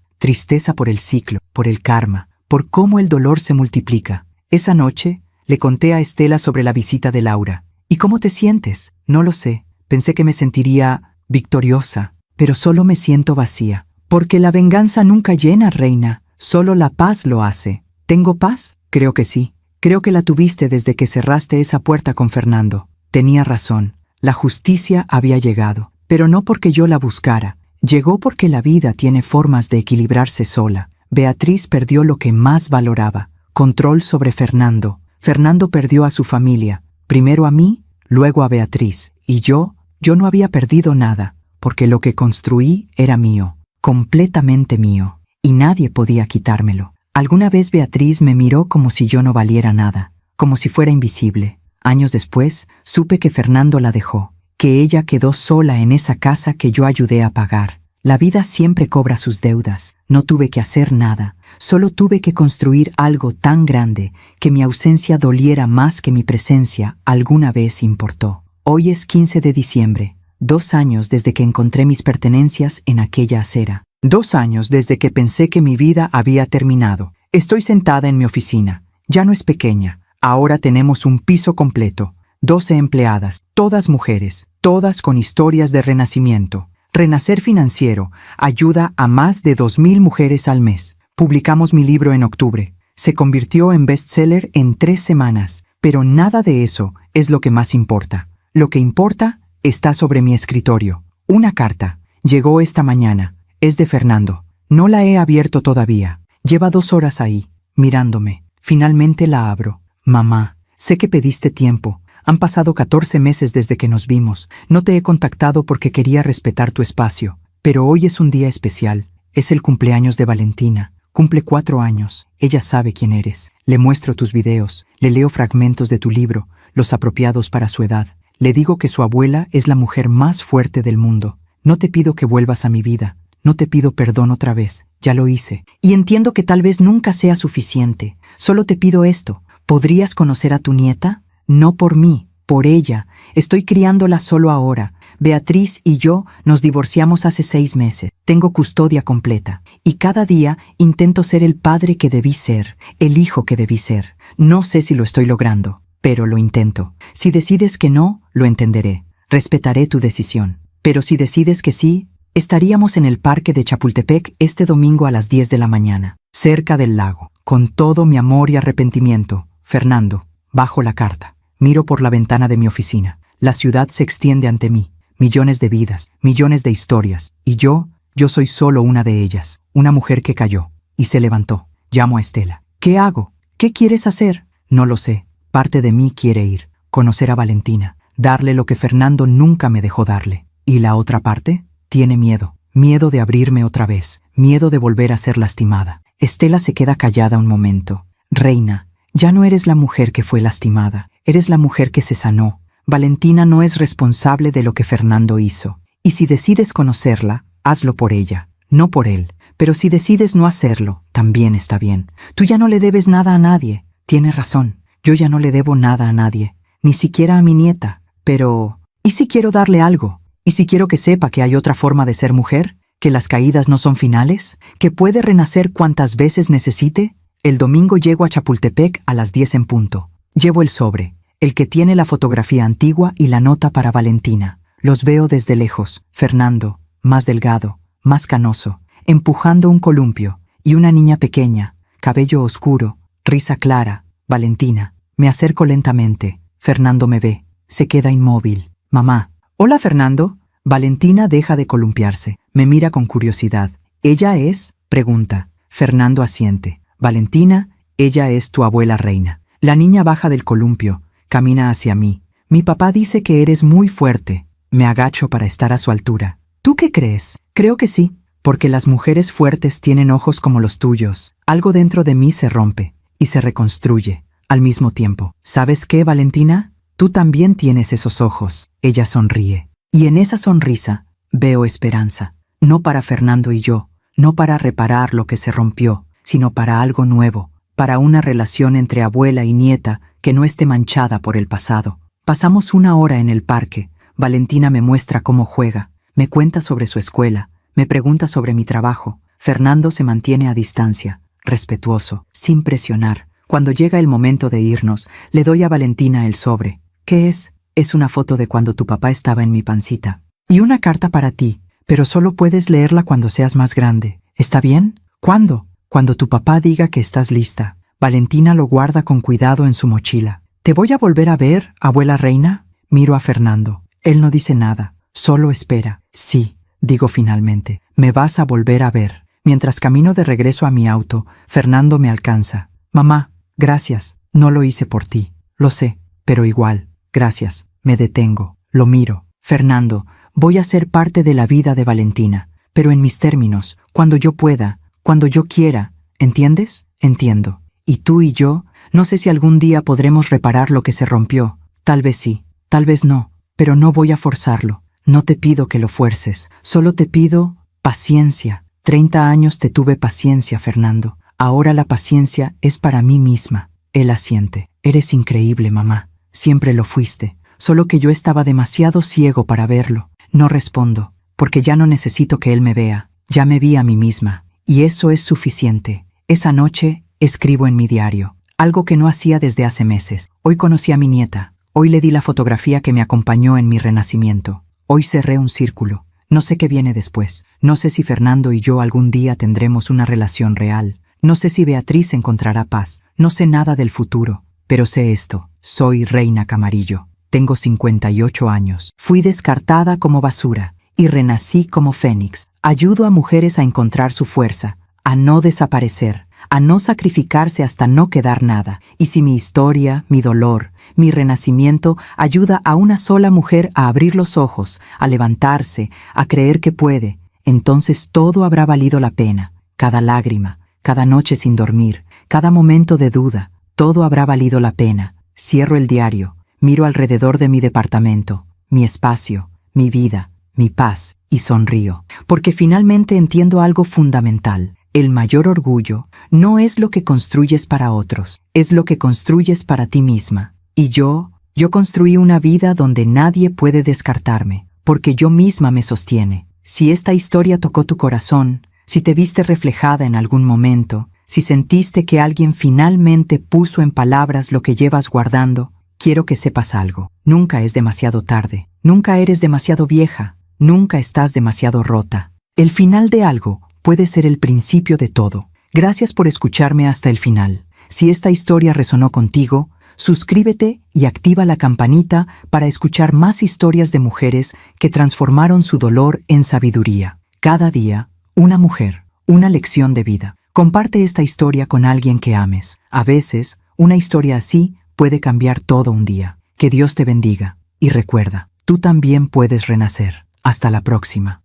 por el ciclo, por el karma, por cómo el dolor se multiplica. Esa noche le conté a Estela sobre la visita de Laura. «¿Y cómo te sientes?» «No lo sé. Pensé que me sentiría victoriosa, pero solo me siento vacía». «Porque la venganza nunca llena, reina. Solo la paz lo hace». «¿Tengo paz?» «Creo que sí. Creo que la tuviste desde que cerraste esa puerta con Fernando». Tenía razón. La justicia había llegado, pero no porque yo la buscara. Llegó porque la vida tiene formas de equilibrarse sola. Beatriz perdió lo que más valoraba, control sobre Fernando. Fernando perdió a su familia, primero a mí, luego a Beatriz. Y yo no había perdido nada, porque lo que construí era mío, completamente mío, y nadie podía quitármelo. Alguna vez Beatriz me miró como si yo no valiera nada, como si fuera invisible. Años después, supe que Fernando la dejó, que ella quedó sola en esa casa que yo ayudé a pagar. La vida siempre cobra sus deudas. No tuve que hacer nada, solo tuve que construir algo tan grande que mi ausencia doliera más que mi presencia alguna vez importó. Hoy es 15 de diciembre, 2 años desde que encontré mis pertenencias en aquella acera. 2 años desde que pensé que mi vida había terminado. Estoy sentada en mi oficina. Ya no es pequeña. Ahora tenemos un piso completo. 12 empleadas, todas mujeres, todas con historias de renacimiento. Renacer Financiero ayuda a más de 2,000 mujeres al mes. Publicamos mi libro en octubre. Se convirtió en bestseller en 3 semanas. Pero nada de eso es lo que más importa. Lo que importa está sobre mi escritorio. Una carta. Llegó esta mañana. Es de Fernando. No la he abierto todavía. Lleva 2 horas ahí, mirándome. Finalmente la abro. «Mamá, sé que pediste tiempo. Han pasado 14 meses desde que nos vimos. No te he contactado porque quería respetar tu espacio. Pero hoy es un día especial. Es el cumpleaños de Valentina. Cumple 4 años. Ella sabe quién eres. Le muestro tus videos. Le leo fragmentos de tu libro, los apropiados para su edad. Le digo que su abuela es la mujer más fuerte del mundo. No te pido que vuelvas a mi vida. No te pido perdón otra vez. Ya lo hice. Y entiendo que tal vez nunca sea suficiente. Solo te pido esto. ¿Podrías conocer a tu nieta? No por mí, por ella. Estoy criándola solo ahora. Beatriz y yo nos divorciamos hace 6 meses. Tengo custodia completa. Y cada día intento ser el padre que debí ser, el hijo que debí ser. No sé si lo estoy logrando, pero lo intento. Si decides que no, lo entenderé. Respetaré tu decisión. Pero si decides que sí, Estaríamos en el parque de Chapultepec este domingo a las 10 de la mañana, cerca del lago. Con todo mi amor y arrepentimiento, Fernando, bajo la carta. Miro por la ventana de mi oficina. La ciudad se extiende ante mí. Millones de vidas, millones de historias. Y yo soy solo una de ellas. Una mujer que cayó y se levantó. Llamo a Estela. ¿Qué hago? ¿Qué quieres hacer? No lo sé. Parte de mí quiere ir, conocer a Valentina, darle lo que Fernando nunca me dejó darle. ¿Y la otra parte? Tiene miedo. Miedo de abrirme otra vez. Miedo de volver a ser lastimada. Estela se queda callada un momento. Reina, ya no eres la mujer que fue lastimada. Eres la mujer que se sanó. Valentina no es responsable de lo que Fernando hizo. Y si decides conocerla, hazlo por ella, no por él. Pero si decides no hacerlo, también está bien. Tú ya no le debes nada a nadie. Tienes razón. Yo ya no le debo nada a nadie. Ni siquiera a mi nieta. Pero, ¿y si quiero darle algo? ¿Y si quiero que sepa que hay otra forma de ser mujer? ¿Que las caídas no son finales? ¿Que puede renacer cuantas veces necesite? El domingo llego a Chapultepec a las 10 en punto. Llevo el sobre, el que tiene la fotografía antigua y la nota para Valentina. Los veo desde lejos. Fernando, más delgado, más canoso, empujando un columpio, y una niña pequeña, cabello oscuro, risa clara. Valentina. Me acerco lentamente. Fernando me ve. Se queda inmóvil. Mamá. Hola, Fernando. Valentina deja de columpiarse. Me mira con curiosidad. ¿Ella es? Pregunta. Fernando asiente. Valentina, ella es tu abuela Reina. La niña baja del columpio. Camina hacia mí. Mi papá dice que eres muy fuerte. Me agacho para estar a su altura. ¿Tú qué crees? Creo que sí. Porque las mujeres fuertes tienen ojos como los tuyos. Algo dentro de mí se rompe. Y se reconstruye, al mismo tiempo. ¿Sabes qué, Valentina? Tú también tienes esos ojos. Ella sonríe. Y en esa sonrisa veo esperanza. No para Fernando y yo, no para reparar lo que se rompió, sino para algo nuevo, para una relación entre abuela y nieta que no esté manchada por el pasado. Pasamos una hora en el parque. Valentina me muestra cómo juega, me cuenta sobre su escuela, me pregunta sobre mi trabajo. Fernando se mantiene a distancia, respetuoso, sin presionar. Cuando llega el momento de irnos, le doy a Valentina el sobre. ¿Qué es? Es una foto de cuando tu papá estaba en mi pancita. Y una carta para ti, pero solo puedes leerla cuando seas más grande. ¿Está bien? ¿Cuándo? Cuando tu papá diga que estás lista. Valentina lo guarda con cuidado en su mochila. ¿Te voy a volver a ver, abuela Reina? Miro a Fernando. Él no dice nada, solo espera. Sí, digo finalmente, me vas a volver a ver. Mientras camino de regreso a mi auto, Fernando me alcanza. Mamá, gracias, no lo hice por ti. Lo sé, pero igual, gracias. Me detengo, lo miro. Fernando, voy a ser parte de la vida de Valentina, pero en mis términos, cuando yo pueda, cuando yo quiera. ¿Entiendes? Entiendo. Y tú y yo, no sé si algún día podremos reparar lo que se rompió. Tal vez sí, tal vez no, pero no voy a forzarlo. No te pido que lo fuerces, solo te pido paciencia. 30 años te tuve paciencia, Fernando. Ahora la paciencia es para mí misma. Él asiente. Eres increíble, mamá. Siempre lo fuiste. Solo que yo estaba demasiado ciego para verlo. No respondo, porque ya no necesito que él me vea. Ya me vi a mí misma. Y eso es suficiente. Esa noche escribo en mi diario. Algo que no hacía desde hace meses. Hoy conocí a mi nieta. Hoy le di la fotografía que me acompañó en mi renacimiento. Hoy cerré un círculo. No sé qué viene después. No sé si Fernando y yo algún día tendremos una relación real. No sé si Beatriz encontrará paz. No sé nada del futuro. Pero sé esto. Soy Reina Camarillo. Tengo 58 años. Fui descartada como basura y renací como fénix. Ayudo a mujeres a encontrar su fuerza, a no desaparecer, a no sacrificarse hasta no quedar nada. Y si mi historia, mi dolor, mi renacimiento ayuda a una sola mujer a abrir los ojos, a levantarse, a creer que puede, entonces todo habrá valido la pena. Cada lágrima, cada noche sin dormir, cada momento de duda, todo habrá valido la pena. Cierro el diario, miro alrededor de mi departamento, mi espacio, mi vida, mi paz, y sonrío, porque finalmente entiendo algo fundamental. El mayor orgullo no es lo que construyes para otros, es lo que construyes para ti misma. Y yo construí una vida donde nadie puede descartarme, porque yo misma me sostiene. Si esta historia tocó tu corazón, si te viste reflejada en algún momento, si sentiste que alguien finalmente puso en palabras lo que llevas guardando, quiero que sepas algo. Nunca es demasiado tarde, nunca eres demasiado vieja. Nunca estás demasiado rota. El final de algo puede ser el principio de todo. Gracias por escucharme hasta el final. Si esta historia resonó contigo, suscríbete y activa la campanita para escuchar más historias de mujeres que transformaron su dolor en sabiduría. Cada día, una mujer, una lección de vida. Comparte esta historia con alguien que ames. A veces, una historia así puede cambiar todo un día. Que Dios te bendiga. Y recuerda, tú también puedes renacer. Hasta la próxima.